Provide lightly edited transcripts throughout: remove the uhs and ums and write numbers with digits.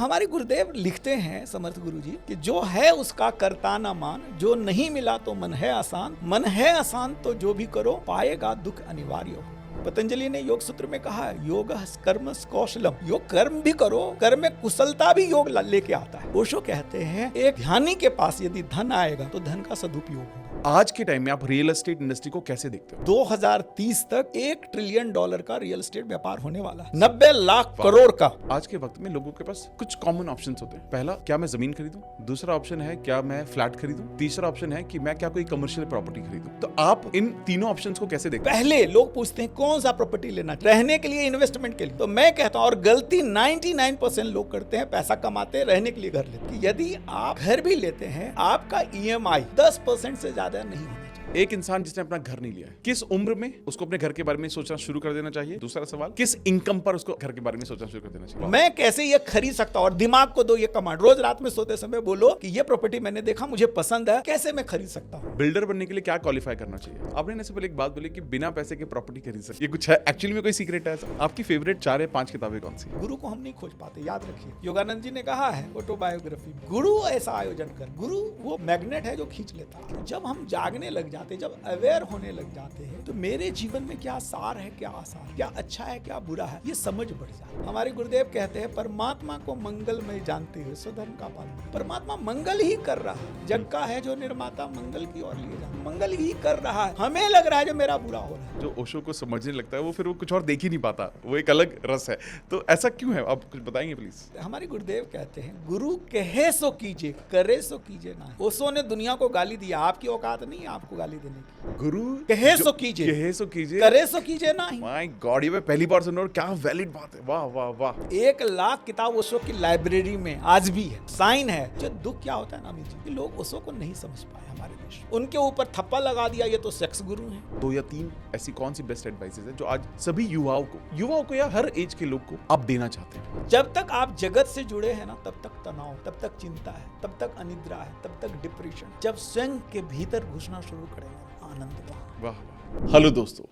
हमारे गुरुदेव लिखते हैं समर्थ गुरु जी कि जो है उसका करता ना मान, जो नहीं मिला तो मन है आसान, मन है आसान तो जो भी करो पाएगा दुख अनिवार्य हो। पतंजलि ने योग सूत्र में कहा है योग कर्म कौशलम, योग कर्म भी करो, कर्म में कुशलता भी योग लेके आता है। ओशो कहते हैं एक ध्यानी के पास यदि धन आएगा तो धन का सदुपयोग होगा। आज के टाइम में आप रियल एस्टेट इंडस्ट्री को कैसे देखते हो? 2030 तक $1 ट्रिलियन का रियल एस्टेट व्यापार होने वाला है, 90 लाख करोड़ का। आज के वक्त में लोगों के पास कुछ कॉमन ऑप्शंस होते हैं। पहला, क्या मैं जमीन खरीदूं? दूसरा ऑप्शन है क्या मैं फ्लैट खरीदूं? तीसरा ऑप्शन है कि मैं क्या कोई कमर्शियल प्रॉपर्टी खरीदूं? तो आप इन तीनों ऑप्शंस को कैसे देखते हैं? पहले लोग पूछते हैं कौन सा प्रॉपर्टी लेना, रहने के लिए, इन्वेस्टमेंट के लिए। तो मैं कहता हूं, और गलती 99% लोग करते हैं, पैसा कमाते रहने के लिए घर लेते हैं। यदि आप घर भी लेते हैं, आपका EMI 10% से ज्यादा नहीं होना चाहिए। एक इंसान जिसने अपना घर नहीं लिया है, किस उम्र में उसको अपने घर के बारे में सोचना शुरू कर देना चाहिए? दूसरा सवाल, किस इनकम पर उसको घर के बारे में सोचना शुरू कर देना चाहिए? मैं कैसे ये खरीद सकता हूं? और दिमाग को दो ये कमांड, रोज रात में सोते समय बोलो कि ये प्रॉपर्टी मैंने देखा, मुझे पसंद है, कैसे मैं खरीद सकता हूं? बिल्डर बनने के लिए क्या क्वालिफाई करना चाहिए? आपने इससे पहले एक बात बोली कि बिना पैसे के प्रॉपर्टी खरीद सकते, ये कुछ है? एक्चुअली में कोई सीक्रेट है ऐसा? आपकी फेवरेट 4 या 5 किताबें कौन सी? गुरु को हम नहीं खोज पाते, याद रखिए। योगानंद जी ने कहा है ऑटोबायोग्राफी, गुरु ऐसा आयोजन कर। गुरु वो मैग्नेट है जो खींच लेता है। जब हम जागने लग जाते, जब अवेयर होने लग जाते हैं, तो मेरे जीवन में क्या सार है, क्या आसार, क्या अच्छा है, क्या बुरा है, ये समझ बढ़ जाती है। हमारे गुरुदेव कहते हैं परमात्मा को मंगलमय जानते हुए स्वधर्म का पालन। परमात्मा मंगल ही कर रहा है, जग का है जो निर्माता मंगल की ओर लिए जा, मंगल ही कर रहा है। हमें लग रहा है जो मेरा बुरा हो रहा है। जो ओशो को समझने लगता है वो फिर वो कुछ और देख ही नहीं पाता, वो एक अलग रस है। तो ऐसा क्यों है, आप कुछ बताएंगे प्लीज? हमारे गुरुदेव कहते हैं गुरु कहे सो कीजिए, करे सो कीजिए ना। ओशो ने दुनिया को गाली दिया, आपकी औकात नहीं है आपको गाली देने की। गुरु कहे सो कीजिए, कहे सो कीजिए, करे सो कीजिए ना। माय गॉड, ये मैं पहली बार सुन रहा हूं, क्या वैलिड बात है। वाह वाह वाह। 1 लाख किताब ओशो की लाइब्रेरी में आज भी है, साइन है। जो दुख क्या होता है ना अमित जी, कि लोग ओशो को नहीं समझ पाए हमारे देश में। उनके ऊपर थप्पा लगा दिया ये तो सेक्स गुरु हैं। 2 या 3 ऐसी कौन सी बेस्ट एडवाइसेस है जो आज सभी युवाओं को या हर एज के लोग को आप देना चाहते हैं? जब तक आप जगत से जुड़े हैं ना, तब तक तनाव, तब तक चिंता है, तब तक अनिद्रा है, तब तक डिप्रेशन। जब स्वयं के भीतर घुसना शुरू करेगा, आनंद का। वाह। हेलो दोस्तों,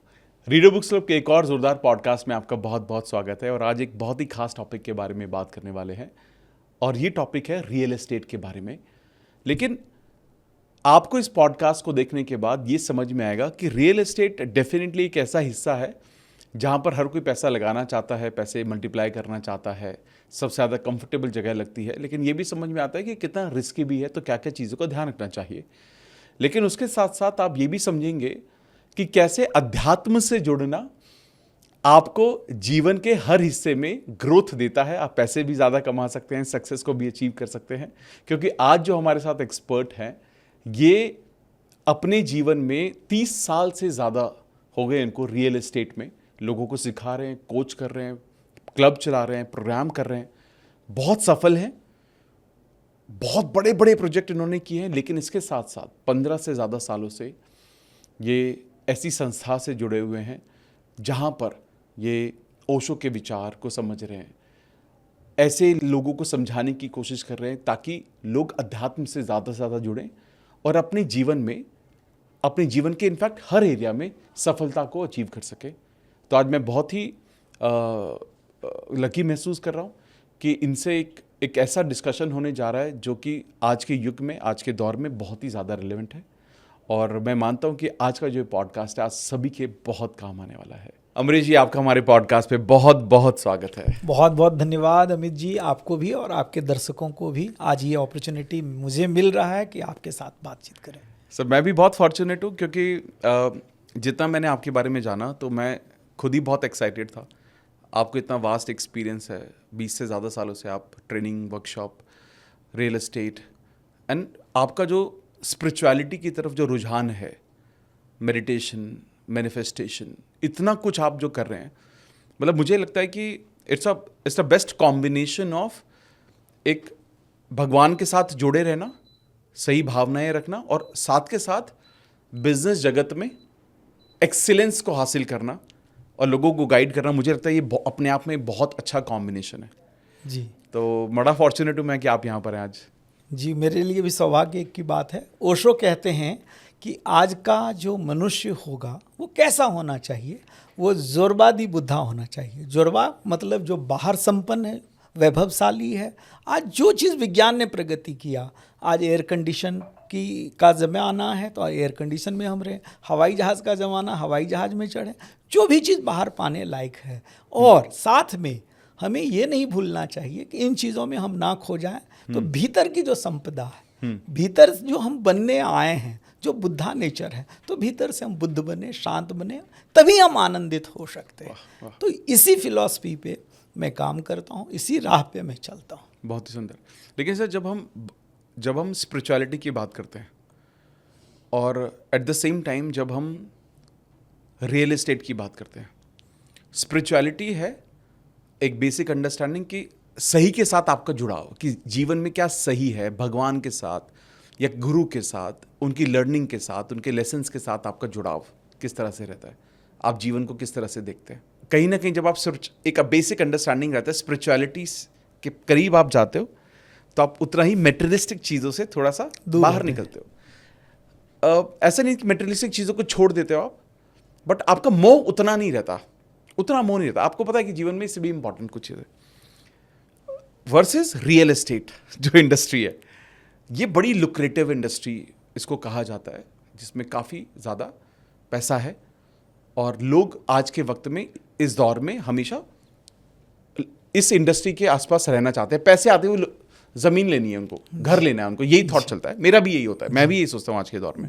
रीडर बुक्स क्लब के एक और जोरदार पॉडकास्ट में आपका बहुत बहुत स्वागत है। और आज एक बहुत ही खास टॉपिक के बारे में बात करने वाले हैं, और ये टॉपिक है रियल एस्टेट के बारे में। लेकिन आपको इस पॉडकास्ट को देखने के बाद ये समझ में आएगा कि रियल एस्टेट डेफिनेटली एक ऐसा हिस्सा है जहाँ पर हर कोई पैसा लगाना चाहता है, पैसे मल्टीप्लाई करना चाहता है, सबसे ज़्यादा कंफर्टेबल जगह लगती है। लेकिन ये भी समझ में आता है कि कितना रिस्की भी है, तो क्या क्या चीज़ों का ध्यान रखना चाहिए। लेकिन उसके साथ साथ आप ये भी समझेंगे कि कैसे अध्यात्म से जुड़ना आपको जीवन के हर हिस्से में ग्रोथ देता है। आप पैसे भी ज़्यादा कमा सकते हैं, सक्सेस को भी अचीव कर सकते हैं। क्योंकि आज जो हमारे साथ एक्सपर्ट हैं, ये अपने जीवन में 30 साल से ज़्यादा हो गए इनको रियल एस्टेट में, लोगों को सिखा रहे हैं, कोच कर रहे हैं, क्लब चला रहे हैं, प्रोग्राम कर रहे हैं, बहुत सफल हैं, बहुत बड़े बड़े प्रोजेक्ट इन्होंने किए हैं। लेकिन इसके साथ साथ 15 से ज़्यादा सालों से ये ऐसी संस्था से जुड़े हुए हैं जहाँ पर ये ओशो के विचार को समझ रहे हैं, ऐसे लोगों को समझाने की कोशिश कर रहे हैं ताकि लोग अध्यात्म से ज़्यादा जुड़ें और अपने जीवन में, अपने जीवन के इनफैक्ट हर एरिया में सफलता को अचीव कर सके। तो आज मैं बहुत ही लकी महसूस कर रहा हूँ कि इनसे एक ऐसा डिस्कशन होने जा रहा है जो कि आज के युग में, आज के दौर में बहुत ही ज़्यादा रिलेवेंट है। और मैं मानता हूँ कि आज का जो पॉडकास्ट है आज सभी के बहुत काम आने वाला है। अमरीश जी, आपका हमारे पॉडकास्ट पे बहुत बहुत स्वागत है। बहुत बहुत धन्यवाद अमित जी, आपको भी और आपके दर्शकों को भी। आज ये अपॉर्चुनिटी मुझे मिल रहा है कि आपके साथ बातचीत करें। सर, मैं भी बहुत फॉर्चुनेट हूँ क्योंकि जितना मैंने आपके बारे में जाना तो मैं खुद ही बहुत एक्साइटेड था। आपको इतना वास्ट एक्सपीरियंस है, 20 से ज़्यादा सालों से आप training, workshop, real estate, and आपका जो स्पिरिचुअलिटी की तरफ जो रुझान है, मेडिटेशन, मैनिफेस्टेशन, इतना कुछ आप जो कर रहे हैं, मतलब मुझे लगता है कि it's a best combination of एक भगवान के साथ जुड़े रहना, सही भावनाएं रखना और साथ के साथ बिजनेस जगत में एक्सीलेंस को हासिल करना और लोगों को गाइड करना। मुझे लगता है ये अपने आप में बहुत अच्छा कॉम्बिनेशन है जी। तो बड़ा फॉर्चुनेट हूँ मैं कि आप यहाँ पर हैं आज। जी, मेरे लिए भी सौभाग्य की बात है। ओशो कहते हैं कि आज का जो मनुष्य होगा वो कैसा होना चाहिए, वो जोरबादी बुद्धा होना चाहिए। जोरबा मतलब जो बाहर संपन्न है, वैभवशाली है। आज जो चीज़ विज्ञान ने प्रगति किया, आज एयर कंडीशन का ज़माना है तो एयर कंडीशन में हम रहे, हवाई जहाज़ का ज़माना, हवाई जहाज़ में चढ़े, जो भी चीज़ बाहर पाने लायक है। और साथ में हमें ये नहीं भूलना चाहिए कि इन चीज़ों में हम ना खो जाएं। तो भीतर की जो संपदा है, भीतर जो हम बनने आए हैं, जो बुद्धा नेचर है, तो भीतर से हम बुद्ध बने, शांत बने, तभी हम आनंदित हो सकते हैं। तो इसी फिलॉसफी पे मैं काम करता हूँ, इसी राह पे मैं चलता हूँ। बहुत ही सुंदर। लेकिन सर जब हम स्पिरिचुअलिटी की बात करते हैं और एट द सेम टाइम जब हम रियल एस्टेट की बात करते हैं, स्पिरिचुअलिटी है एक बेसिक अंडरस्टैंडिंग कि सही के साथ आपका जुड़ाव, कि जीवन में क्या सही है, भगवान के साथ या गुरु के साथ, उनकी लर्निंग के साथ, उनके लेसन्स के साथ आपका जुड़ाव किस तरह से रहता है, आप जीवन को किस तरह से देखते हैं। कहीं ना कहीं जब आप एक बेसिक अंडरस्टैंडिंग रहता है, स्पिरिचुअलिटी के करीब आप जाते हो, तो आप उतना ही मेटेरियलिस्टिक चीज़ों से थोड़ा सा बाहर निकलते हो। ऐसा नहीं कि मेटेरियलिस्टिक चीज़ों को छोड़ देते हो आप, बट आपका मोह उतना नहीं रहता, उतना मोह नहीं रहता। आपको पता है कि जीवन में इससे भी इंपॉर्टेंट कुछ चीज़ है। वर्सेस रियल एस्टेट जो इंडस्ट्री है, ये बड़ी लुक्रेटिव इंडस्ट्री इसको कहा जाता है, जिसमें काफ़ी ज़्यादा पैसा है और लोग आज के वक्त में, इस दौर में हमेशा इस इंडस्ट्री के आसपास रहना चाहते हैं। पैसे आते हुए ज़मीन लेनी है उनको, घर लेना है उनको, यही थॉट चलता है। मेरा भी यही होता है, मैं भी यही सोचता हूँ आज के दौर में।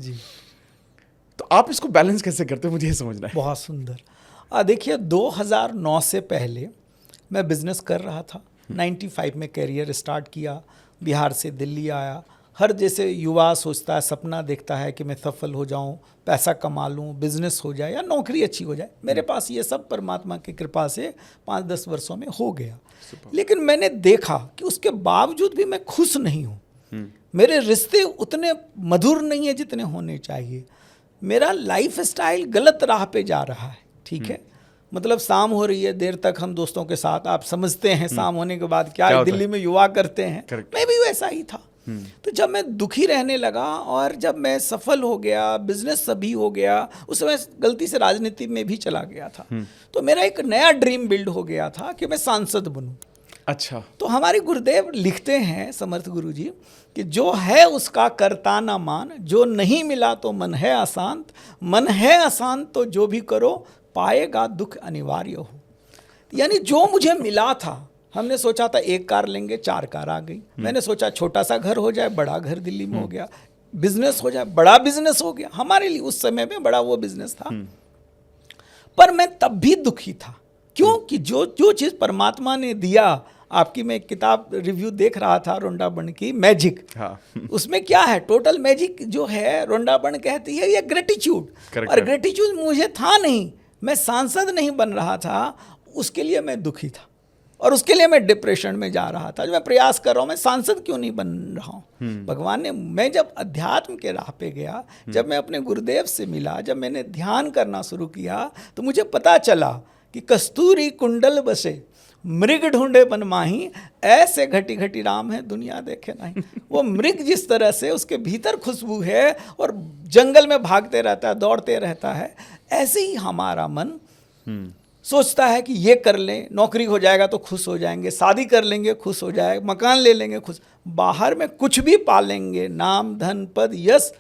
तो आप इसको बैलेंस कैसे करते हो, मुझे ये समझना है। बहुत सुंदर। देखिए 2009 से पहले मैं बिजनेस कर रहा था। 95 में कैरियर स्टार्ट किया, बिहार से दिल्ली आया। हर जैसे युवा सोचता है, सपना देखता है कि मैं सफल हो जाऊं, पैसा कमा लूं, बिजनेस हो जाए या नौकरी अच्छी हो जाए। मेरे पास ये सब परमात्मा की कृपा से 5-10 वर्षों में हो गया। लेकिन मैंने देखा कि उसके बावजूद भी मैं खुश नहीं हूँ। मेरे रिश्ते उतने मधुर नहीं है जितने होने चाहिए। मेरा लाइफ स्टाइल गलत राह पे जा रहा है। ठीक है, मतलब शाम हो रही है, देर तक हम दोस्तों के साथ, आप समझते हैं शाम होने के बाद क्या दिल्ली में युवा करते हैं। मैं भी वैसा ही था। तो जब मैं दुखी रहने लगा और जब मैं सफल हो गया, बिजनेस सभी हो गया, उस समय गलती से राजनीति में भी चला गया था। तो मेरा एक नया ड्रीम बिल्ड हो गया था कि मैं सांसद बनूं। अच्छा। तो हमारे गुरुदेव लिखते हैं, समर्थ गुरु जी, कि जो है उसका करता ना मान, जो नहीं मिला तो मन है अशांत, मन है अशांत तो जो भी करो पाएगा दुख अनिवार्य हो। यानी जो मुझे मिला था, हमने सोचा था 1 कार लेंगे, 4 कार आ गई। मैंने सोचा छोटा सा घर हो जाए, बड़ा घर दिल्ली में हो गया। बिजनेस हो जाए, बड़ा बिजनेस हो गया। हमारे लिए उस समय में बड़ा वो बिजनेस था। पर मैं तब भी दुखी था। क्योंकि जो चीज़ परमात्मा ने दिया, आपकी मैं एक किताब रिव्यू देख रहा था रोंडाबण की, मैजिक। हाँ। उसमें क्या है, टोटल मैजिक जो है रोंडाबण कहती है, ये ग्रेटिट्यूड। और ग्रेटिट्यूड मुझे था नहीं, मैं सांसद नहीं बन रहा था, उसके लिए मैं दुखी था और उसके लिए मैं डिप्रेशन में जा रहा था। जो मैं प्रयास कर रहा हूँ, मैं सांसद क्यों नहीं बन रहा हूँ। भगवान ने, मैं जब अध्यात्म के राह पे गया, जब मैं अपने गुरुदेव से मिला, जब मैंने ध्यान करना शुरू किया, तो मुझे पता चला कि कस्तूरी कुंडल बसे मृग ढूंढे बन माही, ऐसे घटी घटी राम है दुनिया देखे नहीं। वो मृग जिस तरह से उसके भीतर खुशबू है और जंगल में भागते रहता है, दौड़ते रहता है, ऐसे ही हमारा मन सोचता है कि ये कर लें, नौकरी हो जाएगा तो खुश हो जाएंगे, शादी कर लेंगे खुश हो जाएगा, मकान ले लेंगे खुश, बाहर में कुछ भी पालेंगे, नाम धन पद यश,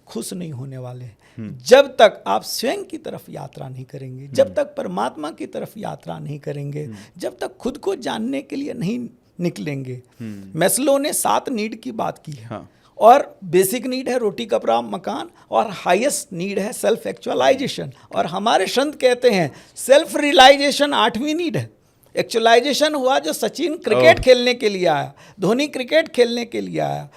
खुश नहीं होने वाले हैं। जब तक आप स्वयं की तरफ यात्रा नहीं करेंगे, जब तक परमात्मा की तरफ यात्रा नहीं करेंगे, जब तक खुद को जानने के लिए नहीं निकलेंगे। मैस्लो ने 7 नीड की बात की है। हाँ। और बेसिक नीड है रोटी कपड़ा मकान, और हाईएस्ट नीड है सेल्फ एक्चुअलाइजेशन। और हमारे संत कहते हैं सेल्फ रियलाइजेशन 8वीं नीड है। एक्चुअलाइजेशन हुआ जो सचिन क्रिकेट खेलने के लिए आया, धोनी क्रिकेट खेलने के लिए आया,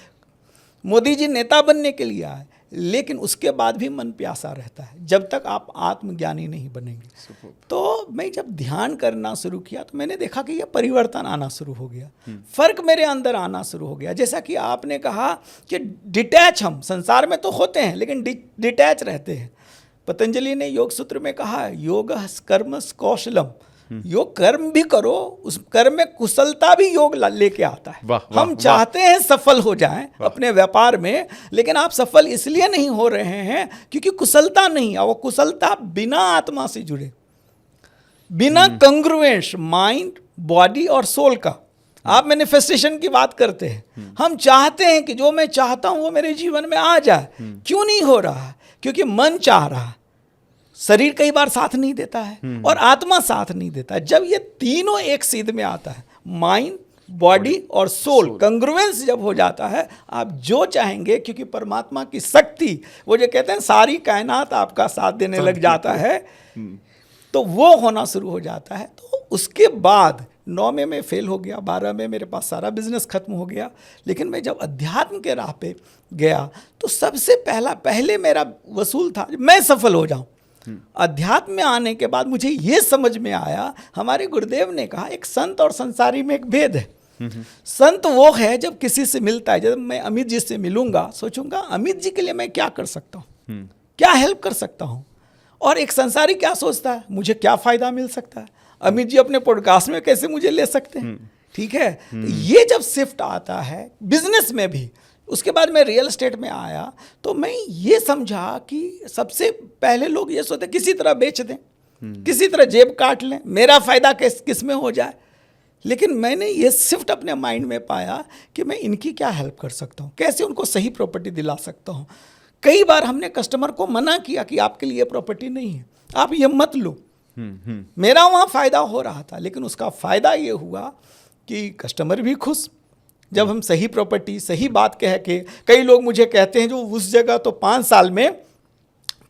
मोदी जी नेता बनने के लिए आए, लेकिन उसके बाद भी मन प्यासा रहता है जब तक आप आत्मज्ञानी नहीं बनेंगे। तो मैं जब ध्यान करना शुरू किया तो मैंने देखा कि यह परिवर्तन आना शुरू हो गया, फर्क मेरे अंदर आना शुरू हो गया। जैसा कि आपने कहा कि डिटैच, हम संसार में तो होते हैं लेकिन डिटैच रहते हैं। पतंजलि ने योग सूत्र में कहा है, योग कर्म कौशलम, योग कर्म भी करो, उस कर्म में कुशलता भी योग लेके आता है। हम चाहते हैं सफल हो जाएं अपने व्यापार में, लेकिन आप सफल इसलिए नहीं हो रहे हैं क्योंकि कुशलता नहीं है। वो कुशलता बिना आत्मा से जुड़े, बिना कंग्रुएंस माइंड बॉडी और सोल का, आप मैनिफेस्टेशन की बात करते हैं, हम चाहते हैं कि जो मैं चाहता हूं वो मेरे जीवन में आ जाए। क्यों नहीं हो रहा है? क्योंकि मन चाह रहा है, शरीर कई बार साथ नहीं देता है और आत्मा साथ नहीं देता है। जब ये तीनों एक सीध में आता है, माइंड, बॉडी और सोल कंग्रुएंस जब हो जाता है, आप जो चाहेंगे, क्योंकि परमात्मा की शक्ति, वो जो कहते हैं सारी कायनात आपका साथ देने लग जाता है, तो वो होना शुरू हो जाता है। तो उसके बाद 9 में मैं फेल हो गया, 12 में मेरे पास सारा बिजनेस खत्म हो गया। लेकिन मैं जब अध्यात्म के राह पे गया तो सबसे पहले मेरा वसूल था मैं सफल हो जाऊं। अध्यात्म में आने के बाद मुझे ये समझ में आया, हमारे गुरुदेव ने कहा एक संत और संसारी में एक भेद है। संत वो है जब किसी से मिलता है, जब मैं अमित जी से मिलूंगा सोचूंगा अमित जी के लिए मैं क्या कर सकता हूँ, क्या हेल्प कर सकता हूँ। और एक संसारी क्या सोचता है, मुझे क्या फायदा मिल सकता है, अमित जी अपने पॉडकास्ट में कैसे मुझे ले सकते हैं। ठीक है, तो ये जब शिफ्ट आता है बिजनेस में भी, उसके बाद मैं रियल एस्टेट में आया तो मैं ये समझा कि सबसे पहले लोग ये सोचते किसी तरह बेच दें, किसी तरह जेब काट लें, मेरा फायदा किस में हो जाए। लेकिन मैंने ये शिफ्ट अपने माइंड में पाया कि मैं इनकी क्या हेल्प कर सकता हूँ, कैसे उनको सही प्रॉपर्टी दिला सकता हूँ। कई बार हमने कस्टमर को मना किया कि आपके लिए प्रॉपर्टी नहीं है, आप ये मत लो। मेरा वहाँ फ़ायदा हो रहा था, लेकिन उसका फ़ायदा ये हुआ कि कस्टमर भी खुश। जब हम सही प्रॉपर्टी, सही बात कह के, कई लोग मुझे कहते हैं जो उस जगह तो 5 साल में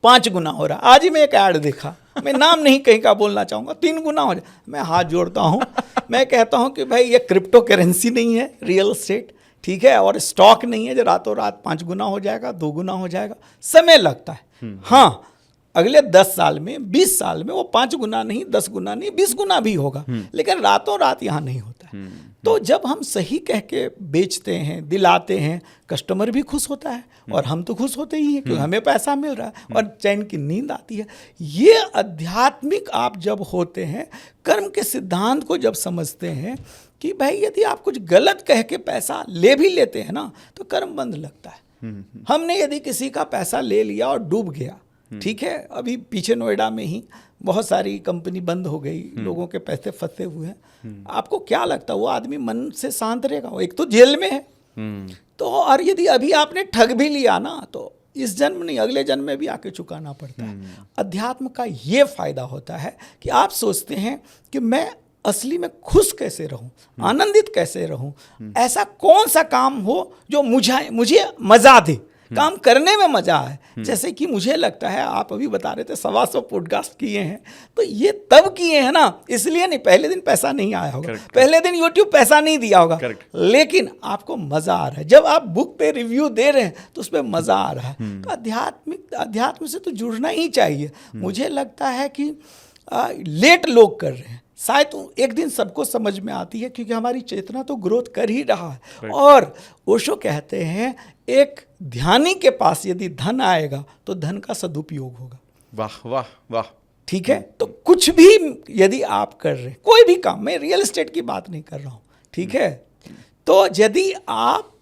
5 गुना हो रहा। आज ही मैं एक ऐड देखा, मैं नाम नहीं कहीं का बोलना चाहूँगा, 3 गुना हो जाए। मैं हाथ जोड़ता हूँ, मैं कहता हूँ कि भाई ये क्रिप्टो करेंसी नहीं है, रियल एस्टेट, ठीक है, और स्टॉक नहीं है जो रातों रात 5 गुना हो जाएगा, 2 गुना हो जाएगा। समय लगता है। हाँ, अगले 10 साल में, 20 साल में वो 5 गुना नहीं, 10 गुना नहीं, 20 गुना भी होगा, लेकिन रातों रात यहाँ नहीं होता है। तो जब हम सही कह के बेचते हैं, दिलाते हैं, कस्टमर भी खुश होता है और हम तो खुश होते ही हैं क्योंकि हमें पैसा मिल रहा है और चैन की नींद आती है। ये आध्यात्मिक आप जब होते हैं, कर्म के सिद्धांत को जब समझते हैं कि भाई यदि आप कुछ गलत कह के पैसा ले भी लेते हैं ना तो कर्म बंद लगता है। हमने यदि किसी का पैसा ले लिया और डूब गया, ठीक है, अभी पीछे नोएडा में ही बहुत सारी कंपनी बंद हो गई, लोगों के पैसे फंसे हुए हैं। आपको क्या लगता है वो आदमी मन से शांत रहेगा? वो एक तो जेल में है, तो और यदि अभी आपने ठग भी लिया ना तो इस जन्म नहीं अगले जन्म में भी आके चुकाना पड़ता है। अध्यात्म का ये फायदा होता है कि आप सोचते हैं कि मैं असली में खुश कैसे रहूं, आनंदित कैसे रहूं, ऐसा कौन सा काम हो जो मुझे मजा दे, काम करने में मजा आए। जैसे कि मुझे लगता है, आप अभी बता रहे थे 125 पॉडकास्ट किए हैं, तो ये तब किए हैं ना, इसलिए नहीं पहले दिन पैसा नहीं आया होगा, पहले दिन YouTube पैसा नहीं दिया होगा, लेकिन आपको मजा आ रहा है। जब आप बुक पे रिव्यू दे रहे हैं तो उसमें मजा आ रहा है। तो अध्यात्म से तो जुड़ना ही चाहिए। मुझे लगता है कि लेट लोग कर रहे हैं, शायद एक दिन सबको समझ में आती है क्योंकि हमारी चेतना तो ग्रोथ कर ही रहा है। और ओशो कहते हैं एक ध्यानी के पास यदि धन आएगा तो धन का सदुपयोग होगा। वाह वाह वाह। ठीक है, तो कुछ भी यदि आप कर रहे हैं, कोई भी काम, मैं रियल एस्टेट की बात नहीं कर रहा हूँ, ठीक है, तो यदि आप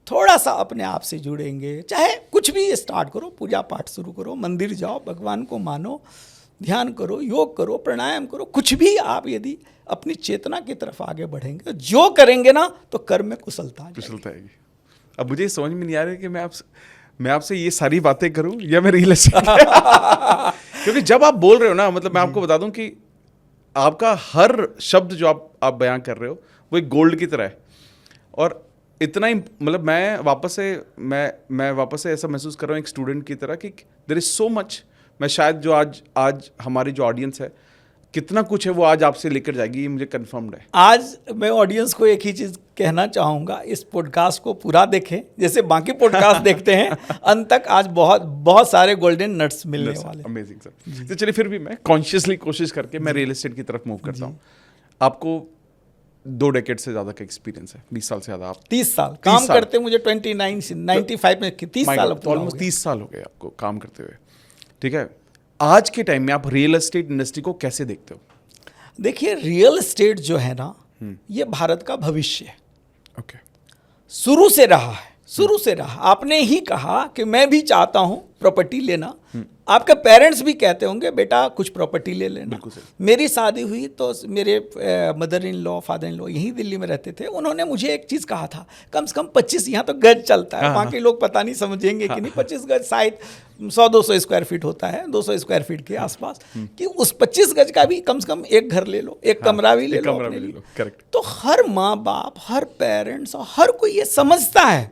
थोड़ा सा अपने आप से जुड़ेंगे, चाहे कुछ भी स्टार्ट करो, पूजा पाठ शुरू करो, मंदिर जाओ, भगवान को मानो, ध्यान करो, योग करो, प्राणायाम करो, कुछ भी आप यदि अपनी चेतना की तरफ आगे बढ़ेंगे, जो करेंगे ना तो कर्म में कुशलता आएगी। अब मुझे समझ में नहीं आ रहा है कि मैं आपसे ये सारी बातें करूं या मैं रियल एस्टेट क्योंकि जब आप बोल रहे हो ना, मतलब मैं आपको बता दूं कि आपका हर शब्द जो आप बयां कर रहे हो वो एक गोल्ड की तरह है। और इतना ही, मतलब मैं वापस से ऐसा महसूस कर रहा हूँ एक स्टूडेंट की तरह कि देयर इज सो मच। मैं शायद जो आज हमारी जो ऑडियंस है, कितना कुछ है वो आज आपसे लेकर जाएगी, ये मुझे कंफर्म्ड है। आज मैं ऑडियंस को एक ही चीज़ कहना चाहूँगा, इस पॉडकास्ट को पूरा देखें, जैसे बाकी पॉडकास्ट देखते हैं, अंत तक आज बहुत सारे गोल्डन नट्स मिलने वाले। Amazing sir. तो चलिए, फिर भी मैं कॉन्शियसली कोशिश करके मैं रियल एस्टेट की तरफ मूव करता हूँ। आपको 2 डेकेड से ज़्यादा का एक्सपीरियंस है, 20 साल से ज़्यादा। आप 30 साल काम करते, मुझे 95 में 30 साल, ऑलमोस्ट 30 साल हो गए आपको काम करते हुए, ठीक है। आज के टाइम में आप रियल एस्टेट इंडस्ट्री को कैसे देखते हो? देखिए, रियल एस्टेट जो है ना, ये भारत का भविष्य है। ओके। शुरू से रहा है। आपने ही कहा कि मैं भी चाहता हूं प्रॉपर्टी लेना, आपके पेरेंट्स भी कहते होंगे बेटा कुछ प्रॉपर्टी ले लेना। बिल्कुल सही। मेरी शादी हुई तो मेरे mother in law father in law यहीं दिल्ली में रहते थे, उन्होंने मुझे एक चीज़ कहा था, कम से कम 25, यहाँ तो गज चलता है, वहाँ के लोग पता नहीं समझेंगे कि नहीं, 25 गज शायद 100-200 स्क्वायर फीट होता है, 200 स्क्वायर फीट के आसपास, कि उस 25 गज का भी कम से कम एक घर ले लो, एक कमरा भी ले लो अपने लिए। करेक्ट। तो हर माँ बाप, हर पेरेंट्स और हर कोई ये समझता है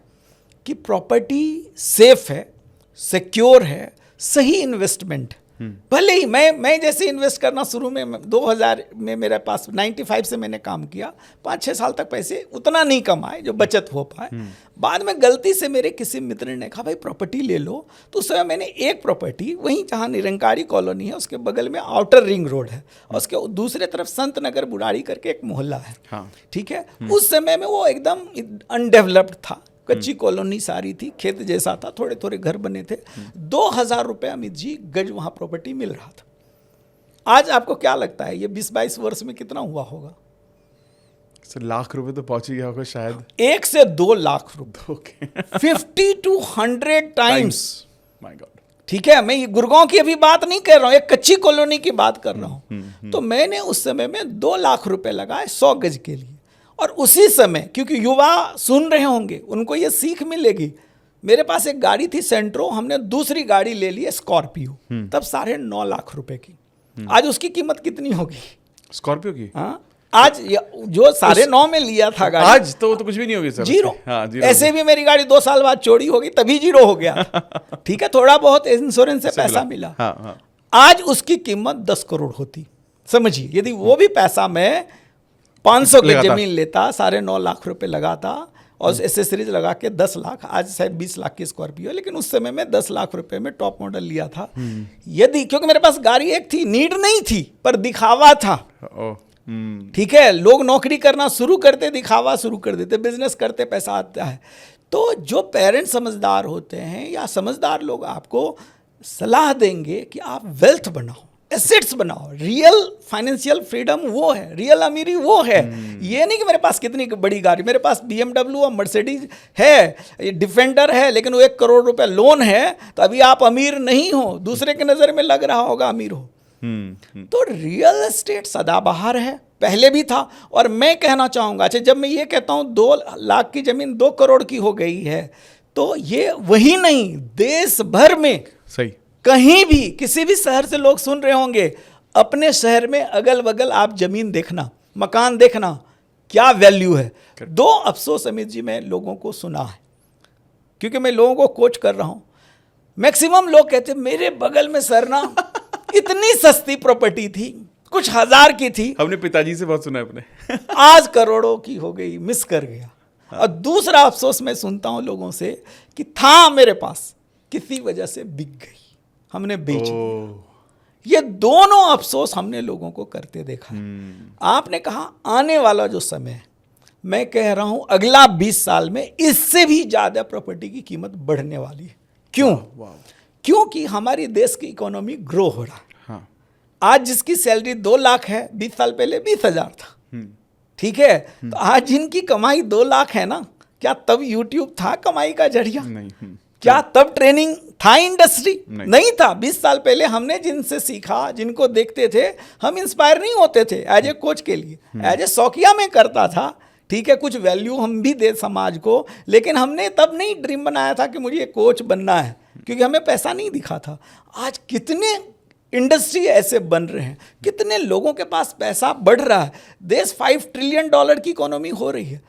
कि प्रॉपर्टी सेफ है, सिक्योर है, सही इन्वेस्टमेंट। भले ही मैं जैसे इन्वेस्ट करना शुरू में 2000 में मेरे पास 95 से मैंने काम किया, 5-6 साल तक पैसे उतना नहीं कमाए जो बचत हो पाए। बाद में गलती से मेरे किसी मित्र ने कहा भाई प्रॉपर्टी ले लो, तो उस समय मैंने एक प्रॉपर्टी वहीं जहाँ निरंकारी कॉलोनी है उसके बगल में आउटर रिंग रोड है और उसके दूसरे तरफ संत नगर बुराड़ी करके एक मोहल्ला है। हाँ। ठीक है, उस समय में वो एकदम अनडेवलप्ड था, कच्ची कॉलोनी सारी थी, खेत जैसा था, थोड़े थोड़े घर बने थे। 2000 रुपये अमित जी गज वहाँ प्रॉपर्टी मिल रहा था। आज आपको क्या लगता है ये 20-22 वर्ष में कितना हुआ होगा? सर लाख रुपए तो पहुंच ही गया होगा शायद। 1 से 2 लाख रुपए। Okay. 50 to 100 times. My God. ठीक है, मैं ये गुड़गांव की अभी बात नहीं कर रहा हूँ, एक कच्ची कॉलोनी की बात कर रहा हूँ। तो मैंने उस समय में 2 लाख रुपए लगाए 100 गज के लिए। और उसी समय, क्योंकि युवा सुन रहे होंगे, उनको ये सीख मिलेगी, मेरे पास एक गाड़ी थी सेंट्रो, हमने दूसरी गाड़ी ले ली स्कॉर्पियो, तब 9.5 लाख रुपए की। आज उसकी कीमत कितनी होगी? स्कॉर्पियो की? हाँ, आज जो 9.5 में लिया था गाड़ी, आज तो कुछ भी नहीं होगी सर। जीरो। हाँ, जीरो। ऐसे भी मेरी गाड़ी 2 साल बाद चोरी होगी तभी जीरो हो गया। ठीक है, थोड़ा बहुत इंश्योरेंस से पैसा मिला। हाँ, हाँ। आज उसकी कीमत 10 करोड़ होती। समझिए, यदि वो भी पैसा मैं 500 की जमीन लेता, 9.5 लाख रुपए लगाता और एसेसरीज लगा के 10 लाख, आज शायद 20 लाख की स्कॉर्पियो, लेकिन उस समय में 10 लाख रुपए में टॉप मॉडल लिया था। यदि, क्योंकि मेरे पास गाड़ी एक थी, नीड नहीं थी, पर दिखावा था। ठीक है, लोग नौकरी करना शुरू करते, दिखावा शुरू कर देते, बिजनेस करते, पैसा आता है। तो जो पेरेंट्स समझदार होते हैं या समझदार लोग आपको सलाह देंगे कि आप वेल्थ बनाओ, एसेट्स बनाओ। रियल फाइनेंशियल फ्रीडम वो है, रियल अमीरी वो है। ये नहीं कि मेरे पास कितनी बड़ी गाड़ी, मेरे पास BMW और मर्सिडीज है, डिफेंडर है, लेकिन वो 1 करोड़ रुपए लोन है, तो अभी आप अमीर नहीं हो, दूसरे के नज़र में लग रहा होगा अमीर हो। तो रियल एस्टेट सदाबहार है, पहले भी था। और मैं कहना चाहूँगा, अच्छा जब मैं ये कहता हूँ 2 लाख की ज़मीन 2 करोड़ की हो गई है, तो ये वही नहीं, देश भर में सही कहीं भी किसी भी शहर से लोग सुन रहे होंगे, अपने शहर में अगल बगल आप जमीन देखना, मकान देखना, क्या वैल्यू है। 2 अफसोस अमित जी मैं लोगों को सुना है, क्योंकि मैं लोगों को कोच कर रहा हूं। मैक्सिमम लोग कहते मेरे बगल में सर ना इतनी सस्ती प्रॉपर्टी थी, कुछ हजार की थी, हमने पिताजी से बहुत सुना है अपने आज करोड़ों की हो गई, मिस कर गया। और दूसरा अफसोस मैं सुनता हूं लोगों से कि था मेरे पास, किसी वजह से बिक गई, हमने बेच दी। ये दोनों अफसोस हमने लोगों को करते देखा है। आपने कहा आने वाला जो समय है, मैं कह रहा हूं अगला 20 साल में इससे भी ज्यादा प्रॉपर्टी की कीमत बढ़ने वाली है। क्यों? क्योंकि हमारी देश की इकोनॉमी ग्रो हो रहा है। हाँ। आज जिसकी सैलरी 2 लाख है, 20 साल पहले 20,000 था। ठीक है, तो आज जिनकी कमाई 2 लाख है ना, क्या तब यूट्यूब था कमाई का जरिया? नहीं। क्या तब ट्रेनिंग था, इंडस्ट्री नहीं था? 20 साल पहले हमने जिनसे सीखा, जिनको देखते थे, हम इंस्पायर नहीं होते थे एज ए कोच के लिए, एज ए शौकिया में करता था। ठीक है, कुछ वैल्यू हम भी दे समाज को, लेकिन हमने तब नहीं ड्रीम बनाया था कि मुझे कोच बनना है, क्योंकि हमें पैसा नहीं दिखा था। आज कितने इंडस्ट्री ऐसे बन रहे हैं, कितने लोगों के पास पैसा बढ़ रहा है, देश $5 ट्रिलियन की इकोनॉमी हो रही है।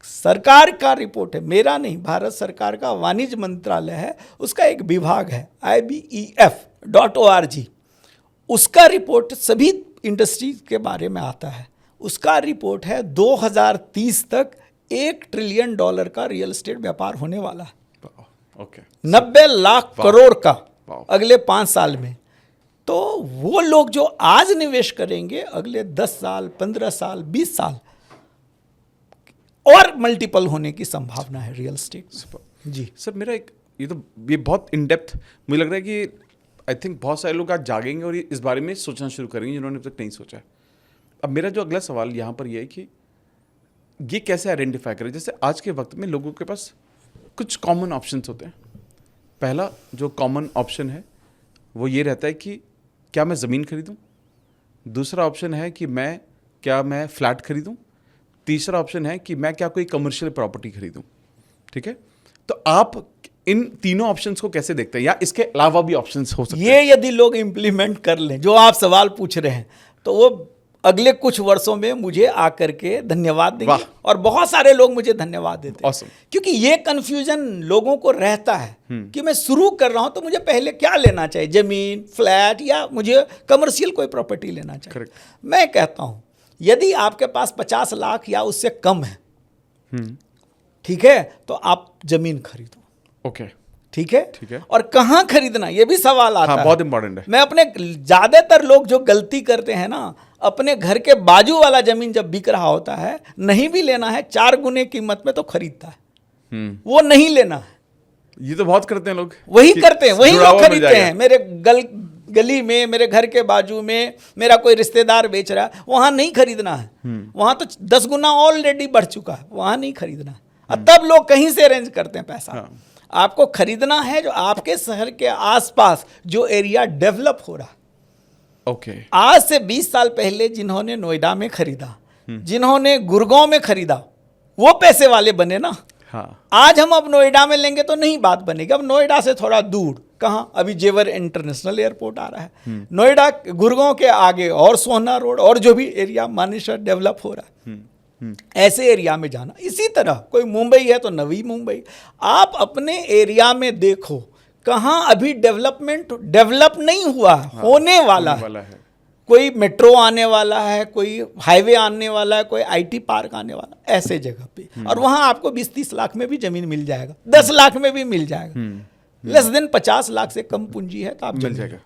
सरकार का रिपोर्ट है, मेरा नहीं, भारत सरकार का वाणिज्य मंत्रालय है, उसका एक विभाग है IBEF.org, उसका रिपोर्ट सभी इंडस्ट्री के बारे में आता है। उसका रिपोर्ट है 2030 तक $1 ट्रिलियन का रियल एस्टेट व्यापार होने वाला है। ओके। 90 लाख करोड़ का अगले 5 साल में। तो वो लोग जो आज निवेश करेंगे, अगले 10 साल, 15 साल, 20 साल और मल्टीपल होने की संभावना है रियल एस्टेट। जी सर, मेरा एक ये बहुत इन डेप्थ मुझे लग रहा है कि आई थिंक बहुत सारे लोग आज जागेंगे और इस बारे में सोचना शुरू करेंगे जिन्होंने अब तक नहीं सोचा है। अब मेरा जो अगला सवाल यहाँ पर यह है कि ये कैसे आइडेंटिफाई करें। जैसे आज के वक्त में लोगों के पास कुछ कॉमन ऑप्शंस होते हैं। पहला जो कॉमन ऑप्शन है वो ये रहता है कि क्या मैं ज़मीन खरीदूं, दूसरा ऑप्शन है कि क्या मैं फ्लैट खरीदूं, तीसरा ऑप्शन है कि मैं क्या कोई कमर्शियल प्रॉपर्टी खरीदूं। ठीक है, तो आप इन तीनों ऑप्शंस को कैसे देखते हैं, या इसके अलावा भी ऑप्शंस हो सकते हैं? ये यदि लोग इम्प्लीमेंट कर लें जो आप सवाल पूछ रहे हैं, तो वो अगले कुछ वर्षों में मुझे आकर के धन्यवाद देंगे। वाह। और बहुत सारे लोग मुझे धन्यवाद देते हैं। Awesome. क्योंकि ये कंफ्यूजन लोगों को रहता है कि मैं शुरू कर रहा हूं तो मुझे पहले क्या लेना चाहिए, जमीन, फ्लैट, या मुझे कमर्शियल कोई प्रॉपर्टी लेना चाहिए। Correct. मैं कहता हूं यदि आपके पास 50 लाख या उससे कम है, ठीक है, तो आप जमीन खरीदो। ओके, ठीक है, ठीक है। और कहां खरीदना ये भी सवाल आता है। बहुत इंपॉर्टेंट है। मैं अपने ज्यादातर लोग जो गलती करते हैं ना, अपने घर के बाजू वाला जमीन जब बिक रहा होता है, नहीं भी लेना है 4 गुने कीमत में तो खरीदता है। वो नहीं लेना है। ये तो बहुत करते हैं लोग, वही करते हैं, वही जुड़ा लोग हुआ मिल खरीदते जाएगा। हैं। मेरे गली में, मेरे घर के बाजू में मेरा कोई रिश्तेदार बेच रहा है, वहां नहीं खरीदना है। वहां तो 10 गुना ऑलरेडी बढ़ चुका है, वहां नहीं खरीदना है। और तब लोग कहीं से अरेंज करते हैं पैसा। हाँ। आपको खरीदना है जो आपके शहर के आसपास जो एरिया डेवलप हो रहा है। ओके, आज से 20 साल पहले जिन्होंने नोएडा में खरीदा, जिन्होंने गुड़गांव में खरीदा, वो पैसे वाले बने ना। हाँ, आज हम अब नोएडा में लेंगे तो नहीं बात बनेगी। अब नोएडा से थोड़ा दूर कहाँ, अभी जेवर इंटरनेशनल एयरपोर्ट आ रहा है। नोएडा, गुड़गांव के आगे और सोहना रोड और जो भी एरिया मानेसर डेवलप हो रहा है, ऐसे एरिया में जाना। इसी तरह कोई मुंबई है तो नवी मुंबई। आप अपने एरिया में देखो कहाँ अभी डेवलप नहीं हुआ, होने वाला है। कोई मेट्रो आने वाला है, कोई हाईवे आने वाला है, कोई आईटी पार्क आने वाला है, ऐसे जगह पे। और वहां आपको 20-30 लाख में भी जमीन मिल जाएगा, 10 लाख में भी मिल जाएगा। लेस देन 50 लाख से कम पूंजी है तो आप मिल जाएगा।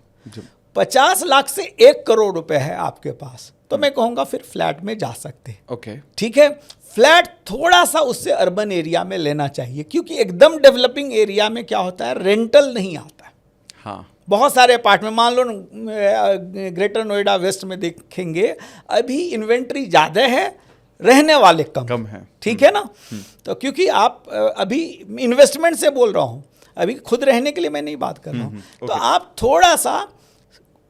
50 लाख से 1 करोड़ रुपए है आपके पास, तो मैं कहूंगा फिर फ्लैट में जा सकते हैं। ओके, ठीक है, फ्लैट थोड़ा सा उससे अर्बन एरिया में लेना चाहिए, क्योंकि एकदम डेवलपिंग एरिया में क्या होता है, रेंटल नहीं आता है। हाँ, बहुत सारे अपार्टमेंट, मान लो ग्रेटर नोएडा वेस्ट में देखेंगे, अभी इन्वेंट्री ज़्यादा है, रहने वाले कम है। ठीक है ना। तो क्योंकि आप अभी इन्वेस्टमेंट से बोल रहा हूँ, अभी खुद रहने के लिए मैं नहीं बात कर रहा हूँ। तो आप थोड़ा सा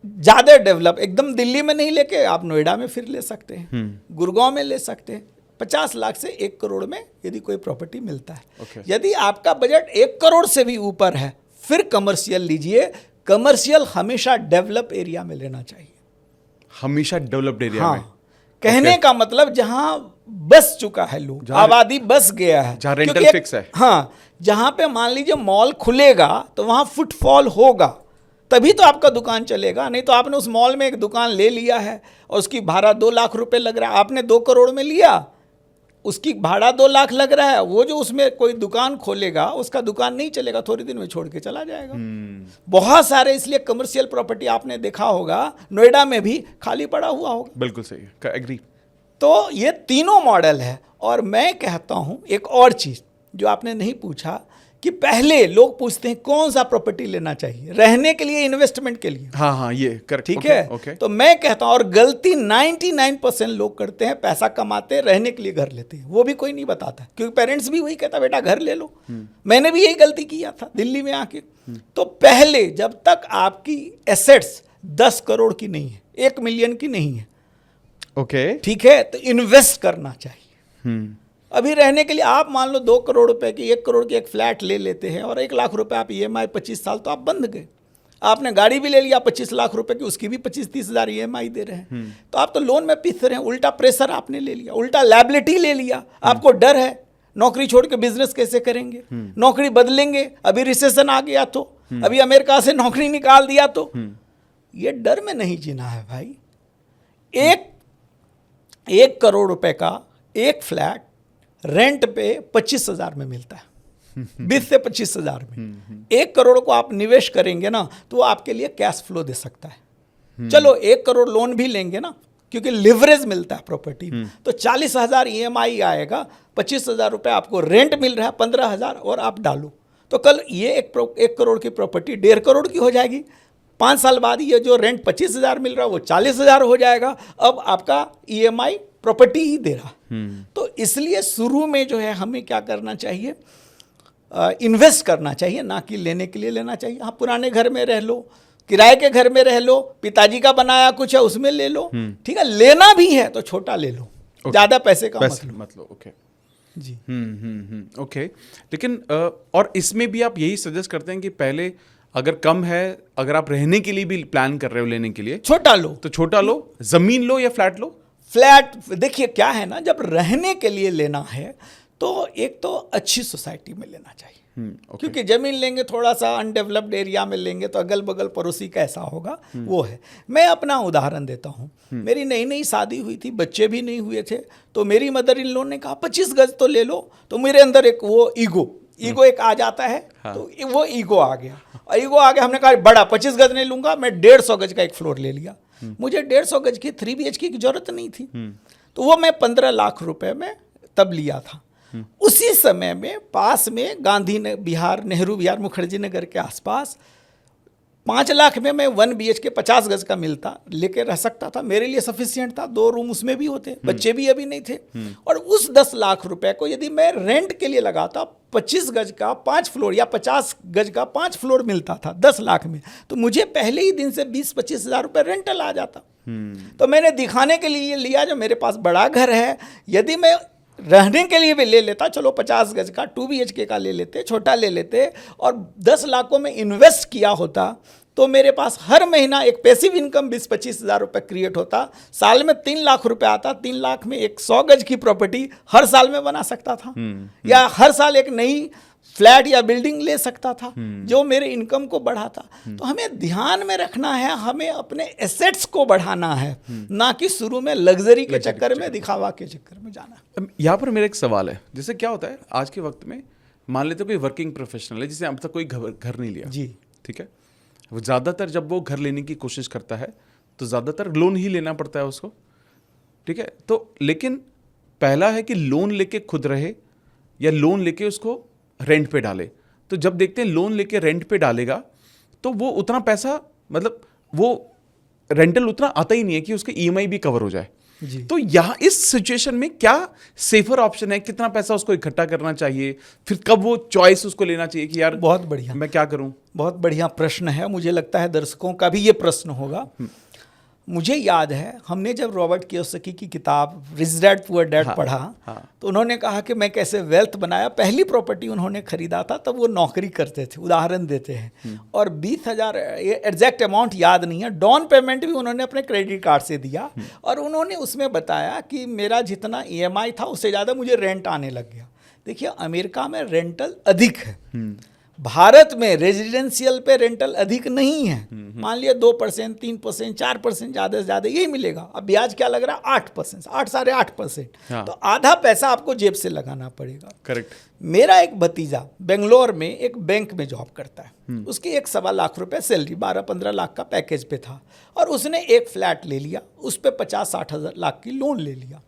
ज़्यादा डेवलप, एकदम दिल्ली में नहीं लेके आप नोएडा में फिर ले सकते हैं, गुड़गांव में ले सकते हैं। 50 लाख से 1 करोड़ में यदि कोई प्रॉपर्टी मिलता है। यदि आपका बजट 1 करोड़ से भी ऊपर है, फिर कमर्शियल लीजिए। कमर्शियल हमेशा डेवलप एरिया में लेना चाहिए, हमेशा डेवलप्ड एरिया में। कहने का मतलब जहां बस चुका है लोग, आबादी बस गया है, जहां रेंटल फिक्स है। हाँ, जहां पे मान लीजिए मॉल खुलेगा तो वहां फुटफॉल होगा, तभी तो आपका दुकान चलेगा। नहीं तो आपने उस मॉल में एक दुकान ले लिया है और उसकी भाड़ा 2 लाख रुपए लग रहा है, आपने 2 करोड़ में लिया, उसकी भाड़ा 2 लाख लग रहा है। वो जो उसमें कोई दुकान खोलेगा, उसका दुकान नहीं चलेगा, थोड़ी दिन में छोड़ के चला जाएगा। बहुत सारे इसलिए कमर्शियल प्रॉपर्टी आपने देखा होगा नोएडा में भी खाली पड़ा हुआ होगा। बिल्कुल सही है, एग्री। तो ये तीनों मॉडल है। और मैं कहता हूं एक और चीज जो आपने नहीं पूछा, कि पहले लोग पूछते हैं कौन सा प्रॉपर्टी लेना चाहिए, रहने के लिए, इन्वेस्टमेंट के लिए। हाँ, ये करेक्ट। ठीक है। तो मैं कहता हूं, और गलती 99% लोग करते हैं, पैसा कमाते हैं, रहने के लिए घर लेते हैं, वो भी कोई नहीं बताता, क्योंकि पेरेंट्स भी वही कहता, बेटा घर ले लो। मैंने भी यही गलती किया था दिल्ली में आके। तो पहले जब तक आपकी एसेट्स 10 करोड़ की नहीं है, 1 मिलियन की नहीं है, ओके, ठीक है, तो इन्वेस्ट करना चाहिए। अभी रहने के लिए आप मान लो 2 करोड़ रुपए की, 1 करोड़ की एक फ्लैट ले लेते हैं, और 1 लाख रुपए आप EMI 25 साल, तो आप बंद गए। आपने गाड़ी भी ले लिया 25 लाख रुपए की, उसकी भी 25-30 हज़ार EMI दे रहे हैं, तो आप तो लोन में पिस रहे हैं। उल्टा प्रेशर आपने ले लिया, उल्टा लायबिलिटी ले लिया। आपको डर है नौकरी छोड़ के बिजनेस कैसे करेंगे, नौकरी बदलेंगे, अभी रिसेशन आ गया तो, अभी अमेरिका से नौकरी निकाल दिया तो। ये डर में नहीं जीना है भाई। 1 करोड़ रुपए का एक फ्लैट रेंट पे 25,000 में मिलता है, 20 से 25,000 में। 1 करोड़ को आप निवेश करेंगे ना, तो वो आपके लिए कैश फ्लो दे सकता है। चलो 1 करोड़ लोन भी लेंगे ना, क्योंकि लिवरेज मिलता है प्रॉपर्टी में, तो 40,000 EMI आएगा, 25,000 रुपये आपको रेंट मिल रहा है, 15,000 और आप डालो, तो कल ये 1 करोड़ की प्रॉपर्टी 1.5 करोड़ की हो जाएगी। 5 साल बाद ये जो रेंट 25,000 मिल रहा है वो 40,000 हो जाएगा। अब आपका EMI प्रॉपर्टी ही दे रहा। तो इसलिए शुरू में जो है हमें क्या करना चाहिए, इन्वेस्ट करना चाहिए, ना कि लेने के लिए लेना चाहिए। हाँ, पुराने घर में रह लो किराए के घर में रह लो, पिताजी का बनाया कुछ है उसमें ले लो, ठीक है। लेना भी है तो छोटा ले लो, ज्यादा पैसे का मत लो। ओके जी। ओके। लेकिन और इसमें भी आप यही सजेस्ट करते हैं कि पहले अगर कम है, अगर आप रहने के लिए भी प्लान कर रहे हो लेने के लिए, छोटा लो, तो छोटा लो, जमीन लो या फ्लैट लो। फ्लैट देखिए क्या है ना, जब रहने के लिए लेना है तो एक तो अच्छी सोसाइटी में लेना चाहिए, क्योंकि जमीन लेंगे थोड़ा सा अनडेवलप्ड एरिया में लेंगे तो अगल बगल पड़ोसी कैसा होगा वो है। मैं अपना उदाहरण देता हूँ, मेरी नई नई शादी हुई थी, बच्चे भी नहीं हुए थे, तो मेरी मदर इन लॉ ने कहा 25 गज तो ले लो, तो मेरे अंदर एक वो ईगो एक आ जाता है, तो वो ईगो आ गया, और ईगो आ गया, हमने कहा बड़ा 25 गज नहीं लूंगा, मैं 150 गज का एक फ्लोर ले लिया। मुझे 150 गज की 3 BHK की जरूरत नहीं थी, तो वो मैं 15 लाख रुपए में तब लिया था। उसी समय में पास में गांधी विहार, नेहरू विहार, मुखर्जी नगर के आसपास 5 लाख में मैं 1 BHK 50 गज का मिलता लेके रह सकता था, मेरे लिए सफिशिएंट था, 2 रूम उसमें भी होते, बच्चे भी अभी नहीं थे। और उस 10 लाख रुपए को यदि मैं रेंट के लिए लगाता, 25 गज का 5 फ्लोर या 50 गज का 5 फ्लोर मिलता था 10 लाख में, तो मुझे पहले ही दिन से 20-25 हज़ार रुपये रेंटल आ जाता। तो मैंने दिखाने के लिए लिया जो मेरे पास बड़ा घर है, यदि मैं रहने के लिए भी ले लेता, चलो 50 गज का 2 BHK का ले लेते, छोटा ले लेते, और 10 लाखों में इन्वेस्ट किया होता, तो मेरे पास हर महीना एक पैसिव इनकम 20-25 हज़ार रुपये क्रिएट होता, साल में 3 लाख रुपए आता, 3 लाख में एक 100 गज की प्रॉपर्टी हर साल में बना सकता था, या हर साल एक नई फ्लैट या बिल्डिंग ले सकता था जो मेरे इनकम को बढ़ाता। तो हमें ध्यान में रखना है, हमें अपने एसेट्स को बढ़ाना है, ना कि शुरू में लग्जरी के चक्कर में, दिखावा के चक्कर में जाना। यहाँ पर मेरा एक सवाल है, जैसे क्या होता है आज के वक्त में, मान लेते कोई वर्किंग प्रोफेशनल है जिसे अब तक कोई घर नहीं लिया जी, ठीक है, वो ज़्यादातर जब वो घर लेने की कोशिश करता है तो ज़्यादातर लोन ही लेना पड़ता है उसको, ठीक है। तो लेकिन पहला है कि लोन लेके खुद रहे या लोन लेके उसको रेंट पे डाले, तो जब देखते हैं लोन लेके रेंट पे डालेगा तो वो उतना पैसा, मतलब वो रेंटल उतना आता ही नहीं है कि उसके EMI भी कवर हो जाए जी। तो यहाँ इस सिचुएशन में क्या सेफर ऑप्शन है, कितना पैसा उसको इकट्ठा करना चाहिए, फिर कब वो चॉइस उसको लेना चाहिए कि यार बहुत बढ़िया, मैं क्या करूं? बहुत बढ़िया प्रश्न है, मुझे लगता है दर्शकों का भी ये प्रश्न होगा। मुझे याद है हमने जब रॉबर्ट कियोसाकी की किताब रिच डैड पुअर डैड पढ़ा, तो उन्होंने कहा कि मैं कैसे वेल्थ बनाया। पहली प्रॉपर्टी उन्होंने खरीदा था तब वो नौकरी करते थे, उदाहरण देते हैं, और 20,000 एग्जैक्ट अमाउंट याद नहीं है, डाउन पेमेंट भी उन्होंने अपने क्रेडिट कार्ड से दिया, और उन्होंने उसमें बताया कि मेरा जितना EMI था उससे ज़्यादा मुझे रेंट आने लग गया। देखिए अमेरिका में रेंटल अधिक है, भारत में रेजिडेंशियल पे रेंटल अधिक नहीं है। मान लिया 2%, 3%, 4% ज़्यादा से ज़्यादा यही मिलेगा। अब ब्याज क्या लग रहा है? 8%, 8-8.5%। तो आधा पैसा आपको जेब से लगाना पड़ेगा। करेक्ट। मेरा एक भतीजा बेंगलोर में एक बैंक में जॉब करता है, उसकी 1.25 लाख रुपए सैलरी, 12-15 लाख का पैकेज पे था, और उसने एक फ्लैट ले लिया, उस पर 50-60 लाख की लोन ले लिया।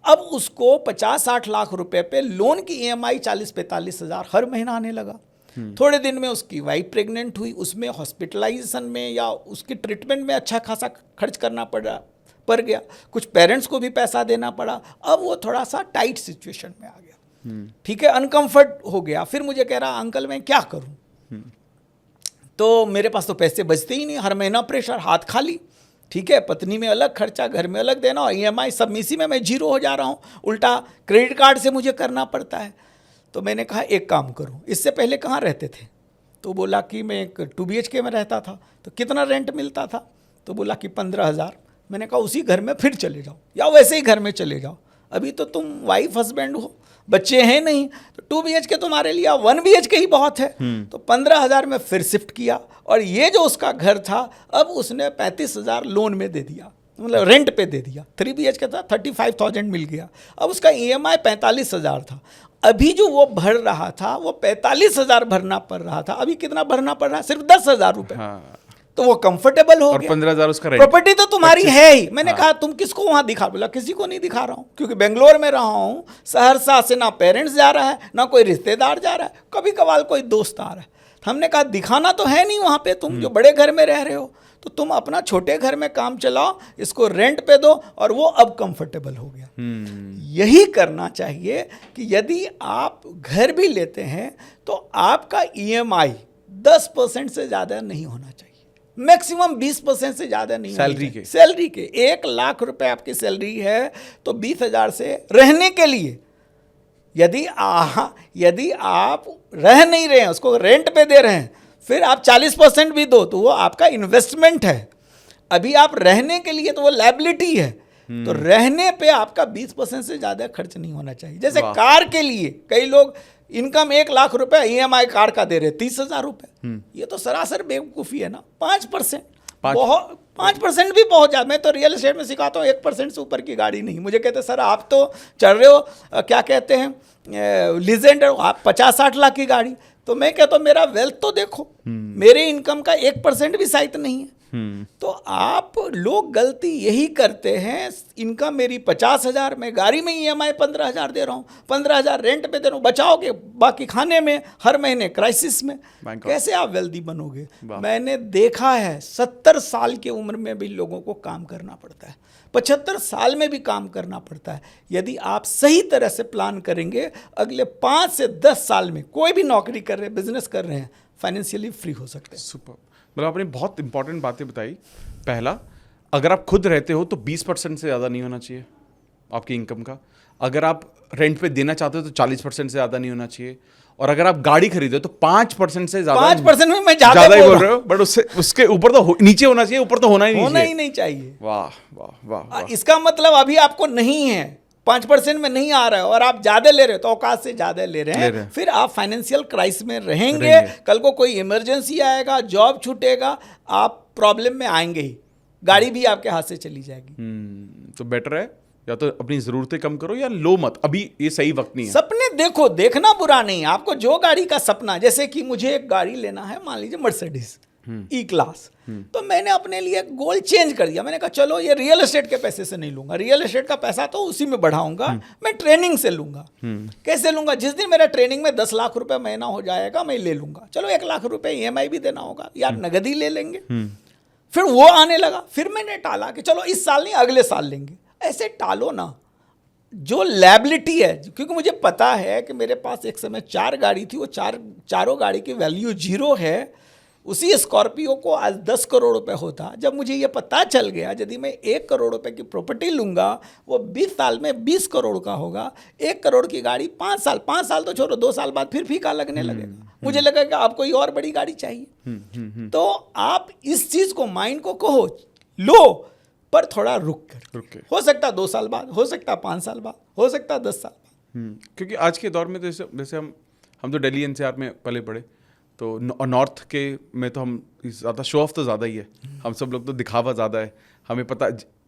अब उसको 50-60 लाख रुपए पे लोन की EMI 40-45 हज़ार हर महीना आने लगा। थोड़े दिन में उसकी वाइफ प्रेग्नेंट हुई, उसमें हॉस्पिटलाइजेशन में या उसकी ट्रीटमेंट में अच्छा खासा खर्च करना पड़ गया, कुछ पेरेंट्स को भी पैसा देना पड़ा। अब वो थोड़ा सा टाइट सिचुएशन में आ गया, ठीक है, अनकंफर्ट हो गया। फिर मुझे कह रहा अंकल मैं क्या करूं? तो मेरे पास तो पैसे बचते ही नहीं, हर महीना प्रेशर, हाथ खाली, ठीक है, पत्नी में अलग खर्चा, घर में अलग देना, और EMI सब इसी में मैं जीरो हो जा रहा हूँ, उल्टा क्रेडिट कार्ड से मुझे करना पड़ता है। तो मैंने कहा एक काम करूं, इससे पहले कहाँ रहते थे? तो बोला कि मैं एक 2 BHK में रहता था। तो कितना रेंट मिलता था? तो बोला कि 15,000। मैंने कहा उसी घर में फिर चले जाओ, या वैसे ही घर में चले जाओ, अभी तो तुम वाइफ हस्बैंड हो, बच्चे हैं नहीं, तो 2 BHK तुम्हारे लिए 1 BHK ही बहुत है। तो 15,000 में फिर शिफ्ट किया, और ये जो उसका घर था अब उसने 35,000 लोन में दे दिया, मतलब रेंट पे दे दिया। 3 BHK था, 35,000 मिल गया। अब उसका EMI 45,000 था। अभी जो वो भर रहा था वो 45,000 भरना पड़ रहा था, अभी कितना भरना पड़ रहा है? सिर्फ 10,000 रुपए। तो वो कंफर्टेबल हो और गया। 15,000 उसका रेंट। प्रॉपर्टी तो तुम्हारी है ही। मैंने कहा तुम किसको वहां दिखा? बोला किसी को नहीं दिखा रहा हूं, क्योंकि बेंगलोर में रहा हूं, सहरसा से ना पेरेंट्स जा रहा है ना कोई रिश्तेदार जा रहा है, कभी कभार कोई दोस्त आ रहा है। हमने कहा दिखाना तो है नहीं वहां पे, तुम जो बड़े घर में रह रहे हो, तो तुम अपना छोटे घर में काम चलाओ, इसको रेंट पे दो, और वो अब कंफर्टेबल हो गया। यही करना चाहिए कि यदि आप घर भी लेते हैं तो आपका EMI 10% से ज़्यादा नहीं होना चाहिए। मैक्सिमम 20% से ज्यादा नहीं सैलरी के 1 लाख रुपए आपकी सैलरी है तो 20,000 से रहने के लिए, यदि आप रह नहीं रहे हैं, उसको रेंट पे दे रहे हैं, फिर आप 40% भी दो तो वो आपका इन्वेस्टमेंट है। अभी आप रहने के लिए तो वो लायबिलिटी है, तो रहने पे आपका 20% से ज्यादा खर्च नहीं होना चाहिए। जैसे कार के लिए कई लोग इनकम 1 लाख रुपए EMI कार का दे रहे 30,000 रुपए, ये तो सरासर बेवकूफ़ी है ना। 5% बहुत, 5% भी बहुत ज़्यादा। मैं तो रियल एस्टेट में सिखाता हूँ 1% से ऊपर की गाड़ी नहीं। मुझे कहते सर आप तो चल रहे हो क्या कहते हैं लीजेंड, आप 50-60 लाख की गाड़ी, तो मैं कहता हूँ मेरा वेल्थ तो देखो, मेरे इनकम का 1% भी शायद नहीं है। तो आप लोग गलती यही करते हैं, इनकम मेरी 50,000, मैं गाड़ी में EMI 15,000 दे रहा हूँ, 15,000 रेंट पे दे रहा हूँ, बचाओगे बाकी खाने में, हर महीने क्राइसिस में, कैसे आप वेल्दी बनोगे। मैंने देखा है 70 साल की उम्र में भी लोगों को काम करना पड़ता है, 75 साल में भी काम करना पड़ता है। यदि आप सही तरह से प्लान करेंगे, अगले 5 से 10 साल में कोई भी नौकरी कर रहे हैं, बिजनेस कर रहे हैं, फाइनेंशियली फ्री हो सकते हैं। सुपर, मतलब आपने बहुत इंपॉर्टेंट बातें बताई। पहला, अगर आप खुद रहते हो तो 20% से ज़्यादा नहीं होना चाहिए आपकी इनकम का। अगर आप रेंट पे देना चाहते हो तो 40% से ज़्यादा नहीं होना चाहिए। और अगर आप गाड़ी खरीदे हो तो 5% से ज़्यादा, 5% में मैं ज़्यादा ही बोल रहे हो, बट उसके ऊपर तो नीचे होना चाहिए, ऊपर तो होना ही नहीं चाहिए। वाह वाह वाह वाह। इसका मतलब अभी आपको नहीं है, 5% में नहीं आ रहा है और आप ज्यादा ले रहे हो, तो औकात से ज्यादा ले रहे हैं, फिर आप फाइनेंशियल क्राइसिस में रहेंगे। कल को कोई इमरजेंसी आएगा, जॉब छूटेगा, आप प्रॉब्लम में आएंगे ही, गाड़ी भी आपके हाथ से चली जाएगी। तो बेटर है या तो अपनी जरूरतें कम करो या लो मत, अभी ये सही वक्त नहीं है। सपने देखो, देखना बुरा नहीं है, आपको जो गाड़ी का सपना, जैसे कि मुझे एक गाड़ी लेना है, मान लीजिए मर्सिडीज E-क्लास, तो मैंने अपने लिए गोल चेंज कर दिया। मैंने कहा चलो ये रियल एस्टेट के पैसे से नहीं लूंगा, रियल एस्टेट का पैसा तो उसी में बढ़ाऊंगा, मैं ट्रेनिंग से लूंगा। कैसे लूंगा? जिस दिन मेरा ट्रेनिंग में 10 लाख रुपए महीना हो जाएगा, मैं ले लूंगा। चलो 1 लाख रुपए EMI भी देना होगा, यार नगद ही ले लेंगे। फिर वो आने लगा, फिर मैंने टाला कि चलो इस साल नहीं अगले साल लेंगे। ऐसे टालो ना, जो लायबिलिटी है, क्योंकि मुझे पता है कि मेरे पास एक समय 4 गाड़ी थी, वो चारों गाड़ी की वैल्यू 0 है। उसी स्कॉर्पियो को आज 10 करोड़ रुपए होता। जब मुझे ये पता चल गया, यदि मैं 1 करोड़ रुपए की प्रॉपर्टी लूंगा, वो 20 साल में 20 करोड़ का होगा। 1 करोड़ की गाड़ी 5 साल तो छोड़ो, 2 साल बाद फिर फीका लगने लगेगा। मुझे लगेगा अब कोई और बड़ी गाड़ी चाहिए। तो आप इस चीज को, माइंड को कहो लो, पर थोड़ा रुक कर। हो सकता 2 साल बाद, हो सकता 5 साल बाद, हो सकता 10 साल बाद। क्योंकि आज के दौर में तो जैसे हम तो दिल्ली NCR में पले पड़े, तो नॉर्थ के में तो हम ज़्यादा शो ऑफ तो ज़्यादा ही है। हम सब लोग तो दिखावा ज़्यादा है, हमें पता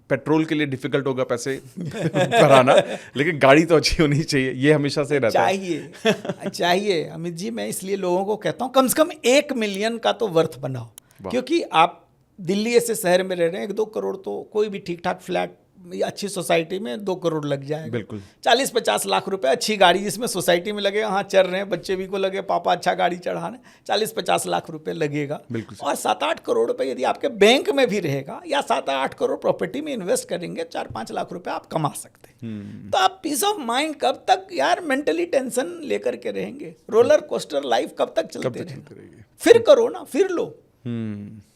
पेट्रोल के लिए डिफिकल्ट होगा पैसे कराना, लेकिन गाड़ी तो अच्छी होनी चाहिए, ये हमेशा से रहता है। चाहिए अमित जी, मैं इसलिए लोगों को कहता हूँ कम से कम 1 मिलियन का तो वर्थ बनाओ। क्योंकि आप दिल्ली ऐसे शहर में रह रहे हैं, 1-2 करोड़ तो कोई भी ठीक ठाक फ्लैट अच्छी सोसाइटी में 2 करोड़ लग जाएगा। बिल्कुल। 40-50 लाख रुपए अच्छी गाड़ी जिसमें सोसाइटी में लगेगा, हाँ चल रहे हैं, बच्चे भी को लगे पापा अच्छा गाड़ी चढ़ाने, 40-50 लाख रुपए लगेगा। और 7-8 करोड़ रुपए यदि आपके बैंक में भी रहेगा, या 7-8 करोड़ प्रॉपर्टी में इन्वेस्ट करेंगे, 4-5 लाख रुपए आप कमा सकते हैं। तो आप पीस ऑफ माइंड कब तक यार मेंटली टेंशन लेकर के रहेंगे? रोलर कोस्टर लाइफ कब तक चलते रहेंगे? फिर करो ना, फिर लो,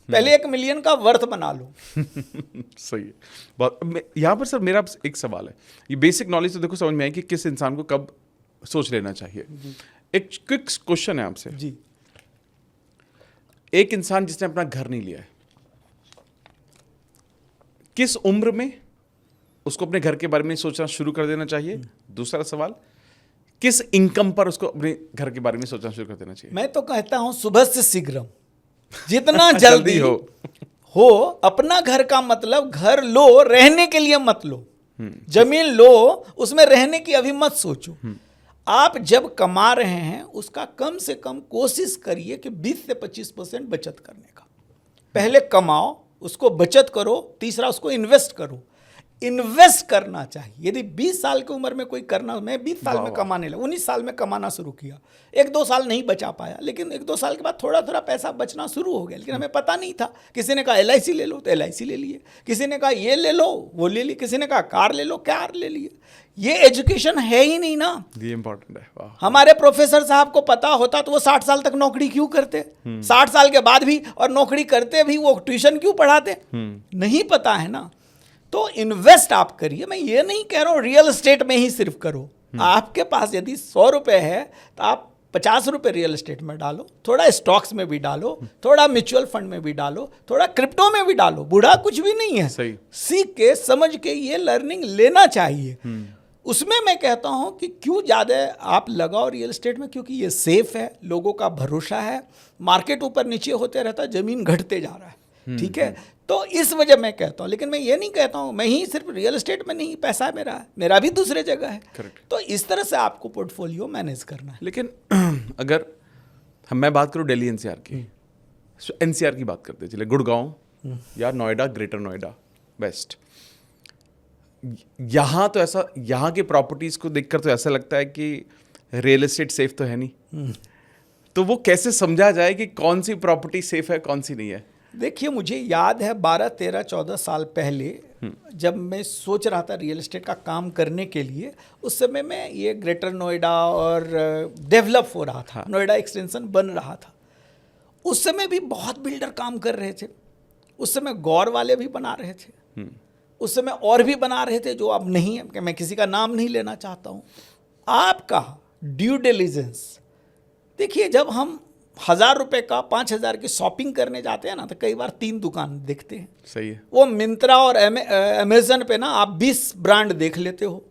पहले 1 मिलियन का वर्थ बना लो। सही है। बहुत यहाँ पर सर मेरा एक सवाल है, ये बेसिक नॉलेज तो देखो समझ में आए कि किस इंसान को कब सोच लेना चाहिए। एक क्विक क्वेश्चन है आपसे जी। एक इंसान जिसने अपना घर नहीं लिया है, किस उम्र में उसको अपने घर के बारे में सोचना शुरू कर देना चाहिए? दूसरा सवाल, किस इनकम पर उसको अपने घर के बारे में सोचना शुरू कर देना चाहिए? मैं तो कहता हूं सुबह से शीघ्र, जितना जल्दी हो। अपना घर का मतलब घर लो, रहने के लिए मत लो। जमीन लो, उसमें रहने की अभी मत सोचो। आप जब कमा रहे हैं उसका कम से कम कोशिश करिए कि 20 से 25% बचत करने का। पहले कमाओ, उसको बचत करो, तीसरा उसको इन्वेस्ट करो। इन्वेस्ट करना चाहिए। यदि 20 साल की उम्र में कोई करना, मैं 20 साल में कमाने लगा, 19 साल में कमाना शुरू किया, 1-2 साल नहीं बचा पाया, लेकिन 1-2 साल के बाद थोड़ा थोड़ा पैसा बचना शुरू हो गया। लेकिन हमें पता नहीं था। किसी ने कहा LIC ले लो तो LIC ले लिए, किसी ने कहा ये ले लो वो ले लिए, किसी ने कहा कार ले लो कार ले लिए। ये एजुकेशन है ही नहीं ना। ये इंपॉर्टेंट है। वाह। हमारे प्रोफेसर साहब को पता होता तो वो 60 साल तक नौकरी क्यों करते? 60 साल के बाद भी और नौकरी करते भी वो ट्यूशन क्यों पढ़ाते? नहीं पता है ना। तो इन्वेस्ट आप करिए। मैं ये नहीं कह रहा हूँ रियल एस्टेट में ही सिर्फ करो। आपके पास यदि 100 रुपए है तो आप 50 रुपए रियल एस्टेट में डालो, थोड़ा स्टॉक्स में भी डालो, थोड़ा म्यूचुअल फंड में भी डालो, थोड़ा क्रिप्टो में भी डालो। बूढ़ा कुछ भी नहीं है। सही। सीख के समझ के ये लर्निंग लेना चाहिए। उसमें मैं कहता हूं कि क्यों ज़्यादा आप लगाओ रियल एस्टेट में, क्योंकि ये सेफ है, लोगों का भरोसा है, मार्केट ऊपर नीचे होते रहता है, जमीन घटते जा रहा है। ठीक है, तो इस वजह मैं कहता हूं। लेकिन मैं ये नहीं कहता हूं मैं ही सिर्फ रियल एस्टेट में नहीं, पैसा है मेरा भी दूसरे जगह है। Correct. तो इस तरह से आपको पोर्टफोलियो मैनेज करना है। लेकिन अगर मैं बात करूँ दिल्ली NCR की, NCR की बात करते चले, गुड़गांव या नोएडा, ग्रेटर नोएडा, वेस्ट, यहाँ तो ऐसा, यहाँ की प्रॉपर्टीज को देखकर तो ऐसा लगता है कि रियल एस्टेट सेफ तो है नहीं। तो वो कैसे समझा जाए कि कौन सी प्रॉपर्टी सेफ है कौन सी नहीं है? देखिए, मुझे याद है 12, 13, 14 साल पहले जब मैं सोच रहा था रियल एस्टेट का काम करने के लिए, उस समय में ये ग्रेटर नोएडा और डेवलप हो रहा था, नोएडा एक्सटेंशन बन रहा था। उस समय भी बहुत बिल्डर काम कर रहे थे। उस समय गौर वाले भी बना रहे थे, उस समय और भी बना रहे थे जो अब नहीं है, मैं किसी का नाम नहीं लेना चाहता हूँ। आपका ड्यू डिलिजेंस देखिए, जब हम 1000 रुपए का 5000 की शॉपिंग करने जाते हैं ना, तो कई बार 3 दुकान देखते हैं। सही है। वो मिंत्रा और अमेजन पे ना आप 20 ब्रांड देख लेते हो,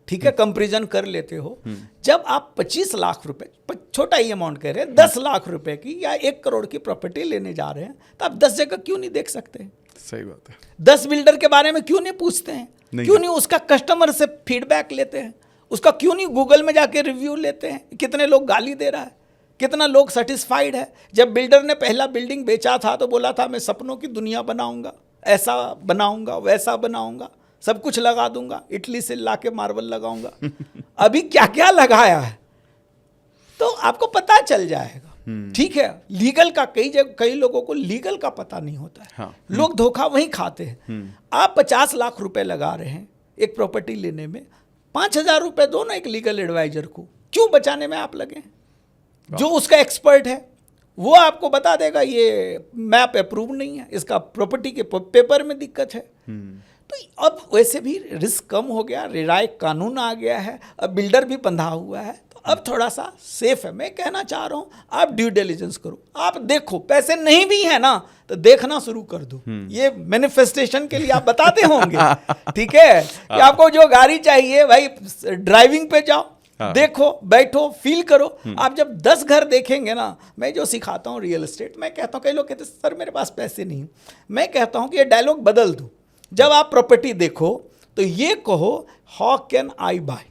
ठीक है, कंपेरिजन कर लेते हो। जब आप 25 लाख रुपए, छोटा ही अमाउंट कह रहे हैं, 10 लाख रुपए की या 1 करोड़ की प्रॉपर्टी लेने जा रहे हैं, तो आप 10 जगह क्यों नहीं देख सकते? सही बात है। 10 बिल्डर के बारे में क्यों नहीं पूछते हैं? क्यों नहीं उसका कस्टमर से फीडबैक लेते हैं? उसका क्यों नहीं गूगल में जाके रिव्यू लेते हैं? कितने लोग गाली दे रहा है, कितना लोग सेटिस्फाइड है? जब बिल्डर ने पहला बिल्डिंग बेचा था तो बोला था मैं सपनों की दुनिया बनाऊंगा, ऐसा बनाऊंगा, वैसा बनाऊंगा, सब कुछ लगा दूंगा, इटली से लाके मार्बल लगाऊंगा। अभी क्या क्या लगाया है तो आपको पता चल जाएगा। ठीक है, लीगल का कई लोगों को लीगल का पता नहीं होता है। हाँ। लोग धोखा वहीं खाते हैं। आप 50 लाख रुपए लगा रहे हैं एक प्रॉपर्टी लेने में, 5000 रुपए दो ना एक लीगल एडवाइजर को, क्यों बचाने में आप लगे? जो उसका एक्सपर्ट है वो आपको बता देगा ये मैप अप्रूव नहीं है, इसका प्रॉपर्टी के पेपर में दिक्कत है। तो अब वैसे भी रिस्क कम हो गया, रिराय कानून आ गया है, अब बिल्डर भी बंधा हुआ है, तो अब थोड़ा सा सेफ है। मैं कहना चाह रहा हूँ आप ड्यू डिलिजेंस करो, आप देखो, पैसे नहीं भी है ना तो देखना शुरू कर दो। ये मैनिफेस्टेशन के लिए आप बताते होंगे, ठीक है, कि आपको जो गाड़ी चाहिए भाई ड्राइविंग पे जाओ, देखो, बैठो, फील करो। आप जब 10 घर देखेंगे ना, मैं जो सिखाता हूँ रियल एस्टेट, मैं कहता हूँ, कई लोग कहते हैं सर मेरे पास पैसे नहीं, मैं कहता हूँ कि ये डायलॉग बदल दो। जब आप प्रॉपर्टी देखो तो ये कहो how can I buy,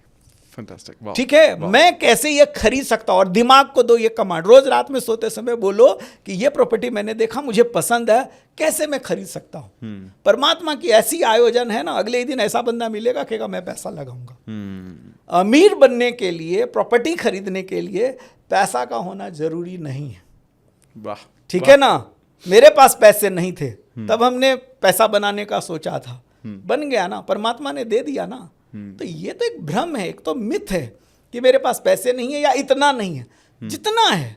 fantastic, ठीक है, मैं कैसे ये खरीद सकता हूँ, और दिमाग को दो ये कमांड। रोज रात में सोते समय बोलो कि ये प्रॉपर्टी मैंने देखा, मुझे पसंद है, कैसे मैं खरीद सकता हूँ। परमात्मा की ऐसी आयोजन है ना, अगले ही दिन ऐसा बंदा मिलेगा कहेगा मैं पैसा लगाऊंगा। अमीर बनने के लिए, प्रॉपर्टी खरीदने के लिए पैसा का होना जरूरी नहीं है। वाह, ठीक है ना। मेरे पास पैसे नहीं थे तब हमने पैसा बनाने का सोचा था, बन गया ना, परमात्मा ने दे दिया ना। तो ये तो एक भ्रम है, एक तो मिथ है कि मेरे पास पैसे नहीं है या इतना नहीं है। जितना है,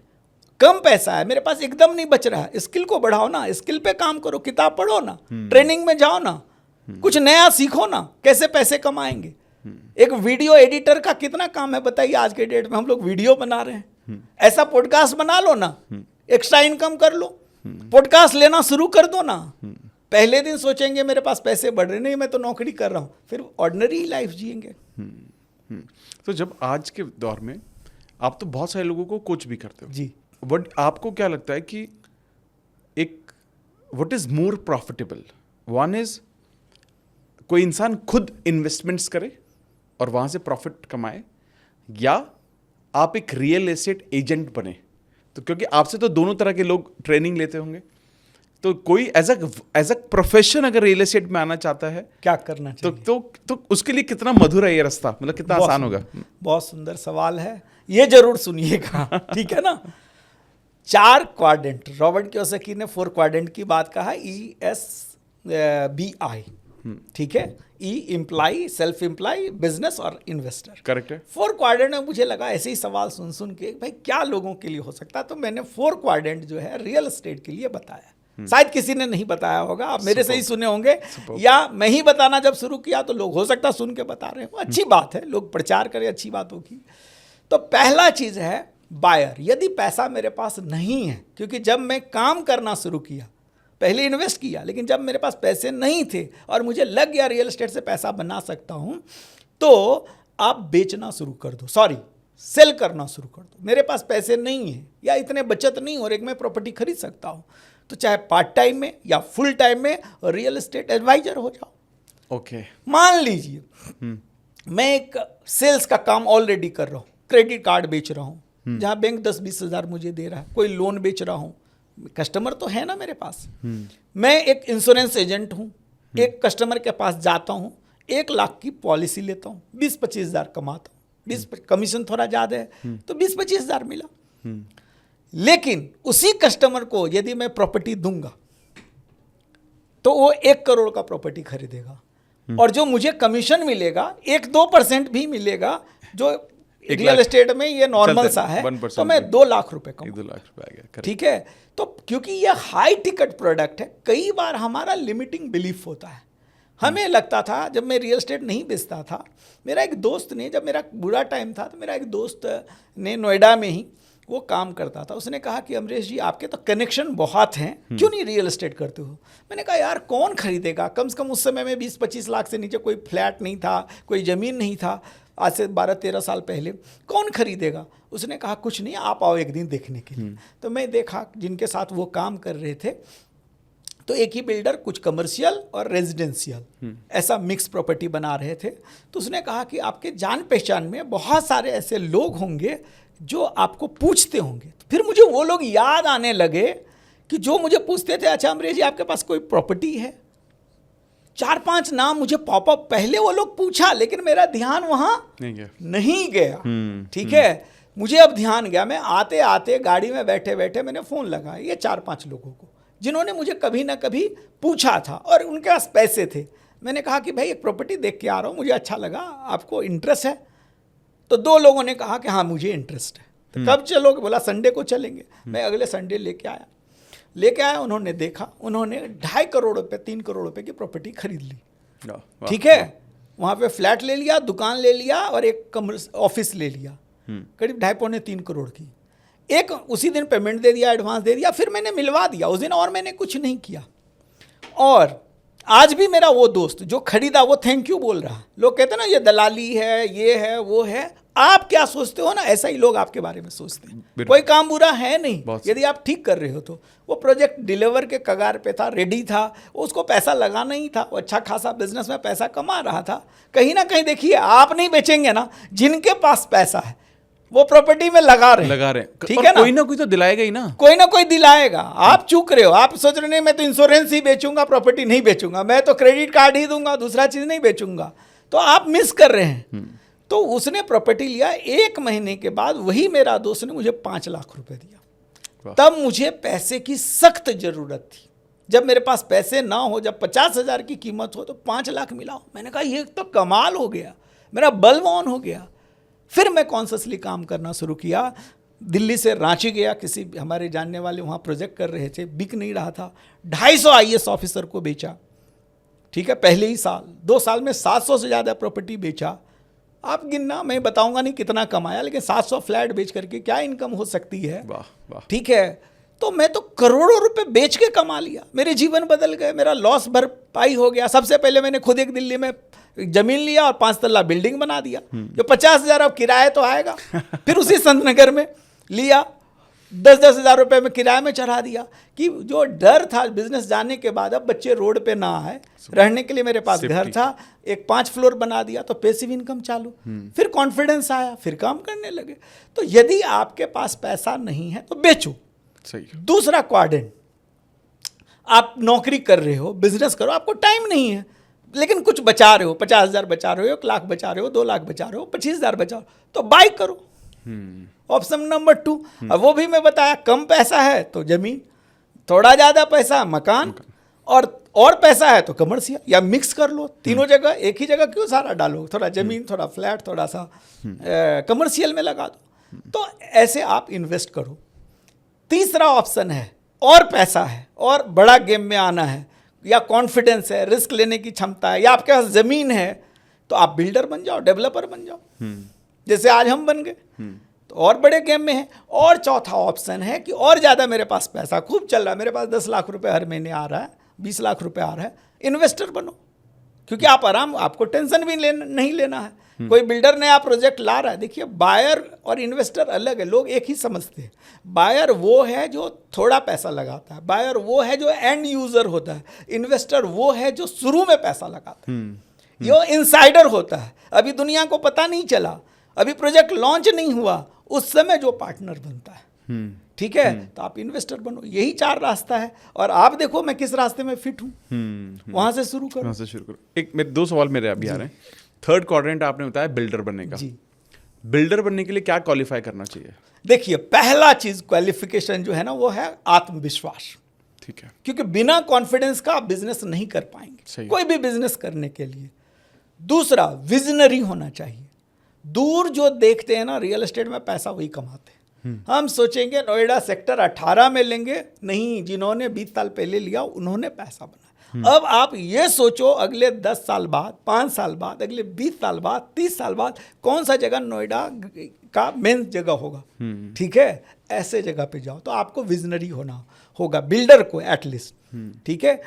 कम पैसा है मेरे पास, एकदम नहीं बच रहा है, स्किल को बढ़ाओ ना, स्किल पे काम करो, किताब पढ़ो ना, ट्रेनिंग में जाओ ना, कुछ नया सीखो ना, कैसे पैसे कमाएंगे। एक वीडियो एडिटर का कितना काम है बताइए, आज के डेट में हम लोग वीडियो बना रहे हैं, ऐसा पॉडकास्ट बना लो ना, एक्स्ट्रा इनकम कर लो, पॉडकास्ट लेना शुरू कर दो ना। पहले दिन सोचेंगे मेरे पास पैसे बढ़ रहे, नहीं मैं तो नौकरी कर रहा हूं, फिर ऑर्डिनरी लाइफ जिएंगे। तो जब आज के दौर में आप तो बहुत सारे लोगों को कोच भी करते हो जी, बट आपको क्या लगता है कि एक what is more profitable? One is कोई इंसान खुद इन्वेस्टमेंट्स करे और वहां से प्रॉफिट कमाए, या आप एक रियल एस्टेट एजेंट बने? तो क्योंकि आपसे तो दोनों तरह के लोग ट्रेनिंग लेते होंगे, तो कोई एज अ प्रोफेशन अगर रियल एस्टेट में आना चाहता है क्या करना तो चाहिए? तो उसके लिए कितना मधुर है ये रास्ता, मतलब कितना बहुत आसान होगा? बहुत सुंदर सवाल है, ये जरूर सुनिएगा। ठीक है ना। 4 क्वाड्रेंट, रॉबर्ट कियोसाकी ने 4 क्वाड्रेंट की बात कहा, ESBI। ठीक है, ई इम्प्लाई, सेल्फ इम्प्लाई, बिजनेस और इन्वेस्टर। करेक्ट है। 4 क्वाड्रेंट में मुझे लगा ऐसे ही सवाल सुन सुन के भाई क्या लोगों के लिए हो सकता है, तो मैंने 4 क्वाड्रेंट जो है रियल एस्टेट के लिए बताया। शायद किसी ने नहीं बताया होगा, आप मेरे से ही सुने होंगे, या मैं ही बताना जब शुरू किया तो लोग हो सकता सुन के बता रहे हो। अच्छी बात है, लोग प्रचार करें, अच्छी बात होगी। तो पहला चीज है बायर। यदि पैसा मेरे पास नहीं है, क्योंकि जब मैं काम करना शुरू किया, पहले इन्वेस्ट किया, लेकिन जब मेरे पास पैसे नहीं थे और मुझे लग गया रियल एस्टेट से पैसा बना सकता हूं, तो आप बेचना शुरू कर दो, सॉरी सेल करना शुरू कर दो। मेरे पास पैसे नहीं है या इतने बचत नहीं और एक मैं प्रॉपर्टी खरीद सकता हूं, तो चाहे पार्ट टाइम में या फुल टाइम में रियल एस्टेट एडवाइजर हो जाओ। ओके। मान लीजिए मैं एक सेल्स का काम ऑलरेडी कर रहा हूं, क्रेडिट कार्ड बेच रहा हूं, जहां बैंक 10-20 हज़ार मुझे दे रहा है, कोई लोन बेच रहा हूं, कस्टमर तो है ना मेरे पास। मैं एक इंश्योरेंस एजेंट हूं, एक कस्टमर के पास जाता हूं, 1 लाख की पॉलिसी लेता हूं, 20-25 हज़ार कमाता हूं, 20 कमीशन थोड़ा ज़्यादा है तो 20-25 हज़ार मिला। लेकिन उसी कस्टमर को यदि मैं प्रॉपर्टी दूंगा तो वो 1 करोड़ का प्रॉपर्टी खरीदेगा, और जो मुझे कमीशन मिलेगा 1-2% भी मिलेगा, जो रियल एस्टेट में ये नॉर्मल सा है, तो मैं 2 लाख रुपए कमाऊंगा। 2 लाख रुपए आ गया। ठीक है, तो क्योंकि ये हाई टिकट प्रोडक्ट है, कई बार हमारा लिमिटिंग बिलीफ होता है। हमें लगता था, जब मैं रियल एस्टेट नहीं बेचता था, मेरा एक दोस्त ने, जब मेरा बुरा टाइम था तो मेरा एक दोस्त ने नोएडा में ही वो काम करता था, उसने कहा कि अमरीश जी आपके तो कनेक्शन बहुत हैं, क्यों नहीं रियल एस्टेट करते हो? मैंने कहा यार कौन खरीदेगा, कम से कम उस समय में 20-25 लाख से नीचे कोई फ्लैट नहीं था, कोई ज़मीन नहीं था, आज से 12-13 साल पहले, कौन खरीदेगा? उसने कहा कुछ नहीं, आप आओ एक दिन देखने के लिए। तो मैं देखा, जिनके साथ वो काम कर रहे थे, तो एक ही बिल्डर कुछ कमर्शियल और रेजिडेंशियल ऐसा मिक्स प्रॉपर्टी बना रहे थे। तो उसने कहा कि आपके जान पहचान में बहुत सारे ऐसे लोग होंगे जो आपको पूछते होंगे। तो फिर मुझे वो लोग याद आने लगे कि जो मुझे पूछते थे, अच्छा अमरीश जी आपके पास कोई प्रॉपर्टी है? 4-5 नाम मुझे पॉपअप, पहले वो लोग पूछा लेकिन मेरा ध्यान वहां नहीं गया। ठीक है, मुझे अब ध्यान गया। मैं आते आते गाड़ी में बैठे बैठे मैंने फ़ोन लगाया ये 4-5 लोगों को, जिन्होंने मुझे कभी ना कभी पूछा था और उनके पास पैसे थे। मैंने कहा कि भाई एक प्रॉपर्टी देख के आ रहा हूँ, मुझे अच्छा लगा, आपको इंटरेस्ट है? तो 2 लोगों ने कहा कि हाँ मुझे इंटरेस्ट है। तो कब चलोगे? बोला संडे को चलेंगे। मैं अगले संडे लेके आया, उन्होंने देखा, उन्होंने 2.5 करोड़ रुपये 3 करोड़ रुपये की प्रॉपर्टी खरीद ली। ठीक है, वहाँ पे फ्लैट ले लिया, दुकान ले लिया और एक ऑफिस ले लिया, करीब 2.5-3 करोड़ की। एक उसी दिन पेमेंट दे दिया, एडवांस दे दिया, फिर मैंने मिलवा दिया उस दिन, और मैंने कुछ नहीं किया। और आज भी मेरा वो दोस्त जो खरीदा वो थैंक यू बोल रहा। लोग कहते हैं ना ये दलाली है, ये है, वो है। आप क्या सोचते हो ना, ऐसा ही लोग आपके बारे में सोचते हैं। कोई काम बुरा है नहीं, यदि आप ठीक कर रहे हो तो। वो प्रोजेक्ट डिलीवर के कगार पे था, रेडी था, उसको पैसा लगाना ही था, वो अच्छा खासा बिजनेस में पैसा कमा रहा था। कहीं ना कहीं देखिए, आप नहीं बेचेंगे ना, जिनके पास पैसा है वो प्रॉपर्टी में लगा रहे हैं। ठीक है ना, कोई ना कोई तो दिलाएगा ही ना, कोई ना कोई दिलाएगा। आप चूक रहे हो, आप सोच रहे नहीं मैं तो इंश्योरेंस ही बेचूंगा, प्रॉपर्टी नहीं बेचूंगा, मैं तो क्रेडिट कार्ड ही दूंगा, दूसरा चीज नहीं बेचूंगा, तो आप मिस कर रहे हैं। तो उसने प्रॉपर्टी लिया, 1 महीने के बाद वही मेरा दोस्त ने मुझे 5 लाख रुपए दिया। तब मुझे पैसे की सख्त जरूरत थी। जब मेरे पास पैसे ना हो, जब 50,000 की कीमत हो तो 5 लाख मिला। मैंने कहा ये तो कमाल हो गया, मेरा बल्ब ऑन हो गया। फिर मैं कॉन्शियसली काम करना शुरू किया। दिल्ली से रांची गया, किसी हमारे जानने वाले वहाँ प्रोजेक्ट कर रहे थे, बिक नहीं रहा था। 250 IAS ऑफिसर को बेचा। ठीक है, पहले ही साल, 2 साल में 700 से ज़्यादा प्रॉपर्टी बेचा। आप गिनना, मैं बताऊंगा नहीं कितना कमाया, लेकिन 700 फ्लैट बेच करके क्या इनकम हो सकती है। ठीक है, तो मैं तो करोड़ों रुपए बेच के कमा लिया, मेरे जीवन बदल गए, मेरा लॉस भरपाई हो गया। सबसे पहले मैंने खुद एक दिल्ली में जमीन लिया और 5 तल्ला बिल्डिंग बना दिया, जो 50,000 अब किराया तो आएगा। फिर उसी संत नगर में लिया, 10-10 हज़ार रुपये में किराए में चढ़ा दिया, कि जो डर था बिजनेस जाने के बाद अब बच्चे रोड पे ना आए, रहने के लिए मेरे पास घर था, एक 5 फ्लोर बना दिया, तो पैसिव इनकम चालू। फिर कॉन्फिडेंस आया, फिर काम करने लगे। तो यदि आपके पास पैसा नहीं है तो बेचो। सही। दूसरा क्वाड्रेंट, आप नौकरी कर रहे हो, बिजनेस करो, आपको टाइम नहीं है, लेकिन कुछ बचा रहे हो, 50,000 बचा रहे हो, 1 लाख बचा रहे हो, 2 लाख बचा रहे हो, 25,000 बचा रहे हो, तो बाय करो। Option number 2। अब वो भी मैं बताया, कम पैसा है तो जमीन, थोड़ा ज़्यादा पैसा मकान, और पैसा है तो कमर्शियल, या मिक्स कर लो तीनों जगह। एक ही जगह क्यों सारा डालो, थोड़ा जमीन, थोड़ा फ्लैट, थोड़ा सा कमर्शियल में लगा दो। तो ऐसे आप इन्वेस्ट करो। तीसरा ऑप्शन है, और पैसा है और बड़ा गेम में आना है, या कॉन्फिडेंस है, रिस्क लेने की क्षमता है, या आपके पास जमीन है, तो आप बिल्डर बन जाओ, डेवलपर बन जाओ, जैसे आज हम बन गए, तो और बड़े गेम में है। और चौथा ऑप्शन है कि और ज़्यादा मेरे पास पैसा खूब चल रहा है, मेरे पास 10 लाख रुपए हर महीने आ रहा है, 20 लाख रुपए आ रहा है, इन्वेस्टर बनो। क्योंकि आप आपको टेंशन भी नहीं लेना है। कोई बिल्डर नया प्रोजेक्ट ला रहा है, देखिए बायर और इन्वेस्टर अलग है, लोग एक ही समझते हैं। बायर वो है जो थोड़ा पैसा लगाता है, बायर वो है जो एंड यूजर होता है, इन्वेस्टर वो है जो शुरू में पैसा लगाता है, ये इनसाइडर होता है। अभी दुनिया को पता नहीं चला, अभी प्रोजेक्ट लॉन्च नहीं हुआ, उस समय जो पार्टनर बनता है, ठीक है, तो आप इन्वेस्टर बनो। यही 4 रास्ता है, और आप देखो मैं किस रास्ते में फिट हूँ, वहां से शुरू करो। वहां से शुरू करो। एक मेरे 2 सवाल मेरे अभी आ रहे हैं। थर्ड क्वाड्रेंट आपने बताया बिल्डर बनने का। जी, बिल्डर बनने के लिए क्या क्वालिफाई करना चाहिए? देखिए पहला चीज क्वालिफिकेशन जो है ना, वो है आत्मविश्वास। ठीक है। क्योंकि बिना कॉन्फिडेंस का आप बिजनेस नहीं कर पाएंगे, कोई भी बिजनेस करने के लिए। दूसरा, विजनरी होना चाहिए। दूर जो देखते हैं ना, रियल एस्टेट में पैसा वही कमाते हैं। हम सोचेंगे नोएडा सेक्टर 18 में लेंगे, नहीं, जिन्होंने 20 साल पहले लिया उन्होंने पैसा बनाया। अब आप ये सोचो, अगले 10 साल बाद, 5 साल बाद, अगले 20 साल बाद, 30 साल बाद कौन सा जगह नोएडा का मेन जगह होगा। ठीक है, ऐसे जगह पे जाओ, तो आपको विजनरी होना होगा, बिल्डर को एटलीस्ट। ठीक है।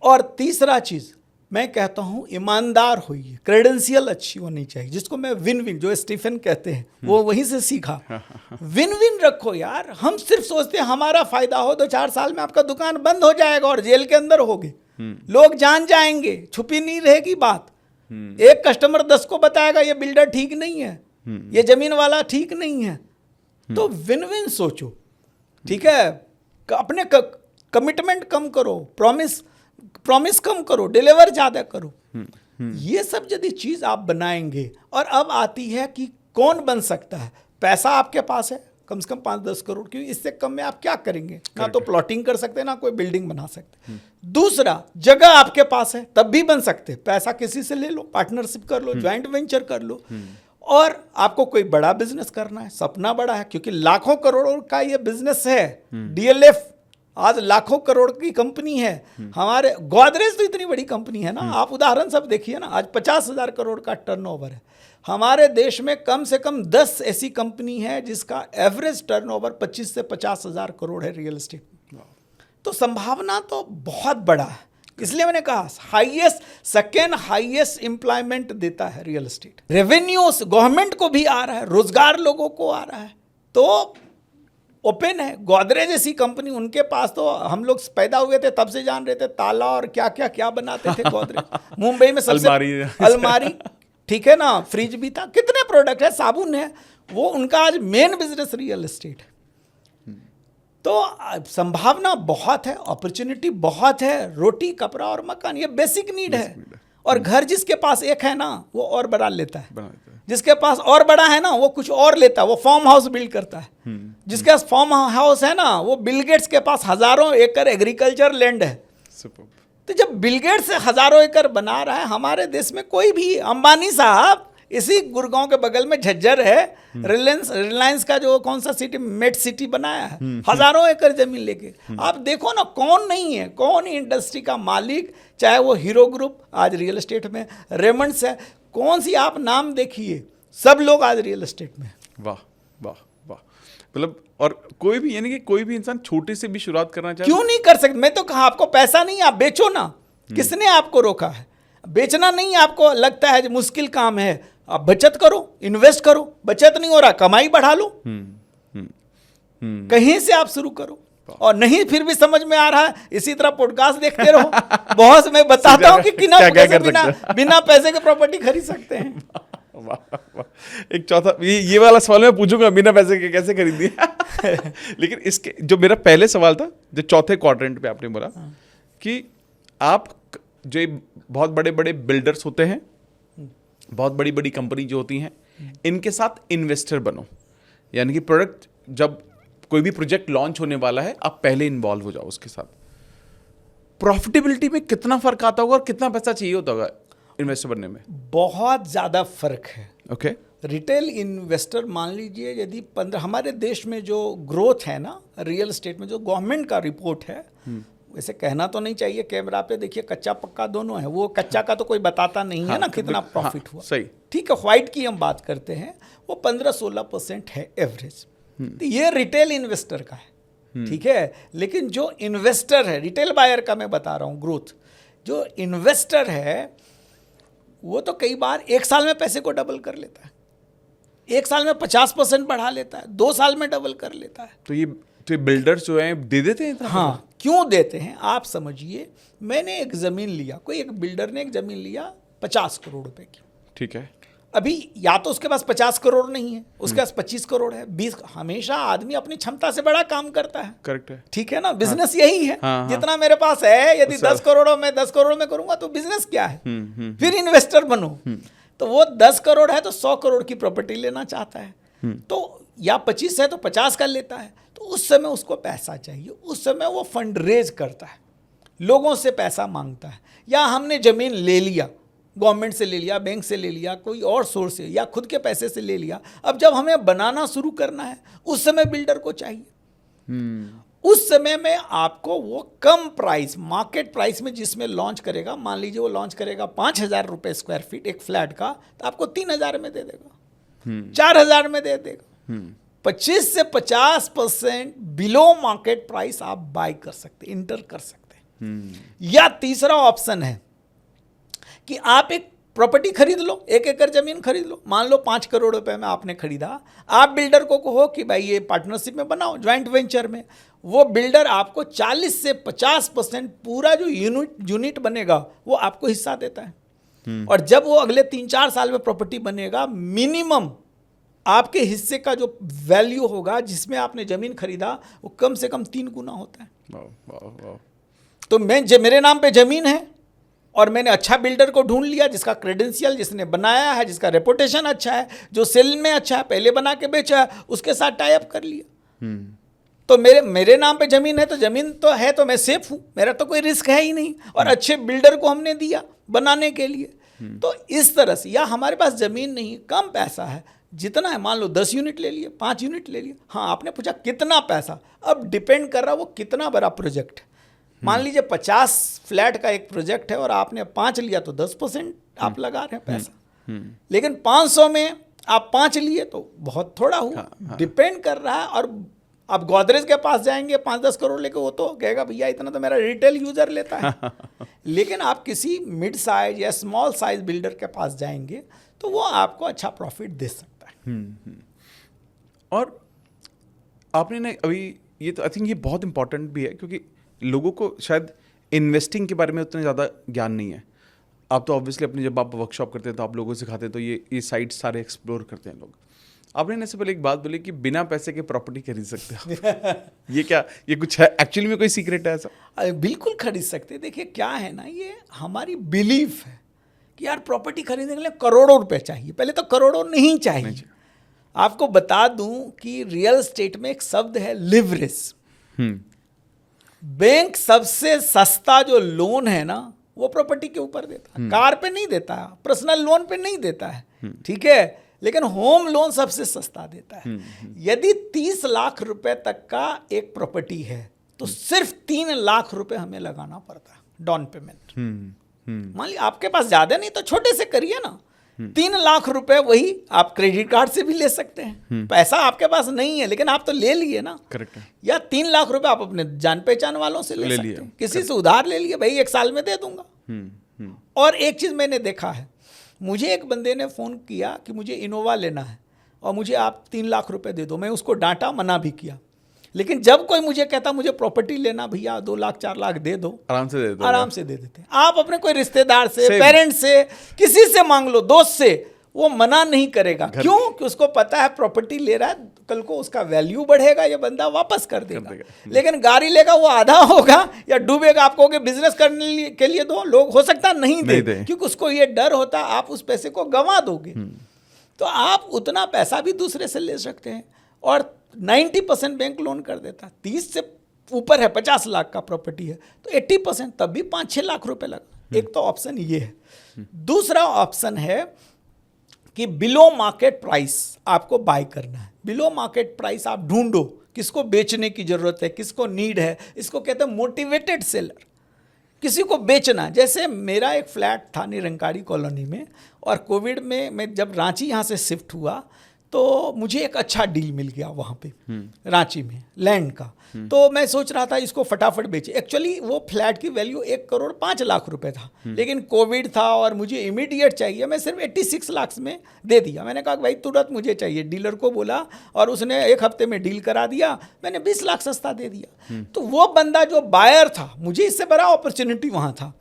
और तीसरा चीज मैं कहता हूं, ईमानदार होइए, क्रेडेंशियल अच्छी होनी चाहिए, जिसको मैं विन विन, जो स्टीफन कहते हैं, वो वहीं से सीखा। विन विन रखो यार। हम सिर्फ सोचते हैं हमारा फायदा हो, 2-4 साल में आपका दुकान बंद हो जाएगा और जेल के अंदर होगे, लोग जान जाएंगे, छुपी नहीं रहेगी बात। एक कस्टमर 10 को बताएगा ये बिल्डर ठीक नहीं है, ये जमीन वाला ठीक नहीं है। तो विन विन सोचो, ठीक है। अपने कमिटमेंट कम करो, प्रॉमिस कम करो, डिलीवर ज्यादा करो। ये सब यदि चीज आप बनाएंगे, और अब आती है कि कौन बन सकता है। पैसा आपके पास है कम से कम 5-10 करोड़, क्योंकि इससे कम में आप क्या करेंगे, ना तो प्लॉटिंग कर सकते, ना कोई बिल्डिंग बना सकते। दूसरा, जगह आपके पास है तब भी बन सकते, पैसा किसी से ले लो, पार्टनरशिप कर लो, ज्वाइंट वेंचर कर लो। और आपको कोई बड़ा बिजनेस करना है, सपना बड़ा है, क्योंकि लाखों करोड़ों का ये बिजनेस है। डीएलएफ आज लाखों करोड़ की कंपनी है। हमारे गोदरेज तो इतनी बड़ी कंपनी है ना, आप उदाहरण सब देखिए ना, आज 50,000 करोड़ का टर्नओवर है। हमारे देश में कम से कम 10 ऐसी कंपनी है जिसका एवरेज टर्नओवर 25 से 50,000 करोड़ है रियल एस्टेट में। तो संभावना तो बहुत बड़ा है, इसलिए मैंने कहा सेकेंड हाईएस्ट एम्प्लॉयमेंट देता है रियल एस्टेट। रेवेन्यू गवर्नमेंट को भी आ रहा है, रोजगार लोगों को आ रहा है, तो ओपन है। गोदरेज जैसी कंपनी, उनके पास तो हम लोग पैदा हुए थे तब से जान रहे थे, ताला और क्या क्या क्या बनाते थे गोदरेज। मुंबई में सबसे अलमारी, ठीक है ना, फ्रिज भी था, कितने प्रोडक्ट है, साबुन है, वो उनका आज मेन बिजनेस रियल एस्टेट है। तो संभावना बहुत है, अपॉर्चुनिटी बहुत है। रोटी, कपड़ा और मकान, ये बेसिक नीड है। और घर जिसके पास एक है ना, वो और बड़ा लेता है, जिसके पास और बड़ा है ना, वो कुछ और लेता है, वो फार्म हाउस बिल्ड करता है। जिसके पास फार्म हाउस है ना, वो बिल गेट्स के पास हजारों एकड़ एग्रीकल्चर लैंड है। तो जब बिल गेट्स हजारों एकड़ बना रहा है, हमारे देश में कोई भी, अंबानी साहब इसी गुड़गांव के बगल में झज्जर है, रिलायंस का जो कौन सा सिटी, मेट सिटी बनाया है, हजारों एकड़ जमीन लेके। आप देखो ना, कौन नहीं है, कौन इंडस्ट्री का मालिक, चाहे वो हीरो ग्रुप आज रियल एस्टेट में, रेमंड्स है, कौन सी आप नाम देखिए, सब लोग आज रियल एस्टेट में। वाह वाह वाह। मतलब, और कोई भी, यानी कि कोई भी इंसान छोटे से भी शुरुआत करना चाहे, क्यों नहीं कर सकते। मैं तो कहा, आपको पैसा नहीं, आप बेचो ना। किसने आपको रोका है? बेचना नहीं आपको लगता है मुश्किल काम है, आप बचत करो, इन्वेस्ट करो। बचत नहीं हो रहा, कमाई बढ़ा लो, कहीं से आप शुरू करो। और नहीं फिर भी समझ में आ रहा है, इसी तरह पॉडकास्ट देखते रहो। बहुत मैं बताता हूँ कि बिना पैसे के प्रॉपर्टी खरीद सकते हैं। वाह वाह। एक चौथा, ये वाला सवाल मैं पूछूंगा, बिना पैसे के कैसे खरीदिए। लेकिन इसके जो मेरा पहले सवाल था, जो चौथे क्वाड्रेंट पे आपने बोला कि आप जो ये बहुत बड़े बड़े बिल्डर्स होते हैं, बहुत बड़ी बड़ी कंपनी जो होती हैं, इनके साथ इन्वेस्टर बनो। यानी कि प्रोडक्ट जब कोई भी प्रोजेक्ट लॉन्च होने वाला है, आप पहले इन्वॉल्व हो जाओ उसके साथ। प्रॉफिटेबिलिटी में कितना फर्क आता होगा और कितना पैसा चाहिए होता होगा इन्वेस्टर बनने में? बहुत ज़्यादा फर्क है। ओके। रिटेल इन्वेस्टर मान लीजिए यदि 15, हमारे देश में जो ग्रोथ है ना रियल एस्टेट में, जो गवर्नमेंट का रिपोर्ट है, वैसे कहना तो नहीं चाहिए कैमरा पे, देखिए कच्चा पक्का दोनों है, वो कच्चा का तो कोई बताता नहीं है ना कितना प्रॉफिट हुआ। सही, ठीक है, व्हाइट की हम बात करते हैं, वो 15-16% है एवरेज। तो ये रिटेल इन्वेस्टर का है, ठीक है। लेकिन जो इन्वेस्टर है, रिटेल बायर का मैं बता रहा हूँ ग्रोथ, जो इन्वेस्टर है वो तो कई बार 1 साल में पैसे को डबल कर लेता है, 1 साल में 50% बढ़ा लेता है, 2 साल में डबल कर लेता है। तो ये बिल्डर्स जो हैं दे देते हैं? हाँ, क्यों देते हैं आप समझिए। मैंने एक ज़मीन लिया, कोई एक बिल्डर ने एक ज़मीन लिया 50 करोड़ रुपए की, ठीक है। अभी या तो उसके पास 50 करोड़ नहीं है, उसके पास 25 करोड़ है, 20। हमेशा आदमी अपनी क्षमता से बड़ा काम करता है, करेक्ट है, ठीक है ना। बिजनेस यही है। हाँ, जितना मेरे पास है, यदि 10 करोड़ में 10 करोड़ में करूंगा तो बिजनेस क्या है। फिर इन्वेस्टर बनो। तो वो 10 करोड़ है तो 100 करोड़ की प्रॉपर्टी लेना चाहता है, तो या 25 है तो 50 का लेता है। तो उस समय उसको पैसा चाहिए, उस समय वो फंड रेज करता है, लोगों से पैसा मांगता है, या हमने जमीन ले लिया, गवर्नमेंट से ले लिया, बैंक से ले लिया, कोई और सोर्स से, या खुद के पैसे से ले लिया। अब जब हमें बनाना शुरू करना है, उस समय बिल्डर को चाहिए। उस समय में आपको वो कम प्राइस, मार्केट प्राइस में जिसमें लॉन्च करेगा, मान लीजिए वो लॉन्च करेगा 5,000 रुपये स्क्वायर फीट एक फ्लैट का, तो आपको 3,000 में दे देगा, 4,000 में दे देगा। 25 से 50% बिलो मार्केट प्राइस आप बाय कर सकते, इंटर कर सकते हैं। या तीसरा ऑप्शन है कि आप एक प्रॉपर्टी खरीद लो, 1 एकड़ जमीन खरीद लो, मान लो 5 करोड़ रुपए में आपने खरीदा। आप बिल्डर को कहो कि भाई ये पार्टनरशिप में बनाओ, ज्वाइंट वेंचर में। वो बिल्डर आपको 40 से 50% पूरा जो यूनिट बनेगा वो आपको हिस्सा देता है। और जब वो अगले 3-4 साल में प्रॉपर्टी बनेगा, मिनिमम आपके हिस्से का जो वैल्यू होगा जिसमें आपने जमीन खरीदा, वो कम से कम 3 गुना होता है। वाह। तो मेरे नाम पे जमीन है और मैंने अच्छा बिल्डर को ढूंढ लिया जिसका क्रेडेंशियल, जिसने बनाया है, जिसका रेपुटेशन अच्छा है, जो सेल में अच्छा है, पहले बना के बेचा है, उसके साथ टाई अप कर लिया। तो मेरे नाम पे जमीन है, तो जमीन तो है, तो मैं सेफ हूँ, मेरा तो कोई रिस्क है ही नहीं। और अच्छे बिल्डर को हमने दिया बनाने के लिए। तो इस तरह से, या हमारे पास जमीन नहीं, कम पैसा है, जितना है, मान लो 10 यूनिट ले लिए, 5 यूनिट ले लिए। हाँ, आपने पूछा कितना पैसा, अब डिपेंड कर रहा वो कितना बड़ा प्रोजेक्ट है। मान लीजिए 50 फ्लैट का एक प्रोजेक्ट है और आपने 5 लिया तो 10% आप लगा रहे हैं पैसा। लेकिन 500 में आप 5 लिए तो बहुत थोड़ा हुआ। डिपेंड कर रहा है। और आप गोदरेज के पास जाएंगे 5-10 करोड़ लेके, वो तो कहेगा भैया इतना तो मेरा रिटेल यूजर लेता है। लेकिन आप किसी मिड साइज या स्मॉल साइज बिल्डर के पास जाएंगे तो वो आपको अच्छा प्रॉफिट दे सकता है। और आपने ना अभी ये तो आई थिंक ये बहुत इंपॉर्टेंट भी है, क्योंकि लोगों को शायद इन्वेस्टिंग के बारे में उतना ज़्यादा ज्ञान नहीं है। आप तो ऑब्वियसली अपनी जब आप वर्कशॉप करते हैं तो आप लोगों को सिखाते हैं, तो ये साइट्स सारे एक्सप्लोर करते हैं लोग। आपने इससे पहले एक बात बोली कि बिना पैसे के प्रॉपर्टी खरीद सकते हो। ये क्या, ये कुछ है एक्चुअली में, कोई सीक्रेट है ऐसा? बिल्कुल खरीद सकते। देखिए क्या है ना, ये हमारी बिलीफ है कि यार प्रॉपर्टी खरीदने के लिए करोड़ों रुपए चाहिए। पहले तो करोड़ों नहीं चाहिए। आपको बता दूं कि रियल एस्टेट में एक शब्द है लिवरेज। बैंक सबसे सस्ता जो लोन है ना, वो प्रॉपर्टी के ऊपर देता है, कार पे नहीं देता है, पर्सनल लोन पे नहीं देता है, ठीक है। लेकिन होम लोन सबसे सस्ता देता है। यदि 30 लाख रुपए तक का एक प्रॉपर्टी है तो सिर्फ 3 लाख रुपए हमें लगाना पड़ता है डाउन पेमेंट। मान लीजिए आपके पास ज्यादा नहीं तो छोटे से करिए ना। 3 लाख रुपए वही आप क्रेडिट कार्ड से भी ले सकते हैं। पैसा आपके पास नहीं है लेकिन आप तो ले लिए ना। करेक्ट है। या 3 लाख रुपए आप अपने जान पहचान वालों से ले सकते हैं, किसी से उधार ले लिए, भाई 1 साल में दे दूंगा। और एक चीज मैंने देखा है, मुझे एक बंदे ने फोन किया कि मुझे इनोवा लेना है और मुझे आप 3 लाख रुपए दे दो। मैं उसको डांटा, मना भी किया। लेकिन जब कोई मुझे कहता मुझे प्रॉपर्टी लेना, भैया 2 लाख 4 लाख दे दो, आराम से दे दो, आराम से दे देते हैं। आप अपने कोई रिश्तेदार से, पेरेंट्स से, किसी से मांग लो, दोस्त से, वो मना नहीं करेगा। क्यों? कि उसको पता है प्रॉपर्टी ले रहा है, कल को उसका वैल्यू बढ़ेगा, ये बंदा वापस कर देगा। लेकिन गाड़ी लेगा वो आधा होगा या डूबेगा। आप कहोगे बिजनेस करने के लिए दो, लोग हो सकता नहीं दे, क्योंकि उसको ये डर होता आप उस पैसे को गंवा दोगे। तो आप उतना पैसा भी दूसरे से ले सकते हैं, और 90% बैंक लोन कर देता। 30 से ऊपर है, 50 लाख का प्रॉपर्टी है तो 80%, तब भी 5-6 लाख रुपए लगा। एक तो ऑप्शन ये है। दूसरा ऑप्शन है कि बिलो मार्केट प्राइस आपको बाय करना है। बिलो मार्केट प्राइस आप ढूंढो, किसको बेचने की जरूरत है, किसको नीड है। इसको कहते हैं मोटिवेटेड सेलर, किसी को बेचना। जैसे मेरा एक फ्लैट था निरंकारी कॉलोनी में, और कोविड में मैं जब रांची यहाँ से शिफ्ट हुआ तो मुझे एक अच्छा डील मिल गया वहाँ पे रांची में लैंड का। तो मैं सोच रहा था इसको फटाफट बेचे। एक्चुअली वो फ्लैट की वैल्यू 1,05,00,000 रुपए था, लेकिन कोविड था और मुझे इमीडिएट चाहिए। मैं सिर्फ 86 लाख में दे दिया। मैंने कहा भाई तुरंत मुझे चाहिए, डीलर को बोला और उसने 1 हफ्ते में डील करा दिया। मैंने 20 लाख सस्ता दे दिया। तो वो बंदा जो बायर था, मुझे इससे बड़ा अपॉर्चुनिटी वहाँ था,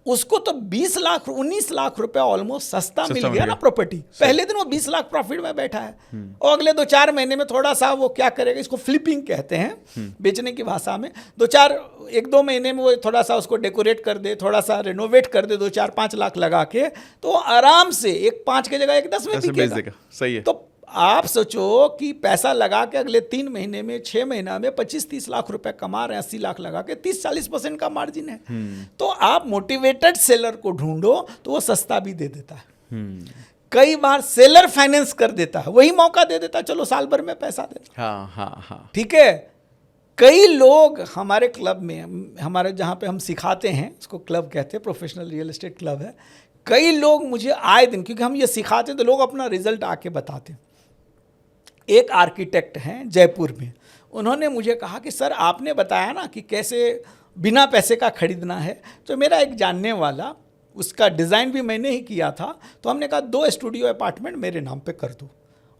उसको तो 20 लाख 19 लाख रुपए ऑलमोस्ट सस्ता मिल गया ना प्रॉपर्टी। पहले दिन वो 20 लाख प्रॉफिट में बैठा है, और अगले 2-4 महीने में थोड़ा सा वो क्या करेगा, इसको फ्लिपिंग कहते हैं बेचने की भाषा में। 1-2 महीने में वो थोड़ा सा उसको डेकोरेट कर दे, थोड़ा सा रेनोवेट कर दे, 2-4-5 लाख लगा के, तो आराम से एक 5 की जगह एक 10 में बिकेगा। सही है। तो आप सोचो कि पैसा लगा के अगले 3 महीने में 6 महीना में 25-30 लाख रुपए कमा रहे हैं। 80 लाख लगा के 30-40% का मार्जिन है। तो आप मोटिवेटेड सेलर को ढूंढो तो वो सस्ता भी दे देता है। कई बार सेलर फाइनेंस कर देता है, वही मौका दे देता है, चलो साल भर में पैसा देता। हाँ। ठीक है। कई लोग हमारे क्लब में, हमारे जहाँ पे हम सिखाते हैं, उसको क्लब कहते हैं, प्रोफेशनल रियल एस्टेट क्लब है। कई लोग मुझे आए दिन, क्योंकि हम ये सिखाते हैं तो लोग अपना रिजल्ट आके बताते हैं। एक आर्किटेक्ट हैं जयपुर में, उन्होंने मुझे कहा कि सर आपने बताया ना कि कैसे बिना पैसे का खरीदना है, तो मेरा एक जानने वाला, उसका डिज़ाइन भी मैंने ही किया था, तो हमने कहा 2 स्टूडियो अपार्टमेंट मेरे नाम पे कर दो,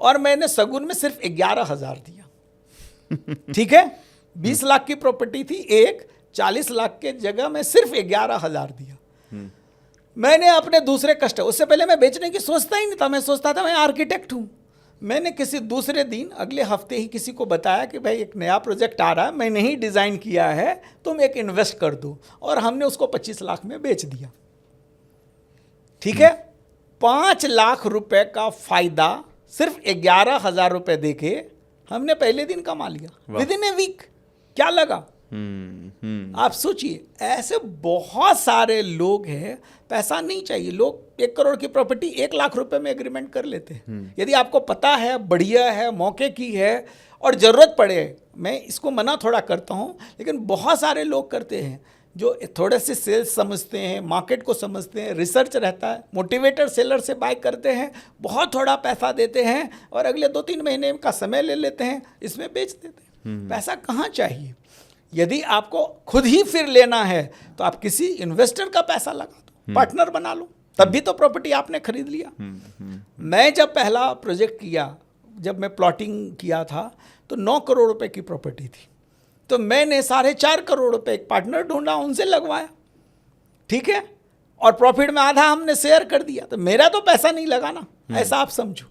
और मैंने सगुन में सिर्फ 11,000 दिया। ठीक है, 20 लाख की प्रॉपर्टी थी, एक 40 लाख के जगह में सिर्फ 11,000 दिया। मैंने अपने दूसरे कस्टमर, उससे पहले मैं बेचने की सोचता ही नहीं था, मैं सोचता था मैं आर्किटेक्ट हूँ। मैंने किसी दूसरे दिन, अगले हफ्ते ही किसी को बताया कि भाई एक नया प्रोजेक्ट आ रहा है, मैंने ही डिज़ाइन किया है, तुम एक इन्वेस्ट कर दो, और हमने उसको 25 लाख में बेच दिया। ठीक है, 5 लाख रुपए का फायदा सिर्फ 11,000 रुपए देके हमने पहले दिन कमा लिया, विद इन ए वीक। क्या लगा? आप सोचिए, ऐसे बहुत सारे लोग हैं, पैसा नहीं चाहिए। लोग 1 करोड़ की प्रॉपर्टी 1 लाख रुपए में एग्रीमेंट कर लेते हैं। यदि आपको पता है, बढ़िया है, मौके की है और ज़रूरत पड़े, मैं इसको मना थोड़ा करता हूँ, लेकिन बहुत सारे लोग करते हैं जो थोड़े से सेल्स समझते हैं, मार्केट को समझते हैं, रिसर्च रहता है, मोटिवेटेड सेलर से बाय करते हैं, बहुत थोड़ा पैसा देते हैं और अगले 2-3 महीने का समय ले लेते हैं, इसमें बेच देते हैं। पैसा कहाँ चाहिए? यदि आपको खुद ही फिर लेना है तो आप किसी इन्वेस्टर का पैसा लगा दो, पार्टनर बना लो, तब भी तो प्रॉपर्टी आपने खरीद लिया। मैं जब पहला प्रोजेक्ट किया, जब मैं प्लॉटिंग किया था, तो 9 करोड़ रुपए की प्रॉपर्टी थी, तो मैंने 4.5 करोड़ रुपए एक पार्टनर ढूंढा, उनसे लगवाया। ठीक है, और प्रॉफिट में आधा हमने शेयर कर दिया, तो मेरा तो पैसा नहीं लगा ना, ऐसा आप समझो।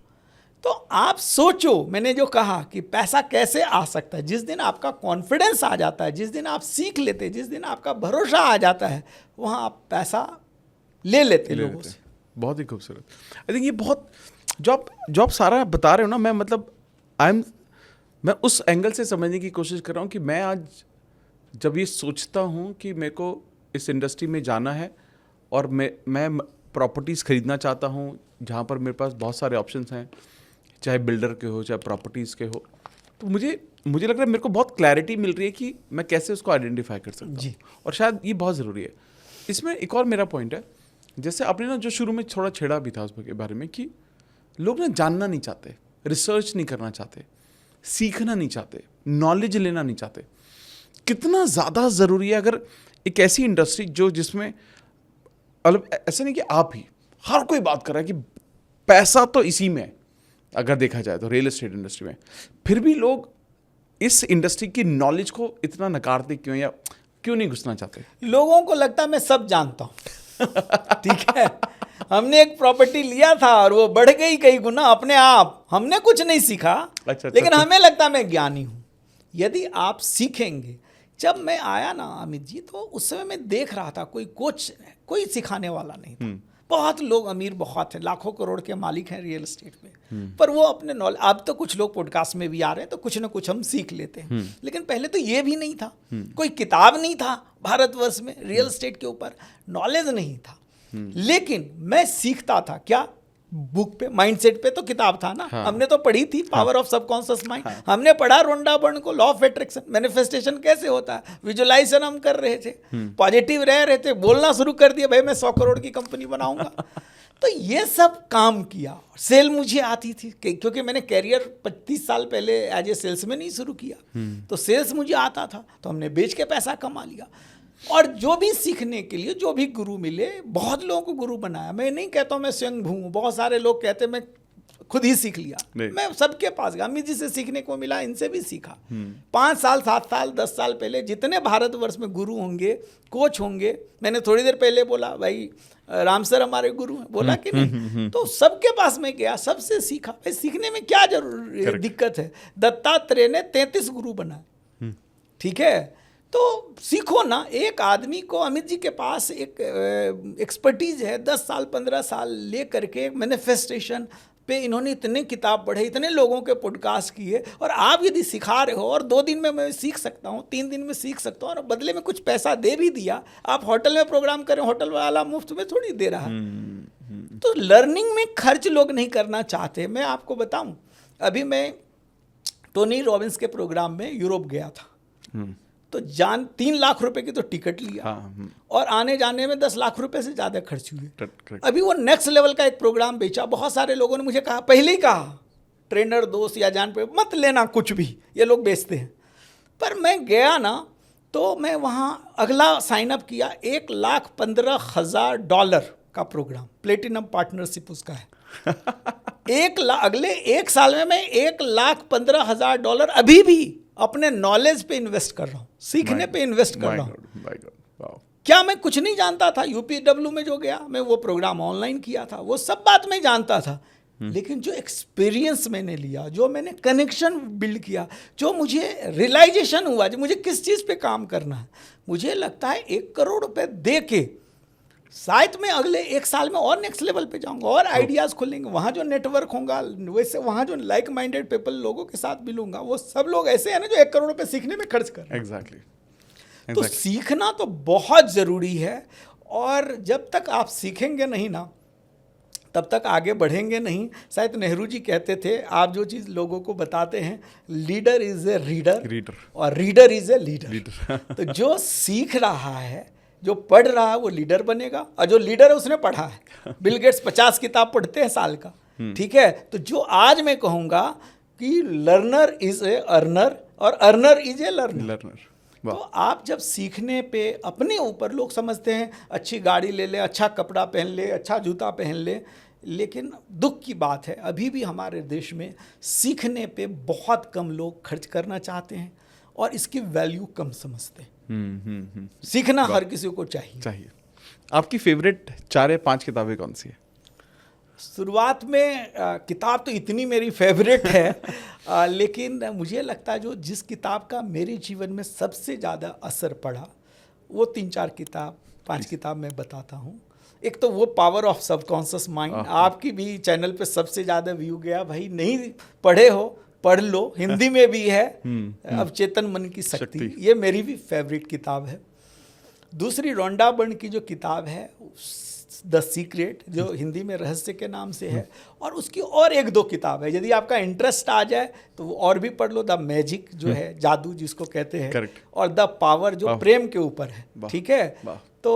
तो आप सोचो, मैंने जो कहा कि पैसा कैसे आ सकता है, जिस दिन आपका कॉन्फिडेंस आ जाता है, जिस दिन आप सीख लेते, जिस दिन आपका भरोसा आ जाता है, वहाँ आप पैसा ले लेते लोगों से। बहुत ही खूबसूरत। आई थिंक ये बहुत जो आप सारा बता रहे हो ना, मैं उस एंगल से समझने की कोशिश कर रहा हूँ कि मैं आज जब ये सोचता हूँ कि मेरे को इस इंडस्ट्री में जाना है और मैं प्रॉपर्टीज़ खरीदना चाहता हूँ जहाँ पर मेरे पास बहुत सारे ऑप्शंस हैं, चाहे बिल्डर के हो, चाहे प्रॉपर्टीज़ के हो, तो मुझे लग रहा है मेरे को बहुत क्लैरिटी मिल रही है कि मैं कैसे उसको आइडेंटिफाई कर सकता हूँ, और शायद ये बहुत ज़रूरी है। इसमें एक और मेरा पॉइंट है, जैसे आपने ना जो शुरू में थोड़ा छेड़ा भी था उसके बारे में, कि लोग ना जानना नहीं चाहते, रिसर्च नहीं करना चाहते, सीखना नहीं चाहते, नॉलेज लेना नहीं चाहते। कितना ज़्यादा ज़रूरी है अगर एक ऐसी इंडस्ट्री जिसमें मतलब ऐसा नहीं कि आप ही, हर कोई बात कर रहा है कि पैसा तो इसी में है, अगर देखा जाए तो रियल एस्टेट इंडस्ट्री में, फिर भी लोग इस इंडस्ट्री की नॉलेज को इतना नकारते क्यों, या क्यों नहीं घुसना चाहते? लोगों को लगता है मैं सब जानता हूँ। ठीक है, हमने एक प्रॉपर्टी लिया था और वो बढ़ गई कई गुना अपने आप, हमने कुछ नहीं सीखा। अच्छा, लेकिन हमें लगता मैं ज्ञानी हूँ। यदि आप सीखेंगे, जब मैं आया ना अमित जी, तो उस समय मैं देख रहा था कोई कोच, कोई सिखाने वाला नहीं था। बहुत लोग अमीर बहुत हैं, लाखों करोड़ के मालिक हैं रियल एस्टेट में, पर वो अपने नॉलेज, अब तो कुछ लोग पॉडकास्ट में भी आ रहे हैं तो कुछ ना कुछ हम सीख लेते हैं। लेकिन पहले तो ये भी नहीं था, कोई किताब नहीं था भारतवर्ष में रियल एस्टेट के ऊपर, नॉलेज नहीं था। लेकिन मैं सीखता था क्या, बुक पे, माइंडसेट पे तो किताब था ना। हाँ। हमने तो पढ़ी थी पावर ऑफ सबकॉन्शियस माइंड। हमने पढ़ा रोंडा बर्न को, लॉ ऑफ अट्रैक्शन, मैनिफेस्टेशन कैसे होता है, विजुअलाइजेशन हम कर रहे थे, पॉजिटिव रह रहे थे, बोलना शुरू कर दिया भाई मैं 100 करोड़ की कंपनी बनाऊंगा। तो ये सब काम किया। सेल मुझे आती थी क्योंकि मैंने कैरियर 25 साल पहले एज ए सेल्समैन ही शुरू किया, तो सेल्स मुझे आता था, तो हमने बेच के पैसा कमा लिया। और जो भी सीखने के लिए जो भी गुरु मिले, बहुत लोगों को गुरु बनाया। मैं नहीं कहता हूँ मैं स्वयं भू, बहुत सारे लोग कहते मैं खुद ही सीख लिया। मैं सबके पास गया, अमित जी से सीखने को मिला, इनसे भी सीखा। 5 साल 7 साल 10 साल पहले जितने भारतवर्ष में गुरु होंगे, कोच होंगे, मैंने थोड़ी देर पहले बोला भाई राम सर हमारे गुरु हैं, बोला कि नहीं, तो सबके पास में गया, सबसे सीखा। भाई सीखने में क्या जरूर दिक्कत है। दत्तात्रेय ने 33 गुरु बनाए, ठीक है, तो सीखो ना। एक आदमी को, अमित जी के पास एक एक्सपर्टीज है, 10 साल 15 साल ले करके मैनिफेस्टेशन पे इन्होंने इतने किताब पढ़े, इतने लोगों के पॉडकास्ट किए, और आप यदि सिखा रहे हो और 2 दिन में मैं सीख सकता हूँ, 3 दिन में सीख सकता हूँ, और बदले में कुछ पैसा दे भी दिया, आप होटल में प्रोग्राम करें, होटल वाला मुफ्त में थोड़ी दे रहा है। तो लर्निंग में खर्च लोग नहीं करना चाहते। मैं आपको बताऊं, अभी मैं टोनी रॉबिन्स के प्रोग्राम में यूरोप गया था, तो 3 लाख रुपए की तो टिकट लिया, और आने जाने में 10 लाख रुपए से ज़्यादा खर्च हुए। अभी वो नेक्स्ट लेवल का एक प्रोग्राम बेचा। बहुत सारे लोगों ने मुझे कहा, पहले ही कहा, ट्रेनर दोस्त या जान पे मत लेना कुछ भी, ये लोग बेचते हैं। पर मैं गया ना, तो मैं वहाँ अगला साइन अप किया, $1,15,000 का प्रोग्राम, प्लेटिनम पार्टनरशिप उसका है। अगले 1 साल में मैं $1,15,000 अभी भी अपने नॉलेज पे इन्वेस्ट कर रहा हूँ, सीखने पे इन्वेस्ट कर रहा हूँ। क्या मैं कुछ नहीं जानता था? यूपीडब्ल्यू में जो गया, मैं वो प्रोग्राम ऑनलाइन किया था, वो सब बात मैं जानता था। लेकिन जो एक्सपीरियंस मैंने लिया, जो मैंने कनेक्शन बिल्ड किया, जो मुझे रियलाइजेशन हुआ, जो मुझे किस चीज़ पे काम करना है, मुझे लगता है 1 करोड़ रुपए दे के शायद मैं अगले 1 साल में और नेक्स्ट लेवल पे जाऊंगा, और आइडियाज़ खुलेंगे, वहाँ जो नेटवर्क होगा, वैसे वहाँ जो लाइक माइंडेड पीपल लोगों के साथ मिलूंगा, वो सब लोग ऐसे हैं ना जो 1 करोड़ रुपए सीखने में खर्च कर रहे हैं। एग्जैक्टली। तो सीखना तो बहुत ज़रूरी है, और जब तक आप सीखेंगे नहीं ना, तब तक आगे बढ़ेंगे नहीं। शायद नेहरू जी कहते थे, आप जो चीज़ लोगों को बताते हैं, लीडर इज़ ए रीडर और रीडर इज़ ए लीडर। तो जो सीख रहा है, जो पढ़ रहा है, वो लीडर बनेगा, और जो लीडर है उसने पढ़ा है। बिल गेट्स 50 किताब पढ़ते हैं साल का, ठीक है। तो जो आज मैं कहूँगा कि लर्नर इज ए अर्नर और अर्नर इज ए लर्नर। तो आप जब सीखने पे, अपने ऊपर लोग समझते हैं अच्छी गाड़ी ले ले, अच्छा कपड़ा पहन ले, अच्छा जूता पहन ले, लेकिन दुख की बात है अभी भी हमारे देश में सीखने पे बहुत कम लोग खर्च करना चाहते हैं, और इसकी वैल्यू कम समझते हैं। सीखना हर किसी को चाहिए। आपकी फेवरेट 4 या 5 किताबें कौन सी है? शुरुआत में किताब तो इतनी मेरी फेवरेट है, लेकिन मुझे लगता है जो जिस किताब का मेरे जीवन में सबसे ज़्यादा असर पड़ा, वो 3-4 किताब 5 किताब मैं बताता हूँ। एक तो वो पावर ऑफ सबकॉन्शियस माइंड, आपकी भी चैनल पे सबसे ज़्यादा व्यू गया। भाई नहीं पढ़े हो, पढ़ लो, हिंदी में भी है। अब चेतन मन की शक्ति, ये मेरी भी फेवरेट किताब है। दूसरी रोंडा बर्न की जो किताब है, द सीक्रेट, जो हिंदी में रहस्य के नाम से है, और उसकी और 1-2 किताब है, यदि आपका इंटरेस्ट आ जाए तो वो और भी पढ़ लो। द मैजिक जो है, जादू जिसको कहते हैं, और द पावर जो प्रेम के ऊपर है, ठीक है। तो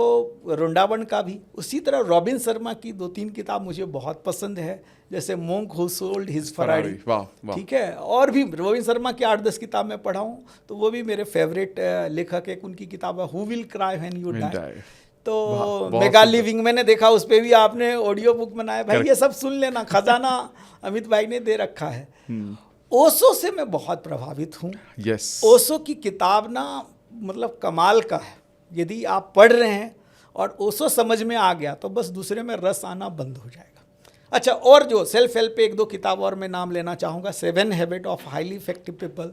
रोंडाबन का भी। उसी तरह रॉबिन शर्मा की 2-3 किताब मुझे बहुत पसंद है, जैसे monk who sold his Ferrari, ठीक है। और भी रॉबिन शर्मा की 8-10 किताब मैं पढ़ा हूँ, तो वो भी मेरे फेवरेट लेखक है। उनकी किताब है who will cry when you die. तो मेगा लिविंग मैंने देखा, उस पर भी आपने ऑडियो बुक बनाया। भाई ये सब सुन लेना, खजाना अमित भाई ने दे रखा है। ओशो से मैं बहुत प्रभावित हूँ। ओशो की किताब ना मतलब कमाल का है। यदि आप पढ़ रहे हैं और ओशो समझ में आ गया तो बस दूसरे में रस आना बंद हो जाएगा। अच्छा, और जो सेल्फ हेल्प पे 1-2 किताब और मैं नाम लेना चाहूँगा, 7 habit of highly effective people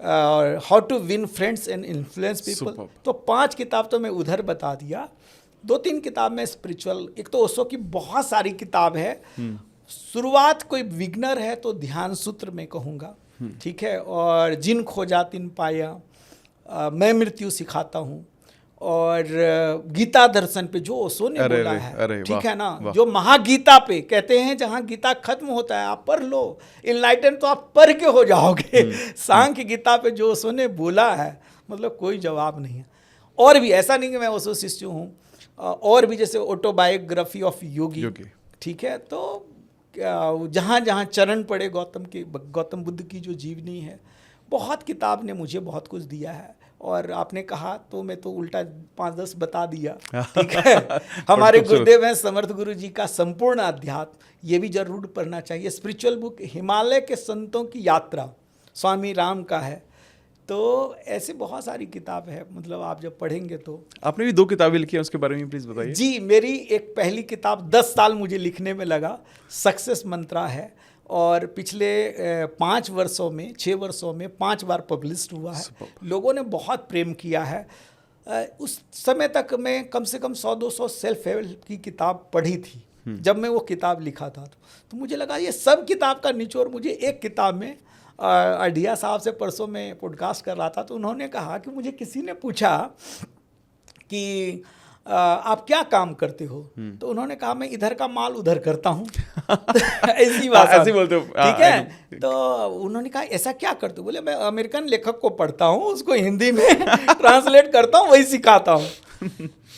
और how to win friends and influence people. Superb. तो 5 किताब तो मैं उधर बता दिया। 2-3 किताब में स्पिरिचुअल, एक तो ओशो की बहुत सारी किताब है। शुरुआत कोई बिगनर है तो ध्यान सूत्र में कहूँगा, ठीक है, और जिन खोजा तिन पाया, मैं मृत्यु सिखाता हूँ, और गीता दर्शन पे जो ओशो ने बोला है, ठीक है ना, जो महागीता पे कहते हैं जहाँ गीता खत्म होता है आप पढ़ लो, इनलाइटन तो आप पढ़ के हो जाओगे। सांख्य गीता पे जो ओशो ने बोला है, मतलब कोई जवाब नहीं है। और भी ऐसा नहीं कि मैं ओशो शिष्य हूँ, और भी जैसे ऑटोबायोग्राफी ऑफ योगी, ठीक है, तो जहाँ जहाँ चरण पड़े गौतम बुद्ध की जो जीवनी है, बहुत किताब ने मुझे बहुत कुछ दिया है। और आपने कहा तो मैं तो उल्टा 5-10 बता दिया, ठीक है। हमारे गुरुदेव हैं समर्थ गुरु जी का संपूर्ण अध्यात्म, ये भी जरूर पढ़ना चाहिए। स्पिरिचुअल बुक हिमालय के संतों की यात्रा स्वामी राम का है। तो ऐसे बहुत सारी किताब है, मतलब आप जब पढ़ेंगे तो। आपने भी 2 किताबें लिखी हैं, उसके बारे में प्लीज बताइए। जी, मेरी एक पहली किताब 10 साल मुझे लिखने में लगा, सक्सेस मंत्रा है, और पिछले 5 वर्षों में 6 वर्षों में 5 बार पब्लिश्ड हुआ है। लोगों ने बहुत प्रेम किया है। उस समय तक मैं कम से कम 100-200 सेल्फ हेल्प की किताब पढ़ी थी जब मैं वो किताब लिखा था। तो मुझे लगा ये सब किताब का निचोड़ मुझे एक किताब में। अडिया साहब से परसों में पॉडकास्ट कर रहा था, तो उन्होंने कहा कि मुझे किसी ने पूछा कि आप क्या काम करते हो, तो उन्होंने कहा मैं इधर का माल उधर करता हूँ। ऐसी बात ऐसे बोलते हो, ठीक है। तो उन्होंने कहा ऐसा क्या करते हो? बोले मैं अमेरिकन लेखक को पढ़ता हूँ, उसको हिंदी में ट्रांसलेट करता हूँ, वही सिखाता हूँ।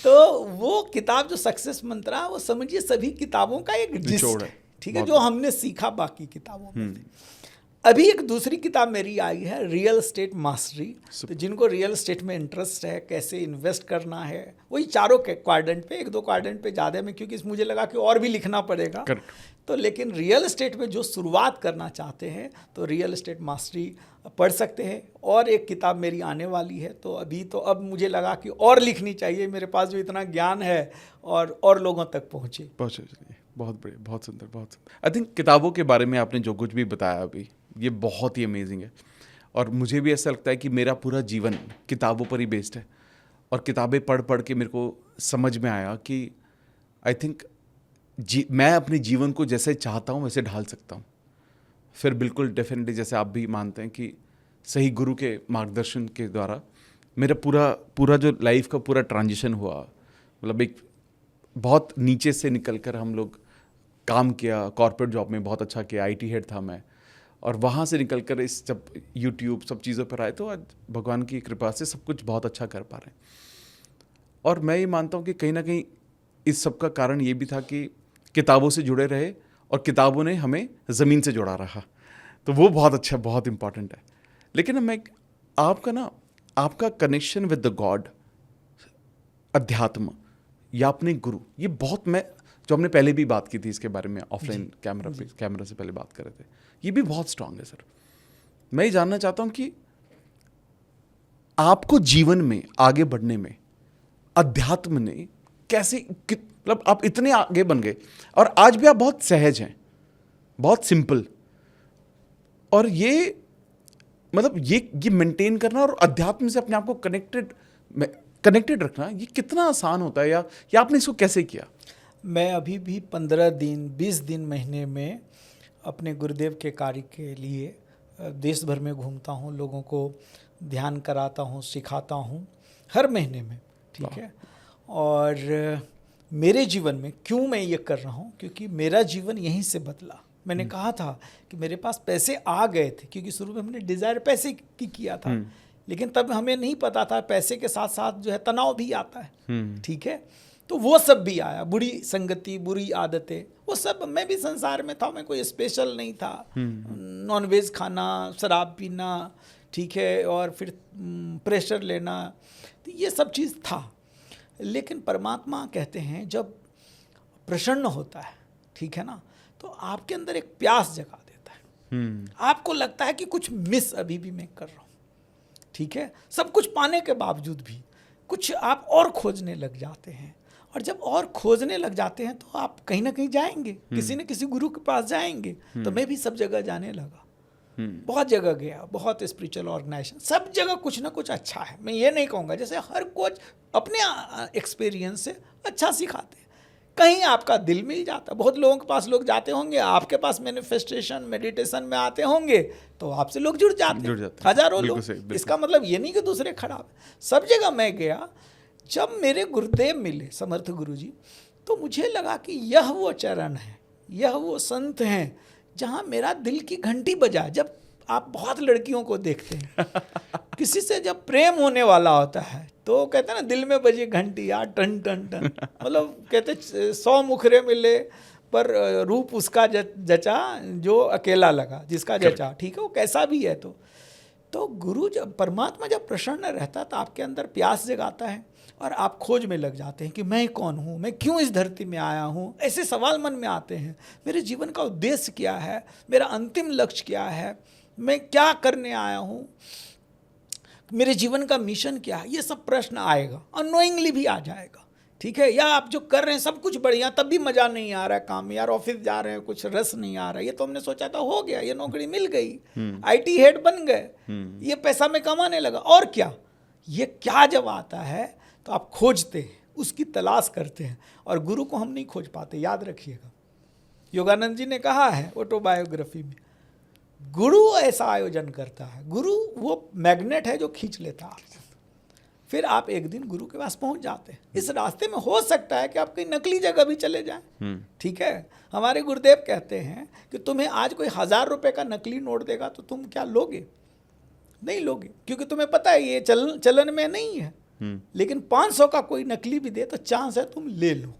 तो वो किताब जो सक्सेस मंत्रा, वो समझिए सभी किताबों का एक जिस्ट है, ठीक है, जो हमने सीखा बाकी किताबों में। अभी एक दूसरी किताब मेरी आई है, रियल एस्टेट मास्टरी। तो जिनको रियल एस्टेट में इंटरेस्ट है, कैसे इन्वेस्ट करना है, वही चारों के क्वाड्रेंट पे, 1-2 क्वाड्रेंट पे ज़्यादा में, क्योंकि मुझे लगा कि और भी लिखना पड़ेगा। तो लेकिन रियल एस्टेट में जो शुरुआत करना चाहते हैं तो रियल एस्टेट मास्टरी पढ़ सकते हैं। और एक किताब मेरी आने वाली है, तो अब मुझे लगा कि और लिखनी चाहिए, मेरे पास जो इतना ज्ञान है और लोगों तक पहुँचे। बहुत बढ़िया, बहुत सुंदर, बहुत सुंदर। आई थिंक किताबों के बारे में आपने जो कुछ भी बताया अभी, ये बहुत ही अमेजिंग है। और मुझे भी ऐसा लगता है कि मेरा पूरा जीवन किताबों पर ही बेस्ड है। और किताबें पढ़ पढ़ के मेरे को समझ में आया कि आई थिंक मैं अपने जीवन को जैसे चाहता हूँ वैसे ढाल सकता हूँ। फिर बिल्कुल डेफिनेटली जैसे आप भी मानते हैं कि सही गुरु के मार्गदर्शन के द्वारा मेरा पूरा जो लाइफ का पूरा ट्रांजिशन हुआ, मतलब एक बहुत नीचे से निकलकर हम लोग काम किया, कॉर्पोरेट जॉब में बहुत अच्छा किया, IT हेड था मैं, और वहाँ से निकलकर इस जब YouTube सब चीज़ों पर आए तो आज भगवान की कृपा से सब कुछ बहुत अच्छा कर पा रहे हैं। और मैं ये मानता हूँ कि कहीं ना कहीं इस सब का कारण ये भी था कि किताबों से जुड़े रहे और किताबों ने हमें ज़मीन से जोड़ा रहा, तो वो बहुत अच्छा, बहुत इम्पॉर्टेंट है। लेकिन मैं आपका कनेक्शन विद द गॉड, अध्यात्म या अपने गुरु, ये बहुत, मैं जो हमने पहले भी बात की थी इसके बारे में ऑफलाइन कैमरा से पहले बात कर रहे थे, ये भी बहुत स्ट्रांग है सर। मैं ये जानना चाहता हूँ कि आपको जीवन में आगे बढ़ने में अध्यात्म ने कैसे, मतलब आप इतने आगे बन गए और आज भी आप बहुत सहज हैं, बहुत सिंपल, और ये मतलब ये मेंटेन करना और अध्यात्म से अपने आप को कनेक्टेड रखना, ये कितना आसान होता है, या आपने इसको कैसे किया? मैं अभी भी 15 दिन 20 दिन महीने में अपने गुरुदेव के कार्य के लिए देश भर में घूमता हूँ, लोगों को ध्यान कराता हूँ, सिखाता हूँ हर महीने में, ठीक है। और मेरे जीवन में क्यों मैं ये कर रहा हूँ, क्योंकि मेरा जीवन यहीं से बदला। मैंने कहा था कि मेरे पास पैसे आ गए थे, क्योंकि शुरू में हमने डिज़ायर पैसे की किया था, लेकिन तब हमें नहीं पता था पैसे के साथ साथ जो है तनाव भी आता है, ठीक है। तो वो सब भी आया, बुरी संगति, बुरी आदतें, वो सब, मैं भी संसार में था, मैं कोई स्पेशल नहीं था। नॉनवेज खाना, शराब पीना, ठीक है, और फिर प्रेशर लेना, तो ये सब चीज़ था। लेकिन परमात्मा कहते हैं जब प्रसन्न होता है, ठीक है ना, तो आपके अंदर एक प्यास जगा देता है। आपको लगता है कि कुछ मिस अभी भी मैं कर रहा हूँ, ठीक है। सब कुछ पाने के बावजूद भी कुछ आप और खोजने लग जाते हैं। और जब और खोजने लग जाते हैं तो आप कहीं ना कहीं जाएंगे, किसी न किसी गुरु के पास जाएंगे। तो मैं भी सब जगह जाने लगा, बहुत जगह गया, बहुत स्पिरिचुअल ऑर्गेनाइजेशन, सब जगह कुछ ना कुछ अच्छा है। मैं ये नहीं कहूँगा, जैसे हर कोच अपने एक्सपीरियंस से अच्छा सिखाते हैं। कहीं आपका दिल मिल जाता है। बहुत लोगों के पास लोग जाते होंगे, आपके पास मैनिफेस्टेशन मेडिटेशन में आते होंगे तो आपसे लोग जुड़ जाते हैं, हजारों लोग। इसका मतलब ये नहीं कि दूसरे खराब है। सब जगह मैं गया, जब मेरे गुरुदेव मिले समर्थ गुरु जी, तो मुझे लगा कि यह वो चरण है, यह वो संत हैं जहाँ मेरा दिल की घंटी बजा। जब आप बहुत लड़कियों को देखते हैं, किसी से जब प्रेम होने वाला होता है तो कहते हैं ना, दिल में बजी घंटी यार, टन टन टन। मतलब कहते 100 मुखरे मिले पर रूप उसका जचा जो अकेला लगा, जिसका जचा, ठीक है, वो कैसा भी है। तो गुरु जब परमात्मा जब प्रसन्न रहता है तो आपके अंदर प्यास जगाता है और आप खोज में लग जाते हैं कि मैं कौन हूँ, मैं क्यों इस धरती में आया हूँ। ऐसे सवाल मन में आते हैं, मेरे जीवन का उद्देश्य क्या है, मेरा अंतिम लक्ष्य क्या है, मैं क्या करने आया हूँ, मेरे जीवन का मिशन क्या है। ये सब प्रश्न आएगा, अननोइंगली भी आ जाएगा, ठीक है। या आप जो कर रहे हैं सब कुछ बढ़िया, तब भी मज़ा नहीं आ रहा है काम में, यार ऑफिस जा रहे हैं कुछ रस नहीं आ रहा है, ये तो हमने सोचा था हो गया, ये नौकरी मिल गई, IT हेड बन गए, ये पैसा मैं कमाने लगा, और क्या। ये क्या जब आता है तो आप खोजते हैं, उसकी तलाश करते हैं, और गुरु को हम नहीं खोज पाते। याद रखिएगा, योगानंद जी ने कहा है ऑटोबायोग्राफी में, गुरु ऐसा आयोजन करता है, गुरु वो मैग्नेट है जो खींच लेता है आपको, फिर आप एक दिन गुरु के पास पहुंच जाते हैं। इस रास्ते में हो सकता है कि आप कहीं नकली जगह भी चले जाएं, ठीक है। हमारे गुरुदेव कहते हैं कि तुम्हें आज कोई 1000 रुपए का नकली नोट देगा तो तुम क्या लोगे? नहीं लोगे, क्योंकि तुम्हें पता है ये चलन में नहीं है। लेकिन 500 का कोई नकली भी दे तो चांस है तुम ले लो,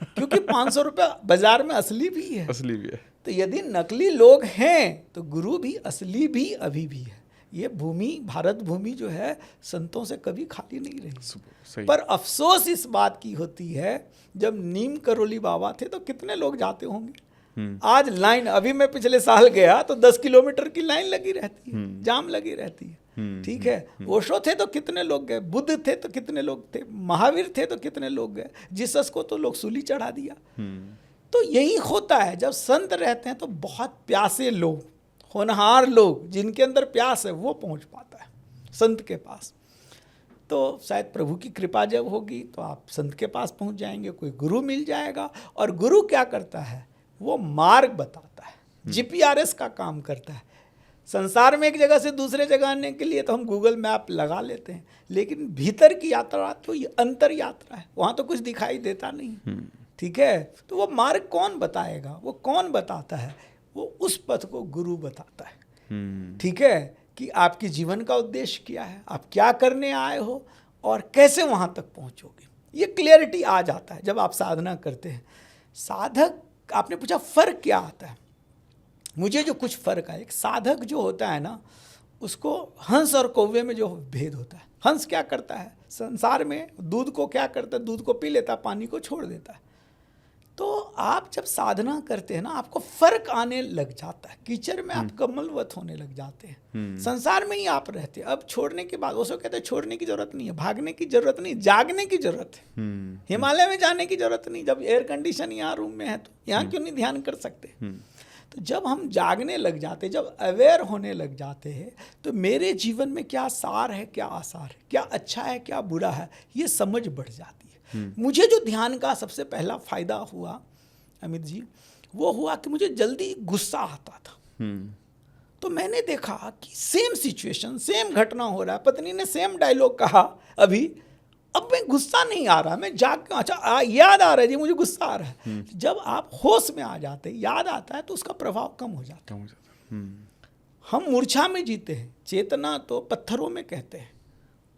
क्योंकि 500 रुपये बाजार में असली भी है, असली भी है। तो यदि नकली लोग हैं तो गुरु भी असली भी अभी भी है। ये भूमि, भारत भूमि जो है संतों से कभी खाली नहीं रही। पर अफसोस इस बात की होती है, जब नीम करोली बाबा थे तो कितने लोग जाते होंगे। आज लाइन, अभी मैं पिछले साल गया तो 10 किलोमीटर की लाइन लगी रहती है, जाम लगी रहती है, ठीक है। ओशो थे तो कितने लोग गए, बुद्ध थे तो कितने लोग थे, महावीर थे तो कितने लोग गए, जीसस को तो लोग सूली चढ़ा दिया। तो यही होता है, जब संत रहते हैं तो बहुत प्यासे लोग, होनहार लोग, जिनके अंदर प्यास है वो पहुंच पाता है संत के पास। तो शायद प्रभु की कृपा जब होगी तो आप संत के पास पहुंच जाएंगे, कोई गुरु मिल जाएगा। और गुरु क्या करता है, वो मार्ग बताता है, GPS का काम करता है। संसार में एक जगह से दूसरे जगह आने के लिए तो हम गूगल मैप लगा लेते हैं, लेकिन भीतर की यात्रा तो ये अंतर यात्रा है, वहाँ तो कुछ दिखाई देता नहीं, ठीक है। तो वो मार्ग कौन बताएगा, वो कौन बताता है, वो उस पथ को गुरु बताता है, ठीक है, कि आपके जीवन का उद्देश्य क्या है, आप क्या करने आए हो और कैसे वहाँ तक पहुँचोगे। ये क्लियरिटी आ जाता है जब आप साधना करते हैं। साधक, आपने पूछा फर्क क्या आता है, मुझे जो कुछ फर्क है, एक साधक जो होता है ना, उसको हंस और कौवे में जो भेद होता है। हंस क्या करता है संसार में, दूध को क्या करता है, दूध को पी लेता है, पानी को छोड़ देता है। तो आप जब साधना करते हैं ना, आपको फर्क आने लग जाता है, कीचड़ में आप कमलवत होने लग जाते हैं, संसार में ही आप रहते हैं। अब छोड़ने के बाद वो सब कहते हैं छोड़ने की जरूरत नहीं है, भागने की जरूरत नहीं, जागने की जरूरत है। हिमालय में जाने की जरूरत नहीं, जब एयर कंडीशन यहाँ रूम में है तो यहाँ क्यों नहीं ध्यान कर सकते। तो जब हम जागने लग जाते, जब अवेयर होने लग जाते हैं, तो मेरे जीवन में क्या सार है, क्या आसार है, क्या अच्छा है, क्या बुरा है, ये समझ बढ़ जाती है। मुझे जो ध्यान का सबसे पहला फायदा हुआ अमित जी, वो हुआ कि मुझे जल्दी गुस्सा आता था। तो मैंने देखा कि सेम सिचुएशन, सेम घटना हो रहा है, पत्नी ने सेम डायलॉग कहा अभी, अब मैं गुस्सा नहीं आ रहा, मैं जाग, अच्छा याद आ रहा है जी, मुझे गुस्सा आ रहा है। जब आप होश में आ जाते, याद आता है, तो उसका प्रभाव कम हो जाता है। हम मूर्छा में जीते हैं, चेतना तो पत्थरों में कहते हैं,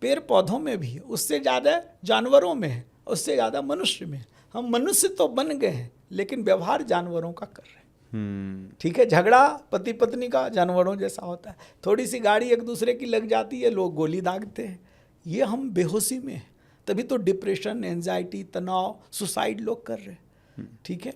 पेड़ पौधों में भी है, उससे ज़्यादा जानवरों में है, उससे ज़्यादा मनुष्य में। हम मनुष्य तो बन गए हैं, लेकिन व्यवहार जानवरों का कर रहे हैं, ठीक है। झगड़ा पति पत्नी का जानवरों जैसा होता है, थोड़ी सी गाड़ी एक दूसरे की लग जाती है, लोग गोली दागते हैं, ये हम बेहोशी में हैं। तभी तो डिप्रेशन, एंजाइटी, तनाव, सुसाइड लोग कर रहे हैं, ठीक है।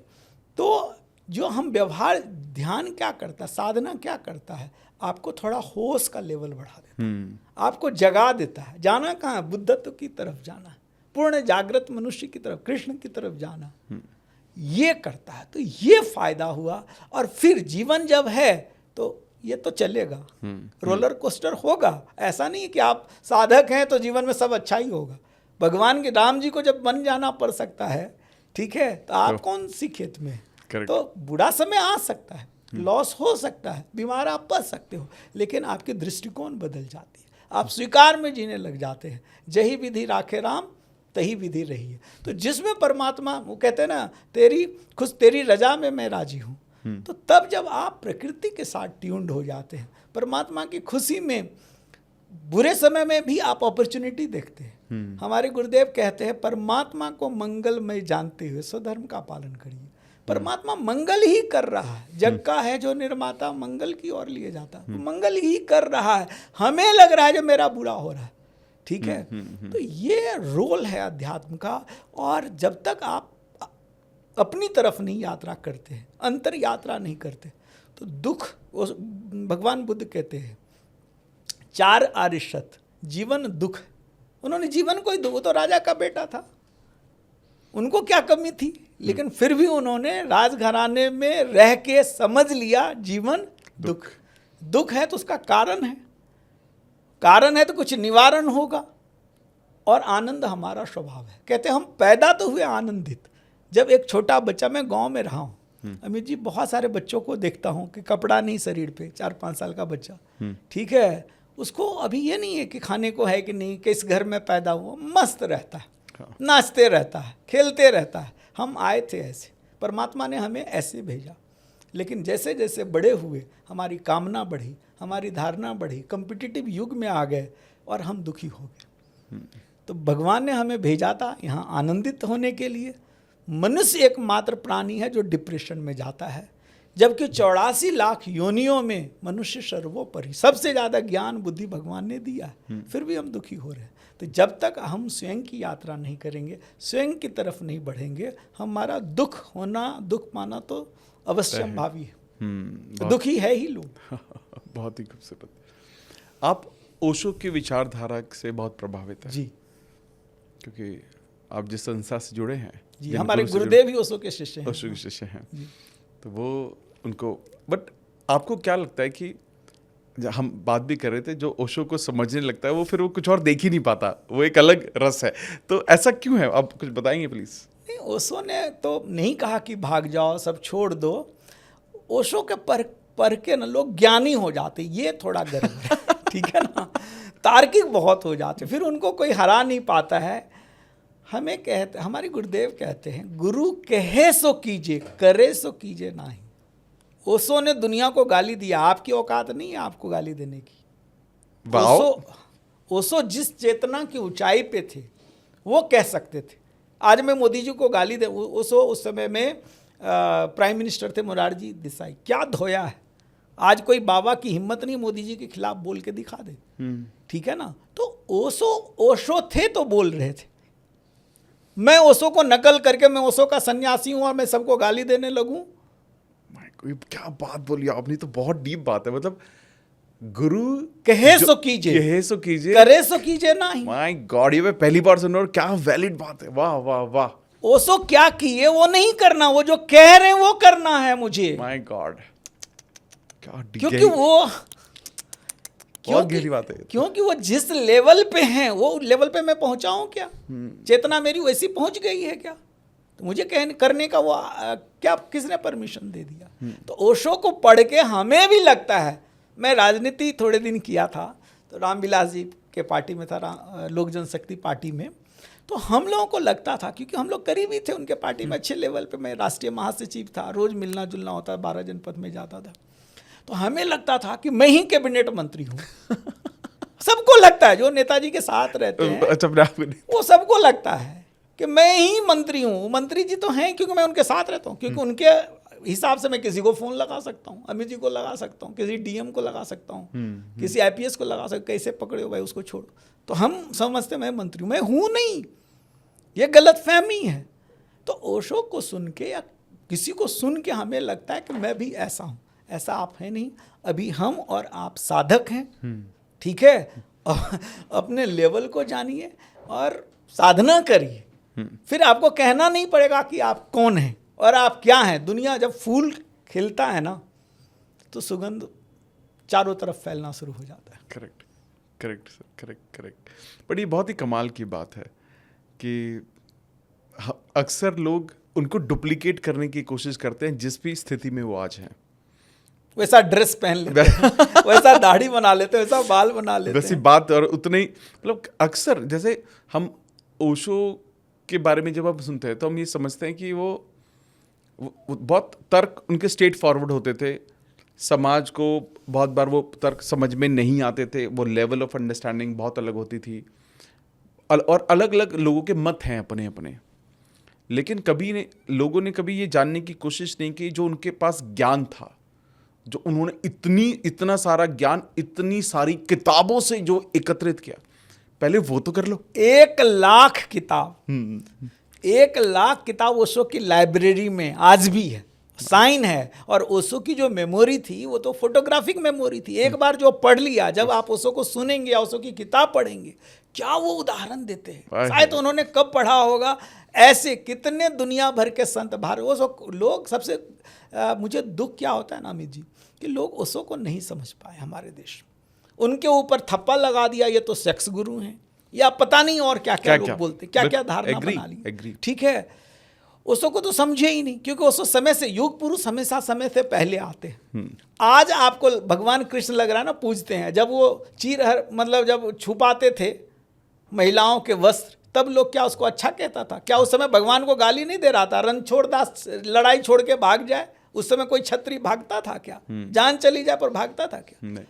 तो जो हम व्यवहार, ध्यान क्या करता है, साधना क्या करता है, आपको थोड़ा होश का लेवल बढ़ा देता है, आपको जगा देता है। जाना कहाँ है, बुद्धत्व की तरफ जाना है, पूर्ण जागृत मनुष्य की तरफ, कृष्ण की तरफ जाना, ये करता है। तो ये फायदा हुआ। और फिर जीवन जब है तो ये तो चलेगा, रोलर कोस्टर होगा। ऐसा नहीं है कि आप साधक हैं तो जीवन में सब अच्छा ही होगा। भगवान के राम जी को जब बन जाना पड़ सकता है, ठीक है, तो आप कौन सी खेत में हैं? तो बुरा समय आ सकता है, लॉस हो सकता है, बीमार आप पड़ सकते हो, लेकिन आपकी दृष्टिकोण बदल जाती है, आप स्वीकार में जीने लग जाते हैं। जही विधि राखे राम तही विधि रही है। तो जिसमें परमात्मा, वो कहते हैं ना, तेरी रजा में मैं राजी हूँ। तो तब जब आप प्रकृति के साथ ट्यून्ड हो जाते हैं, परमात्मा की खुशी में, बुरे समय में भी आप अपॉर्चुनिटी देखते हैं। हमारे गुरुदेव कहते हैं, परमात्मा को मंगलमय जानते हुए स्वधर्म का पालन करिए। परमात्मा मंगल ही कर रहा है, जग का है जो निर्माता, मंगल की ओर लिए जाता, मंगल ही कर रहा है। हमें लग रहा है जो मेरा बुरा हो रहा है, ठीक है। तो ये रोल है अध्यात्म का। और जब तक आप अपनी तरफ नहीं यात्रा करते हैं, अंतर यात्रा नहीं करते, तो दुख, भगवान बुद्ध कहते हैं 4 आरिषत जीवन दुख। उन्होंने जीवन को ही, वो तो राजा का बेटा था, उनको क्या कमी थी, लेकिन फिर भी उन्होंने राजघराने में रह के समझ लिया जीवन दुख। दुख है तो उसका कारण है, कारण है तो कुछ निवारण होगा। और आनंद हमारा स्वभाव है। कहते हैं हम पैदा तो हुए आनंदित। जब एक छोटा बच्चा, मैं गांव में रहा हूँ अमित जी, बहुत सारे बच्चों को देखता हूँ कि कपड़ा नहीं शरीर पे, 4-5 साल का बच्चा, ठीक है, उसको अभी ये नहीं है कि खाने को है कि नहीं, किस घर में पैदा हुआ, मस्त रहता है, नाचते रहता है, खेलते रहता है। हम आए थे ऐसे, परमात्मा ने हमें ऐसे भेजा। लेकिन जैसे जैसे बड़े हुए, हमारी कामना बढ़ी, हमारी धारणा बढ़ी, कॉम्पिटिटिव युग में आ गए और हम दुखी हो गए। तो भगवान ने हमें भेजा था यहाँ आनंदित होने के लिए। मनुष्य एकमात्र प्राणी है जो डिप्रेशन में जाता है, जबकि 84 लाख योनियों में मनुष्य सर्वोपरि, सबसे ज़्यादा ज्ञान बुद्धि भगवान ने दिया है, फिर भी हम दुखी हो रहे हैं। तो जब तक हम स्वयं की यात्रा नहीं करेंगे, स्वयं की तरफ नहीं बढ़ेंगे, हमारा दुख होना, दुख पाना तो अवश्यंभावी है। तो दुखी है ही लोग। बहुत ही खूबसूरत। आप ओशो की विचारधारा से बहुत प्रभावित हैं। जी, क्योंकि आप जिस संस्था से जुड़े हैं जी, हमारे गुरुदेव ही ओशो के शिष्य हैं। ओशो के शिष्य हैं, तो वो उनको, बट आपको क्या लगता है कि हम बात भी कर रहे थे, जो ओशो को समझने लगता है वो फिर वो कुछ और देख ही नहीं पाता, वो एक अलग रस है, तो ऐसा क्यों है? आप कुछ बताएंगे प्लीज। नहीं, ओशो ने तो नहीं कहा कि भाग जाओ, सब छोड़ दो। ओशो के पढ़ के ना लोग ज्ञानी हो जाते, ये थोड़ा गर्व है, ठीक है ना, तार्किक बहुत हो जाते, फिर उनको कोई हरा नहीं पाता है। हमें कहते, हमारे गुरुदेव कहते हैं, गुरु कहे सो कीजिए, करे सो कीजिए नहीं। ओशो ने दुनिया को गाली दिया, आपकी औकात नहीं है आपको गाली देने की। ओशो जिस चेतना की ऊंचाई पे थे वो कह सकते थे। आज मैं मोदी जी को गाली दे, ओशो उस समय में प्राइम मिनिस्टर थे मोरारजी देसाई, क्या धोया है। आज कोई बाबा की हिम्मत नहीं मोदी जी के खिलाफ बोल के दिखा दे, ठीक है ना। तो ओशो थे तो बोल रहे थे। मैं ओशो को नकल करके, मैं ओशो का सन्यासी हूं और मैं सबको गाली देने लगूं? क्या बात बोली आपने, तो बहुत डीप बात है। मतलब गुरु कहे सो कीजिए, कहे सो कीजिए, करे सो कीजिए नहीं। माय गॉड, ये मैं पहली बार सुन रहा हूं, क्या वैलिड बात है। वाह वाह वाह। ओशो क्या किए वो नहीं करना, वो जो कह रहे हैं वो करना है मुझे। माय गॉड, क्या क्योंकि वो, बहुत गहरी बात है। क्योंकि वो जिस लेवल पे हैं, वो लेवल पे मैं पहुंचा हूं क्या? चेतना मेरी वैसी पहुंच गई है क्या? तो मुझे करने का वो क्या, किसने परमिशन दे दिया? तो ओशो को पढ़ के हमें भी लगता है, मैं राजनीति थोड़े दिन किया था, तो रामविलास जी के पार्टी में था, लोक जनशक्ति पार्टी में, तो हम लोगों को लगता था, क्योंकि हम लोग करीबी थे उनके पार्टी में, अच्छे लेवल पे, मैं राष्ट्रीय महासचिव था, रोज मिलना जुलना होता, 12 जनपद में जाता था, तो हमें लगता था कि मैं ही कैबिनेट मंत्री हूँ। सबको लगता है, जो नेताजी के साथ रहते हैं, अच्छा, वो सबको लगता है कि मैं ही मंत्री हूँ। मंत्री जी तो हैं क्योंकि मैं उनके साथ रहता हूँ, क्योंकि उनके हिसाब से मैं किसी को फ़ोन लगा सकता हूँ, अमित जी को लगा सकता हूँ, किसी डीएम को लगा सकता हूँ, किसी आईपीएस को लगा सकता हूँ, कैसे पकड़े हो भाई उसको छोड़ो। तो हम समझते मैं मंत्री हूँ, मैं हूँ नहीं, ये गलत फहमी है। तो ओशो को सुन के या किसी को सुन के हमें लगता है कि मैं भी ऐसा हूँ। ऐसा आप है नहीं, अभी हम और आप साधक हैं, ठीक है। अपने लेवल को जानिए और साधना करिए, फिर आपको कहना नहीं पड़ेगा कि आप कौन हैं और आप क्या हैं। दुनिया जब फूल खिलता है ना तो सुगंध चारों तरफ फैलना शुरू हो जाता है। Correct correct sir, correct. But ये बहुत ही कमाल की बात है कि अक्सर लोग उनको डुप्लीकेट करने की कोशिश करते हैं जिस भी स्थिति में वो आज हैं। वैसा ड्रेस पहन लेते हैं, वैसा दाढ़ी बना लेते हैं, वैसा बाल बना लेते वैसी हैं। बात और उतने ही मतलब अक्सर जैसे हम ओशो के बारे में जब हम सुनते हैं तो हम ये समझते हैं कि वो बहुत तर्क उनके स्ट्रेट फॉरवर्ड होते थे। समाज को बहुत बार वो तर्क समझ में नहीं आते थे, वो लेवल ऑफ अंडरस्टैंडिंग बहुत अलग होती थी और अलग अलग लोगों के मत हैं अपने अपने। लेकिन लोगों ने कभी ये जानने की कोशिश नहीं की जो उनके पास ज्ञान था, जो उन्होंने इतना सारा ज्ञान इतनी सारी किताबों से जो एकत्रित किया, पहले वो तो कर लो। 1,00,000 किताब, 1,00,000 किताब ओशो की लाइब्रेरी में आज भी है, साइन है। और ओशो की जो मेमोरी थी वो तो फोटोग्राफिक मेमोरी थी। एक बार जो पढ़ लिया, जब आप ओशो को सुनेंगे या ओशो की किताब पढ़ेंगे, क्या वो उदाहरण देते हैं। शायद उन्होंने कब पढ़ा होगा। ऐसे कितने दुनिया भर के संत भारत ओशो लोग। सबसे मुझे दुख क्या होता है ना अमित जी, कि लोग ओशो को नहीं समझ पाए हमारे देश में। उनके ऊपर थप्पा लगा दिया, ये तो सेक्स गुरु हैं, या पता नहीं और क्या क्या लोग बोलते, क्या क्या धारणा बना ली। ठीक है, ओशो को तो समझे ही नहीं, क्योंकि ओशो समय से, युग पुरुष हमेशा समय से पहले आते हैं। आज आपको भगवान कृष्ण लग रहा है ना, पूजते हैं। जब वो मतलब जब छुपाते थे महिलाओं के वस्त्र, तब लोग क्या उसको अच्छा कहता था? क्या उस समय भगवान को गाली नहीं दे रहा था? रण छोड़ दास, लड़ाई छोड़ के भाग जाए। उस समय कोई क्षत्रिय भागता था क्या? जान चली जाए पर भागता था क्या?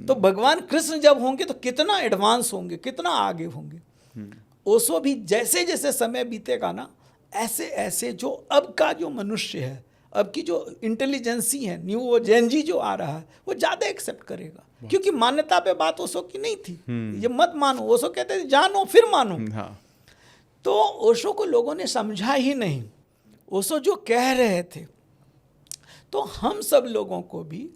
तो भगवान कृष्ण जब होंगे तो कितना एडवांस होंगे, कितना आगे होंगे। ओशो भी जैसे जैसे समय बीतेगा ना, ऐसे ऐसे जो अब का जो मनुष्य है, अब की जो इंटेलिजेंसी है, न्यू वो जेनजी जो आ रहा है, वो ज़्यादा एक्सेप्ट करेगा। क्योंकि मान्यता पे बात ओशो की नहीं थी। ये मत मानो, ओशो कहते थे जानो फिर मानो। हाँ। तो ओशो को लोगों ने समझा ही नहीं। ओशो जो कह रहे थे, तो हम सब लोगों को भी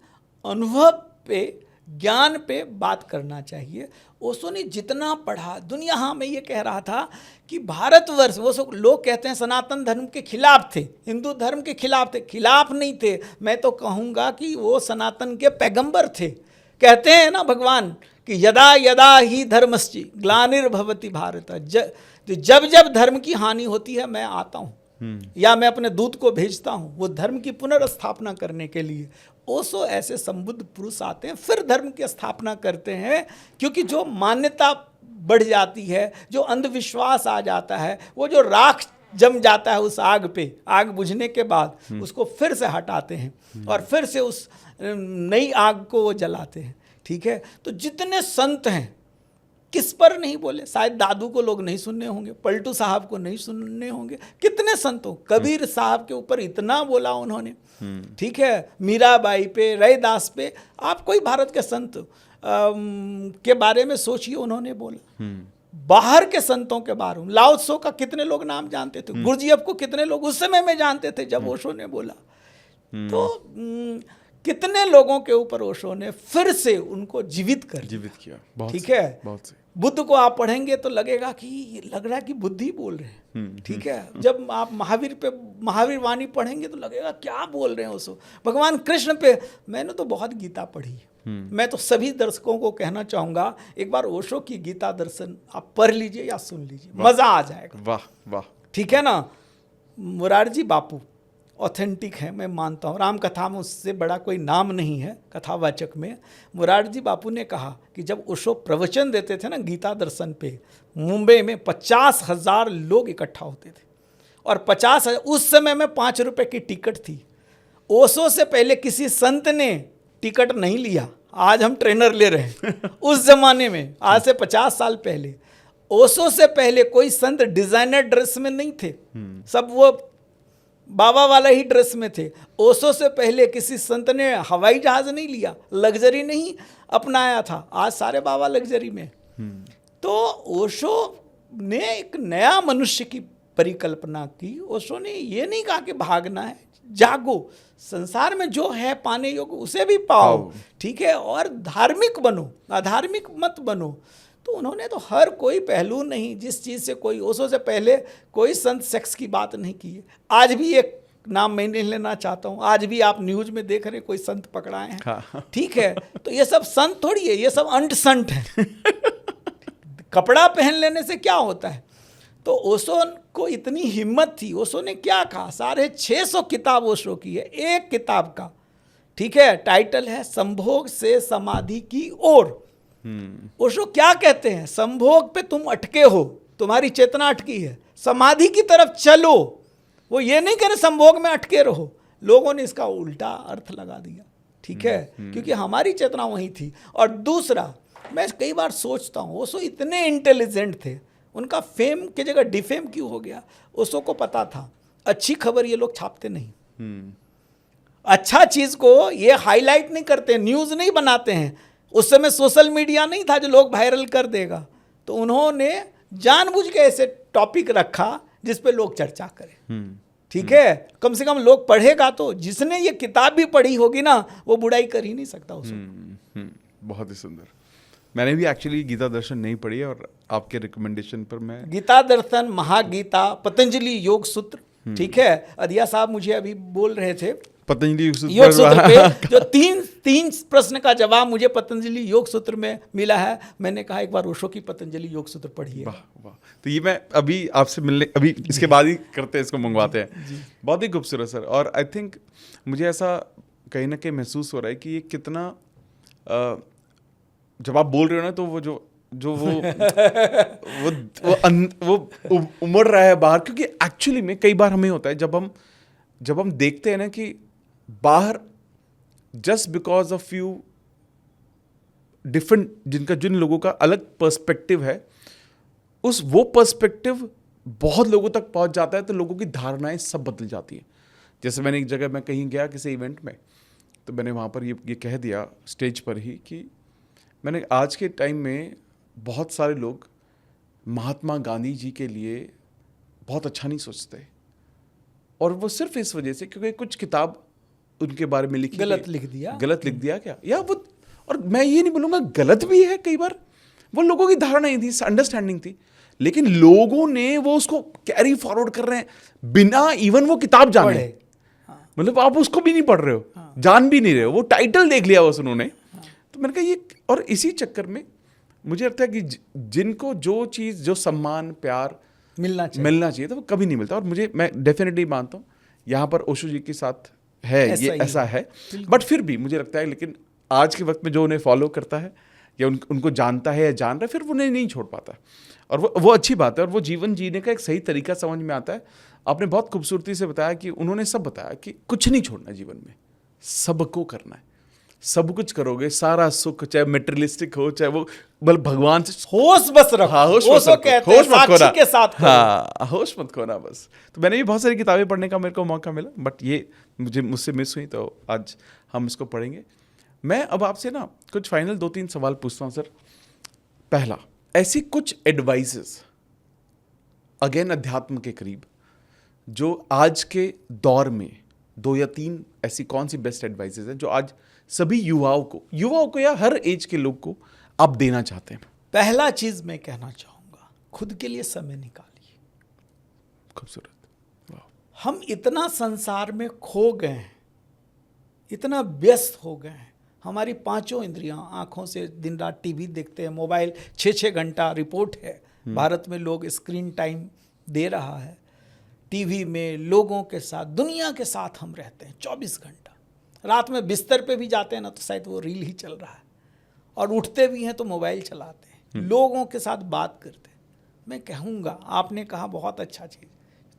अनुभव पे, ज्ञान पे बात करना चाहिए। ओशो ने जितना पढ़ा, दुनिया, हाँ मैं ये कह रहा था कि भारतवर्ष, वो सब लोग कहते हैं सनातन धर्म के खिलाफ थे, हिंदू धर्म के खिलाफ थे। खिलाफ नहीं थे, मैं तो कहूँगा कि वो सनातन के पैगंबर थे। कहते हैं ना भगवान कि यदा यदा ही धर्मस्य ग्लानिर्भवति भारत, जब जब धर्म की हानि होती है मैं आता हूँ, या मैं अपने दूत को भेजता हूँ वो धर्म की पुनर्स्थापना करने के लिए। ओशो ऐसे संबुद्ध पुरुष आते हैं, फिर धर्म की स्थापना करते हैं। क्योंकि जो मान्यता बढ़ जाती है, जो अंधविश्वास आ जाता है, वो जो राख जम जाता है उस आग पे, आग बुझने के बाद उसको फिर से हटाते हैं और फिर से उस नई आग को वो जलाते हैं। ठीक है, तो जितने संत हैं, किस पर नहीं बोले? शायद दादू को लोग नहीं सुनने होंगे, पलटू साहब को नहीं सुनने होंगे, कितने संतों, कबीर साहब के ऊपर इतना बोला उन्होंने। ठीक है, मीराबाई पे, रैदास पे, आप कोई भारत के संत के बारे में सोचिए, उन्होंने बोला। बाहर के संतों के बारे में लाओ त्सो का कितने लोग नाम जानते थे, गुरजियफ को कितने लोग उस समय में जानते थे जब ओशो ने बोला। तो कितने लोगों के ऊपर ओशो ने फिर से उनको जीवित किया। ठीक है, बहुत से बुद्ध को आप पढ़ेंगे तो लगेगा कि लग रहा है कि बुद्धि बोल रहे हैं। ठीक है, जब आप महावीर वाणी पढ़ेंगे तो लगेगा क्या बोल रहे हैं ओशो। भगवान कृष्ण पे मैंने तो बहुत गीता पढ़ी। मैं तो सभी दर्शकों को कहना चाहूंगा, एक बार ओशो की गीता दर्शन आप पढ़ लीजिए या सुन लीजिए, मजा आ जाएगा। वाह वाह। ठीक है ना। मुरारजी बापू ऑथेंटिक है, मैं मानता हूँ। राम कथा में उससे बड़ा कोई नाम नहीं है कथावाचक में। मुरारजी बापू ने कहा कि जब ओशो प्रवचन देते थे ना गीता दर्शन पे, मुंबई में 50,000 लोग इकट्ठा होते थे। और 50,000 उस समय में 5 रुपए की टिकट थी। ओशो से पहले किसी संत ने टिकट नहीं लिया, आज हम ट्रेनर ले रहे हैं। उस जमाने में, आज से 50 साल पहले, ओशो से पहले कोई संत डिजाइनर ड्रेस में नहीं थे, सब वो बाबा वाला ही ड्रेस में थे। ओशो से पहले किसी संत ने हवाई जहाज नहीं लिया, लग्जरी नहीं अपनाया था, आज सारे बाबा लग्जरी में। तो ओशो ने एक नया मनुष्य की परिकल्पना की। ओशो ने ये नहीं कहा कि भागना है, जागो, संसार में जो है पाने योग्य उसे भी पाओ। ठीक है, और धार्मिक बनो, अधार्मिक मत बनो। तो उन्होंने तो हर कोई पहलू नहीं, जिस चीज़ से कोई, ओशो से पहले कोई संत सेक्स की बात नहीं की है। आज भी एक नाम मैं नहीं लेना चाहता हूँ, आज भी आप न्यूज में देख रहे कोई संत पकड़ाए हैं। हाँ। ठीक है, तो ये सब संत थोड़ी है, ये सब अंट संट है। कपड़ा पहन लेने से क्या होता है? तो ओशो को इतनी हिम्मत थी, ओशो ने क्या कहा, 650 किताब ओशो की है, एक किताब का, ठीक है, टाइटल है संभोग से समाधि की ओर। ओशो क्या कहते हैं? संभोग पे तुम अटके हो, तुम्हारी चेतना अटकी है, समाधि की तरफ चलो। वो ये नहीं कह रहे संभोग में अटके रहो, लोगों ने इसका उल्टा अर्थ लगा दिया। ठीक है, क्योंकि हमारी चेतना वहीं थी। और दूसरा, मैं कई बार सोचता हूँ, ओशो इतने इंटेलिजेंट थे, उनका फेम की जगह डिफेम क्यों हो गया? ओशो को पता था अच्छी खबर ये लोग छापते नहीं, अच्छा चीज को ये हाईलाइट नहीं करते, न्यूज नहीं बनाते हैं। उस समय सोशल मीडिया नहीं था जो लोग वायरल कर देगा, तो उन्होंने जानबूझ के ऐसे टॉपिक रखा जिस पे लोग चर्चा करें। ठीक है, कम से कम लोग पढ़ेगा तो, जिसने ये किताब भी पढ़ी होगी ना, वो बुराई कर ही नहीं सकता उसको। बहुत ही सुंदर। मैंने भी एक्चुअली गीता दर्शन नहीं पढ़ी है, और आपके रिकमेंडेशन पर मैं गीता दर्शन, महागीता, पतंजलि योग सूत्र, ठीक है। अदिया साहब मुझे अभी बोल रहे थे पतंजलि योग सूत्र पे जो तीन प्रश्न का जवाब मुझे पतंजलि योग सूत्र में मिला है। मैंने कहा एक बार ओशो की पतंजलि योग सूत्र पढ़िए। वाह वाह। तो ये मैं अभी आपसे मिलने, अभी इसके बाद ही करते हैं, इसको मंगवाते हैं। बहुत ही खूबसूरत सर। और आई थिंक मुझे ऐसा कहीं ना कहीं महसूस हो रहा है कि ये कितना जब आप बोल रहे हो ना, तो वो जो वो उमड़ रहा है बाहर। क्योंकि एक्चुअली में कई बार हमें होता है जब हम देखते हैं ना कि बाहर just because of few different, जिन लोगों का अलग पर्सपेक्टिव है, वो पर्सपेक्टिव बहुत लोगों तक पहुंच जाता है, तो लोगों की धारणाएं सब बदल जाती हैं। जैसे मैंने एक जगह, मैं कहीं गया किसी इवेंट में, तो मैंने वहाँ पर ये कह दिया स्टेज पर ही कि मैंने आज के टाइम में बहुत सारे लोग महात्मा गांधी जी के लिए बहुत अच्छा नहीं सोचते, और वो सिर्फ इस वजह से क्योंकि कुछ किताब उनके बारे में लिखी, गलत लिख दिया क्या, या वो, और मैं ये नहीं बोलूँगा गलत भी है, कई बार वो लोगों की धारणा ही थी, अंडरस्टैंडिंग थी, लेकिन लोगों ने वो उसको कैरी फॉरवर्ड कर रहे हैं बिना इवन वो किताब जाने। मतलब आप उसको भी नहीं पढ़ रहे हो, जान भी नहीं रहे हो, वो टाइटल देख लिया बस उन्होंने। तो मैंने कहा ये, और इसी चक्कर में मुझे लगता है कि जिनको जो चीज़, जो सम्मान, प्यार मिलना चाहिए तो वो कभी नहीं मिलता। और मैं डेफिनेटली मानता हूँ यहाँ पर ओशो जी के साथ है, ये ऐसा है। बट फिर भी मुझे लगता है, लेकिन आज के वक्त में जो उन्हें फॉलो करता है या उनको जानता है या जान रहा है, फिर वो उन्हें नहीं छोड़ पाता। और वो अच्छी बात है, और वो जीवन जीने का एक सही तरीका समझ में आता है। आपने बहुत खूबसूरती से बताया कि उन्होंने सब बताया कि कुछ नहीं छोड़ना जीवन में, सबको करना है, सब कुछ करोगे, सारा सुख, चाहे मेटेरियलिस्टिक हो, चाहे वो भगवान से होश बस रखो। हाँ, होश मत खोना के साथ हाँ, होश मत खोना बस। तो मैंने भी बहुत सारी किताबें पढ़ने का मेरे को मौका मिला, बट ये मुझसे मिस हुई, तो आज हम इसको पढ़ेंगे। मैं अब आपसे ना कुछ फाइनल 2-3 सवाल पूछता हूँ सर। पहला, ऐसी कुछ एडवाइसेस अगेन अध्यात्म के करीब, जो आज के दौर में 2 या 3 ऐसी कौन सी बेस्ट एडवाइसेस है जो आज सभी युवाओं को या हर एज के लोग को आप देना चाहते हैं? पहला चीज मैं कहना चाहूंगा, खुद के लिए समय निकालिए। खूबसूरत। हम इतना संसार में खो गए हैं, इतना व्यस्त हो गए हैं, हमारी 5 इंद्रियां, आंखों से दिन रात टीवी देखते हैं, मोबाइल 6-6 घंटा, रिपोर्ट है भारत में लोग स्क्रीन टाइम दे रहा है। टीवी में लोगों के साथ, दुनिया के साथ हम रहते हैं 24 घंटा। रात में बिस्तर पे भी जाते हैं ना, तो शायद वो रील ही चल रहा है, और उठते भी हैं तो मोबाइल चलाते हैं, लोगों के साथ बात करते हैं। मैं कहूँगा, आपने कहा बहुत अच्छा चीज़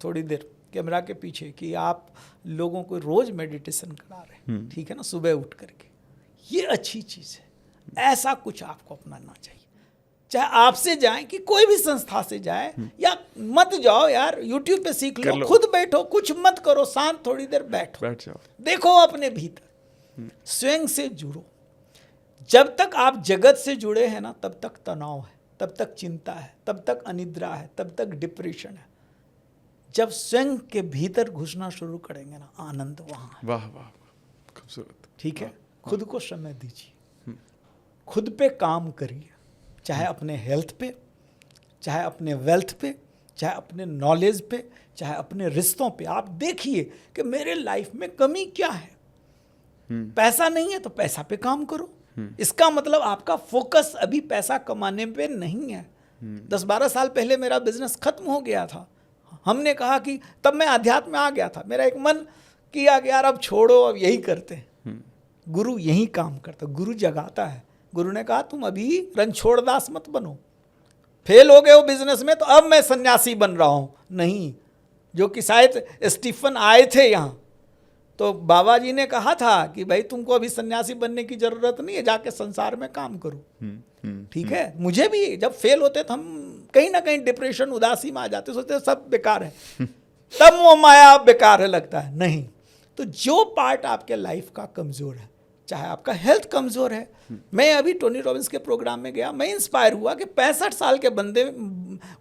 थोड़ी देर कैमरा के पीछे, कि आप लोगों को रोज़ मेडिटेशन करा रहे हैं, ठीक है ना, सुबह उठ करके, ये अच्छी चीज़ है। ऐसा कुछ आपको अपनाना चाहिए, चाहे आपसे जाए कि कोई भी संस्था से जाए, या मत जाओ यार, यूट्यूब पे सीख लो, खुद बैठो, कुछ मत करो, शांत थोड़ी देर बैठ जाओ, देखो अपने भीतर, स्वयं से जुड़ो। जब तक आप जगत से जुड़े हैं ना, तब तक तनाव है, तब तक चिंता है, तब तक अनिद्रा है, तब तक डिप्रेशन है। जब स्वयं के भीतर घुसना शुरू करेंगे ना, आनंद वहाँ है। वाह वाह, खूबसूरत। ठीक है, खुद को समय दीजिए, खुद पे काम करिए, चाहे अपने हेल्थ पे, चाहे अपने वेल्थ पे, चाहे अपने नॉलेज पे, चाहे अपने रिश्तों पे। आप देखिए कि मेरे लाइफ में कमी क्या है। पैसा नहीं है तो पैसा पे काम करो। इसका मतलब आपका फोकस अभी पैसा कमाने पे नहीं है। 10-12 साल पहले मेरा बिजनेस खत्म हो गया था। हमने कहा कि तब मैं अध्यात्म में आ गया था। मेरा एक मन किया कि यार अब छोड़ो, अब यही करते हैं। गुरु यही काम करता, गुरु जगाता है। गुरु ने कहा तुम अभी रणछोड़दास मत बनो, फेल हो गए हो बिजनेस में तो अब मैं सन्यासी बन रहा हूं। नहीं, जो कि शायद स्टीफन आए थे यहाँ, तो बाबा जी ने कहा था कि भाई तुमको अभी सन्यासी बनने की जरूरत नहीं है, जाके संसार में काम करो। ठीक है, मुझे भी जब फेल होते तो हम कहीं ना कहीं डिप्रेशन, उदासी में आ जाते, सोचते सब बेकार है। तब वो माया बेकार है लगता है। नहीं, तो जो पार्ट आपके लाइफ का कमजोर है, चाहे आपका हेल्थ कमजोर है। मैं अभी टोनी रॉबिन्स के प्रोग्राम में गया, मैं इंस्पायर हुआ कि 65 साल के बंदे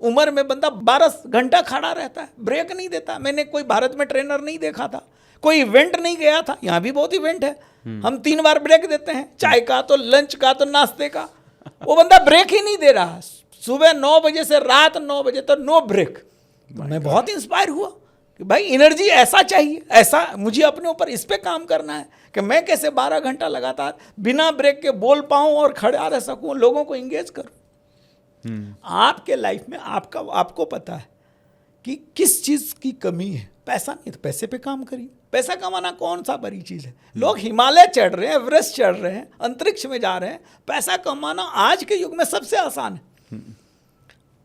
उम्र में बंदा 12 घंटा खड़ा रहता है, ब्रेक नहीं देता। मैंने कोई भारत में ट्रेनर नहीं देखा था, कोई इवेंट नहीं गया था। यहाँ भी बहुत इवेंट है, हम 3 बार ब्रेक देते हैं, चाय का तो, लंच का तो, नाश्ते का। वो बंदा ब्रेक ही नहीं दे रहा, सुबह 9 बजे से रात 9 बजे तक नो ब्रेक। तो मैं बहुत इंस्पायर हुआ कि भाई एनर्जी ऐसा चाहिए, ऐसा मुझे अपने ऊपर इस पे काम करना है कि मैं कैसे 12 घंटा लगातार बिना ब्रेक के बोल पाऊं और खड़ा रह सकूं, लोगों को इंगेज करूं। आपके लाइफ में आपको पता है कि किस चीज की कमी है। पैसा नहीं तो पैसे पे काम करिए। पैसा कमाना कौन सा बड़ी चीज है। लोग हिमालय चढ़ रहे हैं, एवरेस्ट चढ़ रहे हैं, अंतरिक्ष में जा रहे हैं। पैसा कमाना आज के युग में सबसे आसान है।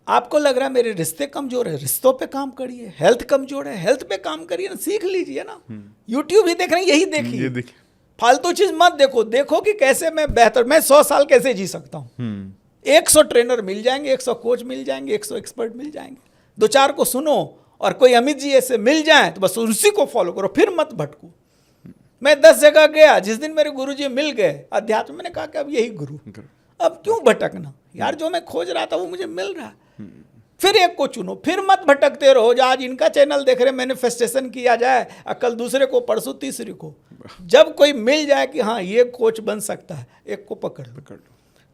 आपको लग रहा है मेरे रिश्ते कमजोर है, रिश्तों पे काम करिए। हेल्थ कमजोर है, हेल्थ पे काम करिए ना, सीख लीजिए ना। यूट्यूब ही देख रहे हैं, यही देखिए। फालतू चीज मत देखो, देखो कि कैसे मैं बेहतर, मैं 100 साल कैसे जी सकता हूँ। 100 ट्रेनर मिल जाएंगे, 100 कोच मिल जाएंगे, 100 एक्सपर्ट मिल जाएंगे। 2-4 को सुनो, और कोई अमित जी ऐसे मिल जाए तो बस उसी को फॉलो करो, फिर मत भटको। मैं 10 जगह गया, जिस दिन मेरे गुरु जी मिल गए अध्यात्म, मैंने कहा कि अब यही गुरु, अब क्यों भटकना यार, जो मैं खोज रहा था वो मुझे मिल रहा है। फिर एक को चुनो, फिर मत भटकते रहो। जो आज इनका चैनल देख रहे, मैनिफेस्टेशन किया जाए, कल दूसरे को, परसों तीसरे को। जब कोई मिल जाए कि हाँ ये कोच बन सकता है, एक को पकड़ लो।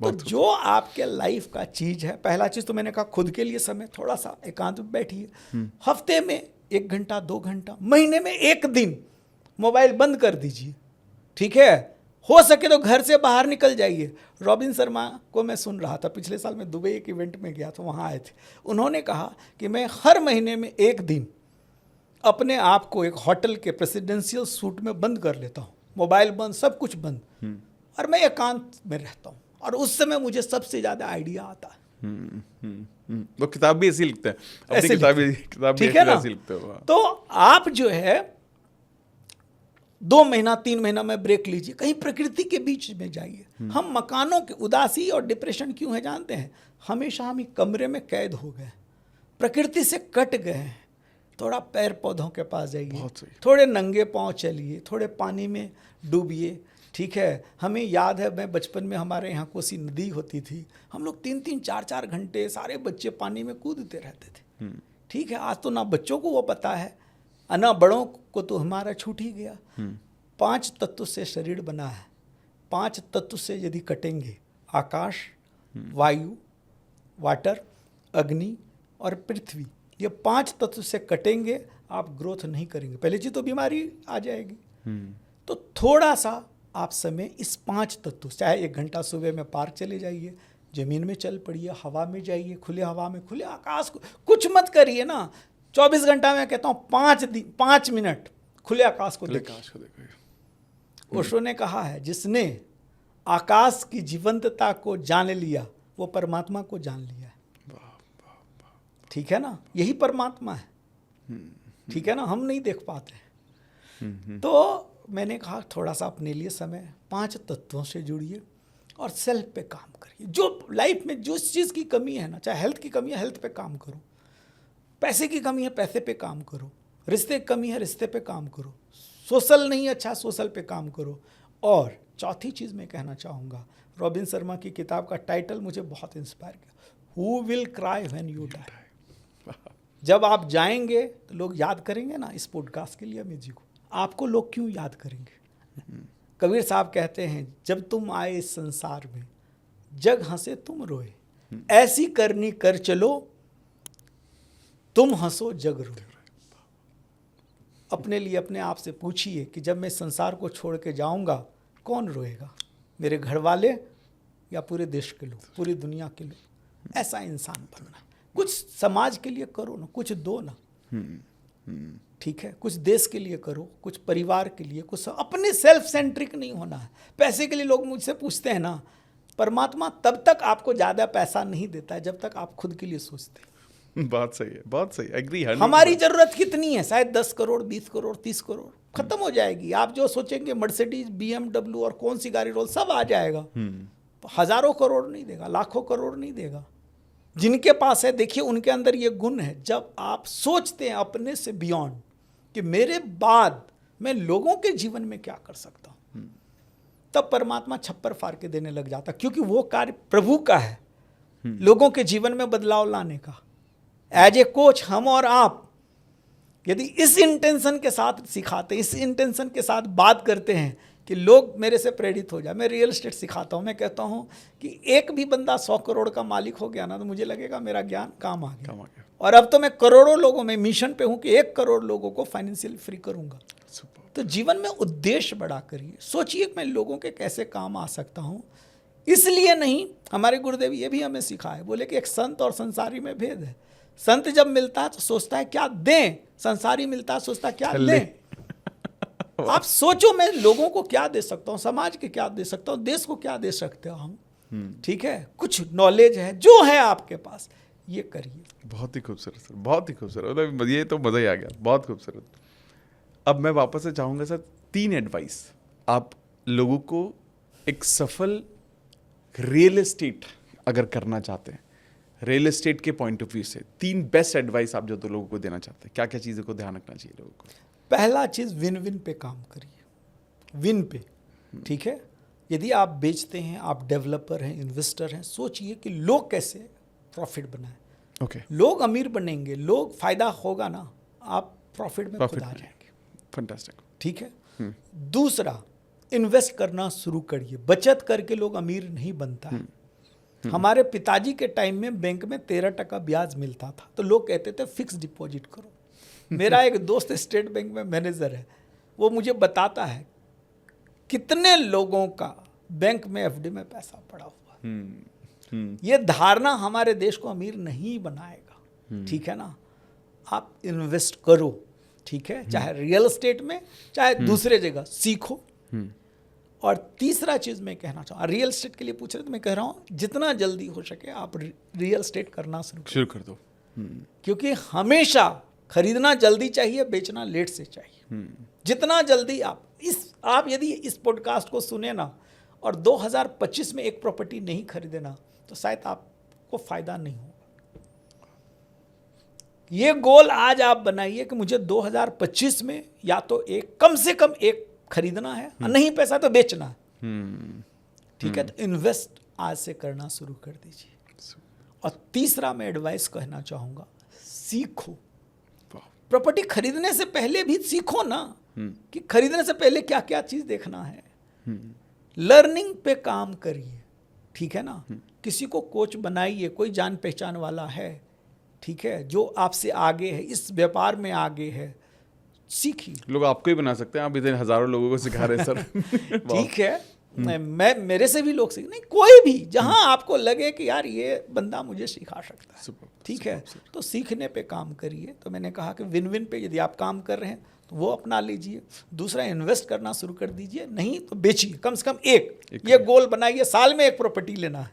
तो जो आपके लाइफ का चीज है, पहला चीज तो मैंने कहा खुद के लिए समय, थोड़ा सा एकांत में बैठिए। हफ्ते में 1 घंटा 2 घंटा, महीने में 1 दिन मोबाइल बंद कर दीजिए। ठीक है, हो सके तो घर से बाहर निकल जाइए। रॉबिन शर्मा को मैं सुन रहा था, पिछले साल मैं दुबई एक इवेंट में गया था, वहाँ आए थे। उन्होंने कहा कि मैं हर महीने में 1 दिन अपने आप को एक होटल के प्रेसिडेंशियल सूट में बंद कर लेता हूँ, मोबाइल बंद, सब कुछ बंद, और मैं एकांत में रहता हूँ। और उस समय मुझे सबसे ज़्यादा आइडिया आता है। वो किताब भी ऐसी लिखते हैं, अपनी किताब भी ऐसी लिखते हो। तो आप जो है 2 महीना 3 महीना में ब्रेक लीजिए, कहीं प्रकृति के बीच में जाइए। हम मकानों के उदासी और डिप्रेशन क्यों है जानते हैं? हमेशा हम एक कमरे में कैद हो गए, प्रकृति से कट गए हैं। थोड़ा पैर पौधों के पास जाइए, थोड़े नंगे पांव चलिए, थोड़े पानी में डूबिए। ठीक है, हमें याद है, मैं बचपन में हमारे यहाँ कोसी नदी होती थी, हम लोग 3-3 4-4 घंटे सारे बच्चे पानी में कूदते रहते थे। ठीक है, आज तो ना बच्चों को वो पता है, ना बड़ों को, तो हमारा छूट ही गया। 5 तत्व से शरीर बना है। 5 तत्व से यदि कटेंगे, आकाश, वायु, वाटर, अग्नि और पृथ्वी, ये 5 तत्व से कटेंगे, आप ग्रोथ नहीं करेंगे। पहले चीज तो बीमारी आ जाएगी। तो थोड़ा सा आप समय इस 5 तत्व, चाहे 1 घंटा सुबह में पार्क चले जाइए, जमीन में चल पड़िए, हवा में जाइए, खुले हवा में, खुले आकाश को, कुछ मत करिए ना। 24 घंटा में कहता हूँ 5 मिनट खुले आकाश को देखिए। ओशो ने कहा है, जिसने आकाश की जीवंतता को जान लिया वो परमात्मा को जान लिया है। ठीक है ना, यही परमात्मा है। ठीक है ना, हम नहीं देख पाते। तो मैंने कहा थोड़ा सा अपने लिए समय, 5 तत्वों से जुड़िए और सेल्फ पे काम करिए। जो लाइफ में जो चीज़ की कमी है ना, चाहे हेल्थ की कमी है, हेल्थ पे काम करो। पैसे की कमी है, पैसे पे काम करो। रिश्ते की कमी है, रिश्ते पे काम करो। सोशल नहीं अच्छा, सोशल पे काम करो। और चौथी चीज़ मैं कहना चाहूँगा, रॉबिन शर्मा की किताब का टाइटल मुझे बहुत इंस्पायर किया, who will cry when you die. जब आप जाएंगे तो लोग याद करेंगे ना, इस पॉडकास्ट के लिए अमित जी को, आपको लोग क्यों याद करेंगे? कबीर साहब कहते हैं, जब तुम आए इस संसार में, जग हंसे तुम रोए, ऐसी करनी कर चलो, तुम हंसो जग रो। अपने लिए अपने आप से पूछिए कि जब मैं संसार को छोड़ के जाऊंगा कौन रोएगा, मेरे घर वाले या पूरे देश के लोग, पूरी दुनिया के लोग। ऐसा इंसान बनना। कुछ समाज के लिए करो ना, कुछ दो ना, ठीक है, कुछ देश के लिए करो, कुछ परिवार के लिए, कुछ अपने सेल्फ सेंट्रिक नहीं होना है। पैसे के लिए लोग मुझसे पूछते हैं ना, परमात्मा तब तक आपको ज़्यादा पैसा नहीं देता है जब तक आप खुद के लिए सोचते हैं। बात सही है, बात सही, एग्री। हमारी जरूरत कितनी है? शायद 10 करोड़, 20 करोड़, 30 करोड़, खत्म हो जाएगी। आप जो सोचेंगे मर्सिडीज, BMW और कौन सी गाड़ी रोल, सब आ जाएगा। हजारों करोड़ नहीं देगा, लाखों करोड़ नहीं देगा। जिनके पास है देखिए उनके अंदर ये गुण है, जब आप सोचते हैं अपने से बियॉन्ड कि मेरे बाद मैं लोगों के जीवन में क्या कर सकता हूं, तब परमात्मा छप्पर फाड़ के देने लग जाता, क्योंकि वो कार्य प्रभु का है, लोगों के जीवन में बदलाव लाने का। एज ए कोच हम और आप यदि इस इंटेंशन के साथ सिखाते, इस इंटेंशन के साथ बात करते हैं कि लोग मेरे से प्रेरित हो जाए। मैं रियल एस्टेट सिखाता हूँ, मैं कहता हूँ कि एक भी बंदा 100 करोड़ का मालिक हो गया ना, तो मुझे लगेगा मेरा ज्ञान काम आ गया। और अब तो मैं करोड़ों लोगों में मिशन पे हूँ कि 1 करोड़ लोगों को फाइनेंशियल फ्री करूँगा। तो जीवन में उद्देश्य बड़ा करिए, सोचिए मैं लोगों के कैसे काम आ सकता हूँ। इसलिए नहीं, हमारे गुरुदेव ये भी हमें सिखाए, बोले कि एक संत और संसारी में भेद है। संत जब मिलता है तो सोचता है क्या दें, संसारी मिलता है सोचता है क्या लें। आप सोचो मैं लोगों को क्या दे सकता हूँ, समाज के क्या दे सकता हूँ, देश को क्या दे सकते हो हम, ठीक है। कुछ नॉलेज है जो है आपके पास, ये करिए। बहुत ही खूबसूरत सर, बहुत ही खूबसूरत, मतलब ये तो मज़ा ही आ गया, बहुत खूबसूरत। अब मैं वापस से चाहूँगा सर, 3 एडवाइस आप लोगों को एक सफल रियल एस्टेट अगर करना चाहते हैं, रियल एस्टेट के पॉइंट ऑफ व्यू से 3 बेस्ट एडवाइस आप जो तो लोगों को देना चाहते हैं, क्या क्या चीज़ों को ध्यान रखना चाहिए लोगों को? पहला चीज़, विन विन पे काम करिए, विन पे, ठीक है। यदि आप बेचते हैं, आप डेवलपर हैं, इन्वेस्टर हैं, सोचिए कि लोग कैसे प्रॉफिट बनाएं। ओके, लोग अमीर बनेंगे, लोग फायदा होगा ना, आप प्रॉफिट में खुद आ जाएंगे। फैंटास्टिक, ठीक है। दूसरा, इन्वेस्ट करना शुरू करिए। बचत करके लोग अमीर नहीं बनता है। हमारे पिताजी के टाइम में बैंक में 13% ब्याज मिलता था, तो लोग कहते थे फिक्स डिपॉजिट करो। मेरा एक दोस्त स्टेट बैंक में मैनेजर है, वो मुझे बताता है कितने लोगों का बैंक में FD में पैसा पड़ा हुआ। ये धारणा हमारे देश को अमीर नहीं बनाएगा, ठीक है ना। आप इन्वेस्ट करो, ठीक है, चाहे रियल एस्टेट में, चाहे दूसरे जगह, सीखो। और तीसरा चीज़ मैं कहना चाहूँ, रियल एस्टेट के लिए पूछ रहे तो मैं कह रहा हूँ जितना जल्दी हो सके आप रियल एस्टेट करना शुरू कर दो, क्योंकि हमेशा खरीदना जल्दी चाहिए, बेचना लेट से चाहिए। जितना जल्दी आप यदि इस पॉडकास्ट को सुने ना और 2025 में एक प्रॉपर्टी नहीं खरीदे ना, तो शायद आपको फायदा नहीं होगा। ये गोल आज आप बनाइए कि मुझे 2025 में या तो एक, कम से कम एक खरीदना है, नहीं पैसा तो बेचना है, ठीक है। तो इन्वेस्ट आज से करना शुरू कर दीजिए। और तीसरा मैं एडवाइस कहना चाहूँगा, सीखो। प्रॉपर्टी खरीदने से पहले भी सीखो ना कि खरीदने से पहले क्या क्या चीज़ देखना है। लर्निंग पे काम करिए, ठीक है ना। किसी को कोच बनाइए, कोई जान पहचान वाला है, ठीक है, जो आपसे आगे है, इस व्यापार में आगे है, सीखिए। लोग आपको ही बना सकते हैं, आप इतने हजारों लोगों को सिखा रहे हैं सर। ठीक है, मैं मेरे से भी लोग सीख, नहीं कोई भी, जहां आपको लगे कि यार ये बंदा मुझे सिखा सकता है, ठीक है, तो सीखने पे काम करिए। तो मैंने कहा कि विन विन पे यदि आप काम कर रहे हैं तो वो अपना लीजिए। दूसरा, इन्वेस्ट करना शुरू कर दीजिए, नहीं तो बेचिए। कम से कम एक ये गोल बनाइए, साल में एक प्रॉपर्टी लेना है,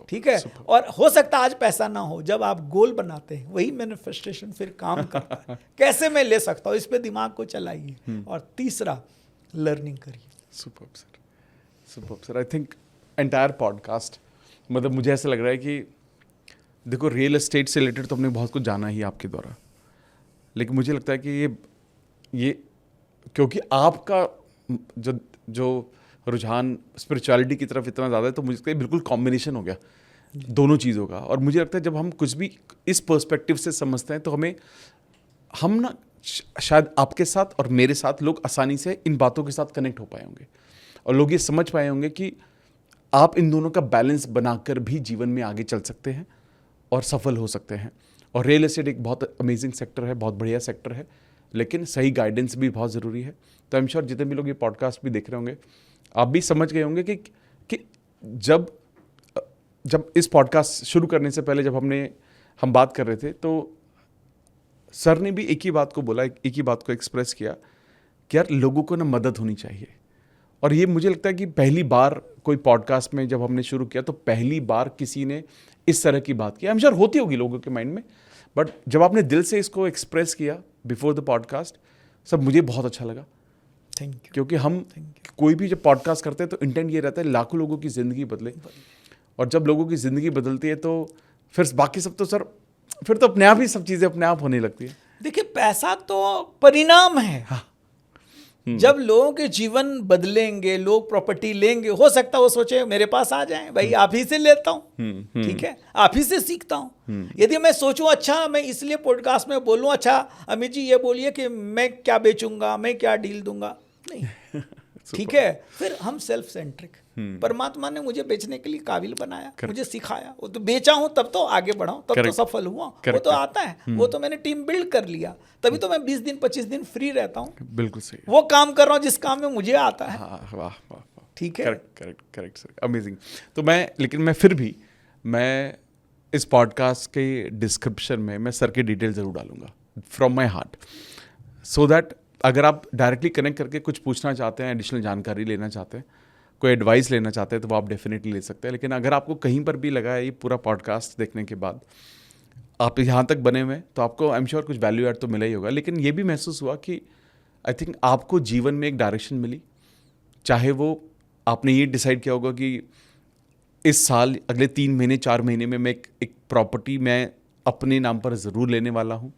ठीक है। और हो सकता है आज पैसा ना हो, जब आप गोल बनाते हैं वही मैनिफेस्टेशन फिर काम करता है। कैसे मैं ले सकता हूँ, इस पे दिमाग को चलाइए। और तीसरा, लर्निंग करिए। Superb sir, superb sir. I think entire podcast, मतलब मुझे ऐसा लग रहा है कि देखो रियल एस्टेट से रिलेटेड तो हमने बहुत कुछ जाना ही आपके द्वारा, लेकिन मुझे लगता है कि ये क्योंकि आपका जो रुझान स्पिरिचुअलिटी की तरफ इतना ज़्यादा है, तो मुझे लगता है बिल्कुल कॉम्बिनेशन हो गया दोनों चीज़ों का। और मुझे लगता है जब हम कुछ भी इस पर्सपेक्टिव से समझते हैं तो हम ना शायद आपके साथ और मेरे साथ लोग आसानी से इन बातों के साथ कनेक्ट हो पाए होंगे, और लोग ये समझ पाए होंगे कि आप इन दोनों का बैलेंस बनाकर भी जीवन में आगे चल सकते हैं और सफल हो सकते हैं। और रियल एस्टेट एक बहुत अमेजिंग सेक्टर है, बहुत बढ़िया सेक्टर है, लेकिन सही गाइडेंस भी बहुत ज़रूरी है। तो आई एम श्योर जितने भी लोग ये पॉडकास्ट भी देख रहे होंगे, आप भी समझ गए होंगे कि जब इस पॉडकास्ट शुरू करने से पहले जब हम बात कर रहे थे, तो सर ने भी एक ही बात को बोला, एक ही बात को एक्सप्रेस किया कि यार लोगों को ना मदद होनी चाहिए। और ये मुझे लगता है कि पहली बार कोई पॉडकास्ट में जब हमने शुरू किया तो पहली बार किसी ने इस तरह की बात की। आई एम श्योर होती होगी लोगों के माइंड में, बट जब आपने दिल से इसको एक्सप्रेस किया बिफोर द पॉडकास्ट, सब मुझे बहुत अच्छा लगा। Thank you. क्योंकि हम कोई भी जब पॉडकास्ट करते हैं तो इंटेंट ये रहता है लाखों लोगों की ज़िंदगी बदले, और जब लोगों की ज़िंदगी बदलती है तो फिर बाकी सब तो सर फिर तो अपने आप ही सब चीज़ें अपने आप होने लगती है। देखिए, पैसा तो परिणाम है। हाँ। जब लोगों के जीवन बदलेंगे, लोग प्रॉपर्टी लेंगे, हो सकता है वो सोचे मेरे पास आ जाएं, भाई आप ही से लेता हूँ, ठीक है, आप ही से सीखता हूँ। यदि मैं सोचूं अच्छा मैं इसलिए पॉडकास्ट में बोलूं, अच्छा अमित जी ये बोलिए कि मैं क्या बेचूंगा, मैं क्या डील दूंगा, नहीं, ठीक है, फिर हम सेल्फ सेंट्रिक। परमात्मा ने मुझे बेचने के लिए काबिल बनाया, मुझे सिखाया, वो तो बेचा हूं तब तो आगे बढ़ाऊं, तब तो सफल हुआ, वो तो आता है, वो तो मैंने टीम बिल्ड कर लिया, तभी तो मैं 20 दिन 25 दिन फ्री रहता हूं। बिल्कुल सही, वो काम कर रहा हूं जिस काम में मुझे आता है। वाह वाह वाह, ठीक है, करेक्ट सर, अमेजिंग। तो मैं फिर भी इस पॉडकास्ट के डिस्क्रिप्शन में मैं सर की डिटेल जरूर डालूंगा from my heart, so that अगर आप डायरेक्टली कनेक्ट करके कुछ पूछना चाहते हैं, एडिशनल जानकारी लेना चाहते हैं, कोई एडवाइस लेना चाहते हैं, तो वो आप डेफिनेटली ले सकते हैं। लेकिन अगर आपको कहीं पर भी लगा है ये पूरा पॉडकास्ट देखने के बाद आप यहाँ तक बने हुए, तो आपको आई एम श्योर कुछ वैल्यू ऐड तो मिला ही होगा। लेकिन ये भी महसूस हुआ कि आई थिंक आपको जीवन में एक डायरेक्शन मिली, चाहे वो आपने ये डिसाइड किया होगा कि इस साल अगले 3 महीने 4 महीने में मैं एक प्रॉपर्टी मैं अपने नाम पर ज़रूर लेने वाला हूँ,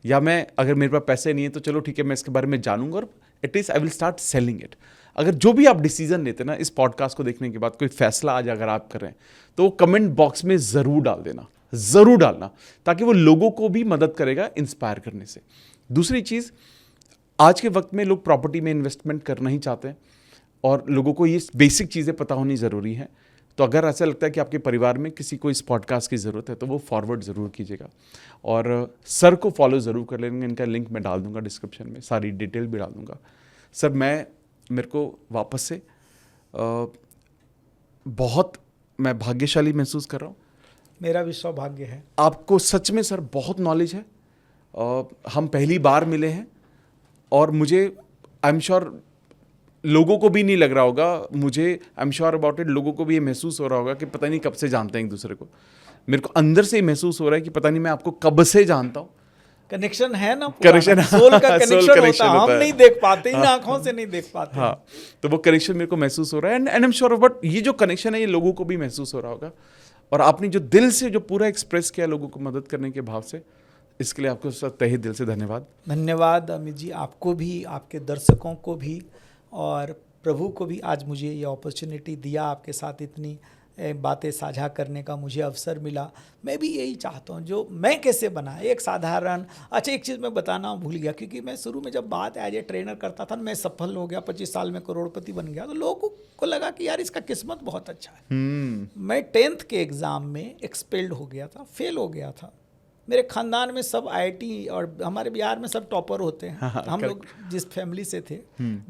या मैं अगर मेरे पास पैसे नहीं है तो चलो ठीक है मैं इसके बारे में जानूंगा और at least I will start selling it. अगर जो भी आप डिसीजन लेते ना इस पॉडकास्ट को देखने के बाद, कोई फैसला आज अगर आप कर रहे हैं, तो वो कमेंट बॉक्स में ज़रूर डाल देना, ज़रूर डालना, ताकि वो लोगों को भी मदद करेगा इंस्पायर करने से। दूसरी चीज़, आज के वक्त में लोग प्रॉपर्टी में इन्वेस्टमेंट करना ही चाहते हैं और लोगों को ये बेसिक चीज़ें पता होनी ज़रूरी है। तो अगर ऐसा लगता है कि आपके परिवार में किसी को इस पॉडकास्ट की ज़रूरत है तो वो फॉरवर्ड ज़रूर कीजिएगा और सर को फॉलो ज़रूर कर लेंगे। इनका लिंक मैं डाल दूंगा डिस्क्रिप्शन में, सारी डिटेल भी डाल दूंगा। सर मेरे को वापस से बहुत मैं भाग्यशाली महसूस कर रहा हूँ। मेरा भी सौभाग्य है। आपको सच में सर बहुत नॉलेज है। हम पहली बार मिले हैं और मुझे आई एम श्योर लोगों को भी नहीं लग रहा होगा, मुझे I am sure about it, लोगों को भी ये महसूस हो रहा होगा कि पता नहीं कब से जानते हैं एक दूसरे को। मेरे को अंदर से ही महसूस हो रहा है कि पता नहीं मैं आपको कब से जानता हूँ। कनेक्शन है ना, कनेक्शन, सोल का कनेक्शन होता है, हम नहीं देख पाते, इन आंखों से नहीं देख पाते। हाँ, तो वो कनेक्शन मेरे को महसूस हो रहा है and I am sure but ये जो कनेक्शन है ये लोगों को भी महसूस हो रहा होगा। और आपने जो दिल से जो पूरा एक्सप्रेस किया लोगों को मदद करने के भाव से, इसके लिए आपको तहे दिल से धन्यवाद। धन्यवाद अमित जी, आपको भी, आपके दर्शकों को भी और प्रभु को भी आज मुझे ये अपॉर्चुनिटी दिया, आपके साथ इतनी बातें साझा करने का मुझे अवसर मिला। मैं भी यही चाहता हूँ, जो मैं कैसे बना, एक साधारण, अच्छा एक चीज़ मैं बताना भूल गया, क्योंकि मैं शुरू में जब बात एज ए ट्रेनर करता था, मैं सफल हो गया, 25 साल में करोड़पति बन गया, तो लोगों को लगा कि यार इसका किस्मत बहुत अच्छा है। मैं 10th के एग्ज़ाम में एक्सपेल्ड हो गया था, फेल हो गया था। मेरे खानदान में सब IIT और हमारे बिहार में सब टॉपर होते हैं। हम लोग जिस फैमिली से थे,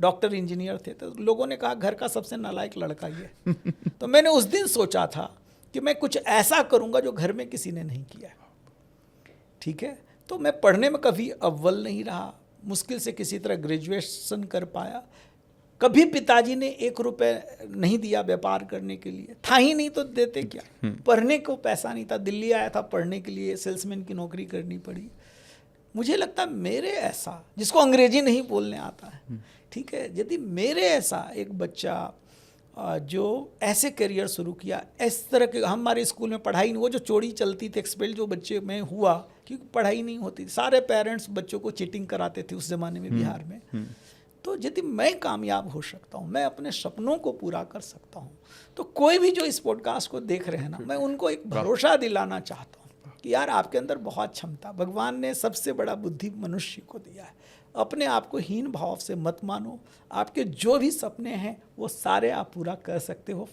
डॉक्टर इंजीनियर थे, तो लोगों ने कहा घर का सबसे नालायक लड़का ये। तो मैंने उस दिन सोचा था कि मैं कुछ ऐसा करूंगा जो घर में किसी ने नहीं किया, ठीक है। तो मैं पढ़ने में कभी अव्वल नहीं रहा, मुश्किल से किसी तरह ग्रेजुएशन कर पाया। कभी पिताजी ने 1 रुपए नहीं दिया व्यापार करने के लिए, था ही नहीं तो देते क्या। पढ़ने को पैसा नहीं था, दिल्ली आया था पढ़ने के लिए, सेल्समैन की नौकरी करनी पड़ी। मुझे लगता है मेरे ऐसा, जिसको अंग्रेजी नहीं बोलने आता है, ठीक है, यदि मेरे ऐसा एक बच्चा जो ऐसे करियर शुरू किया, इस तरह के, हमारे स्कूल में पढ़ाई नहीं, वो जो चोरी चलती थी एक्सपेल जो बच्चे में हुआ, क्योंकि पढ़ाई नहीं होती, सारे पेरेंट्स बच्चों को चीटिंग कराते थे उस ज़माने में बिहार में। तो यदि मैं कामयाब हो सकता हूँ, मैं अपने सपनों को पूरा कर सकता हूँ, तो कोई भी जो इस पॉडकास्ट को देख रहे हैं ना, मैं उनको एक भरोसा दिलाना चाहता हूँ कि यार आपके अंदर बहुत क्षमता, भगवान ने सबसे बड़ा बुद्धि मनुष्य को दिया है। अपने आप को हीन भाव से मत मानो, आपके जो भी सपने हैं वो सारे आप पूरा कर सकते हो।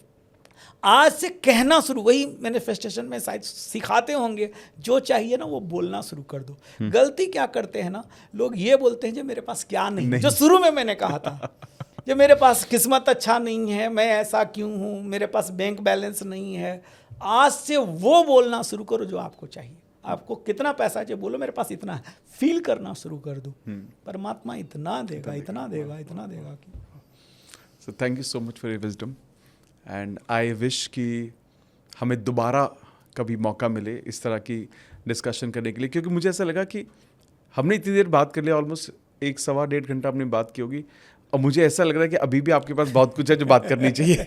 आज से कहना शुरू, वही मैनिफेस्टेशन में शायद सिखाते होंगे, जो चाहिए ना वो बोलना शुरू कर दो। गलती क्या करते हैं ना, लोग ये बोलते हैं जो मेरे पास क्या नहीं, जो शुरू में मैंने कहा था, जो मेरे पास किस्मत अच्छा नहीं है, मैं ऐसा क्यों हूँ, मेरे पास बैंक बैलेंस नहीं है। आज से वो बोलना शुरू करो जो आपको चाहिए। आपको कितना पैसा चाहिए बोलो मेरे पास इतना है, फील करना शुरू कर दो। परमात्मा इतना देगा, इतना देगा, इतना देगा कि। So thank you so much for your wisdom and I wish कि हमें दोबारा कभी मौका मिले इस तरह की डिस्कशन करने के लिए, क्योंकि मुझे ऐसा लगा कि हमने इतनी देर बात कर लिया, ऑलमोस्ट 1-1.25 घंटा हमने बात की होगी, और मुझे ऐसा लग रहा है कि अभी भी आपके पास बहुत कुछ है जो बात करनी चाहिए।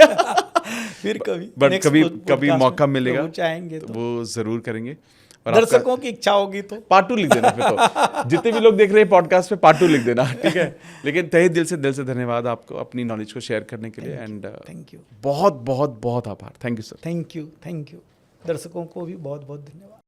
फिर कभी बट कभी मौका मिलेगा चाहेंगे तो वो जरूर करेंगे। और दर्शकों की इच्छा होगी तो पार्ट 2 लिख देना फिर तो। जितने भी लोग देख रहे हैं पॉडकास्ट पे पार्ट 2 लिख देना, ठीक है। लेकिन तहे दिल से धन्यवाद आपको अपनी नॉलेज को शेयर करने के लिए, एंड थैंक यू, बहुत बहुत बहुत आभार। Thank you sir. Thank you. दर्शकों को भी बहुत बहुत धन्यवाद।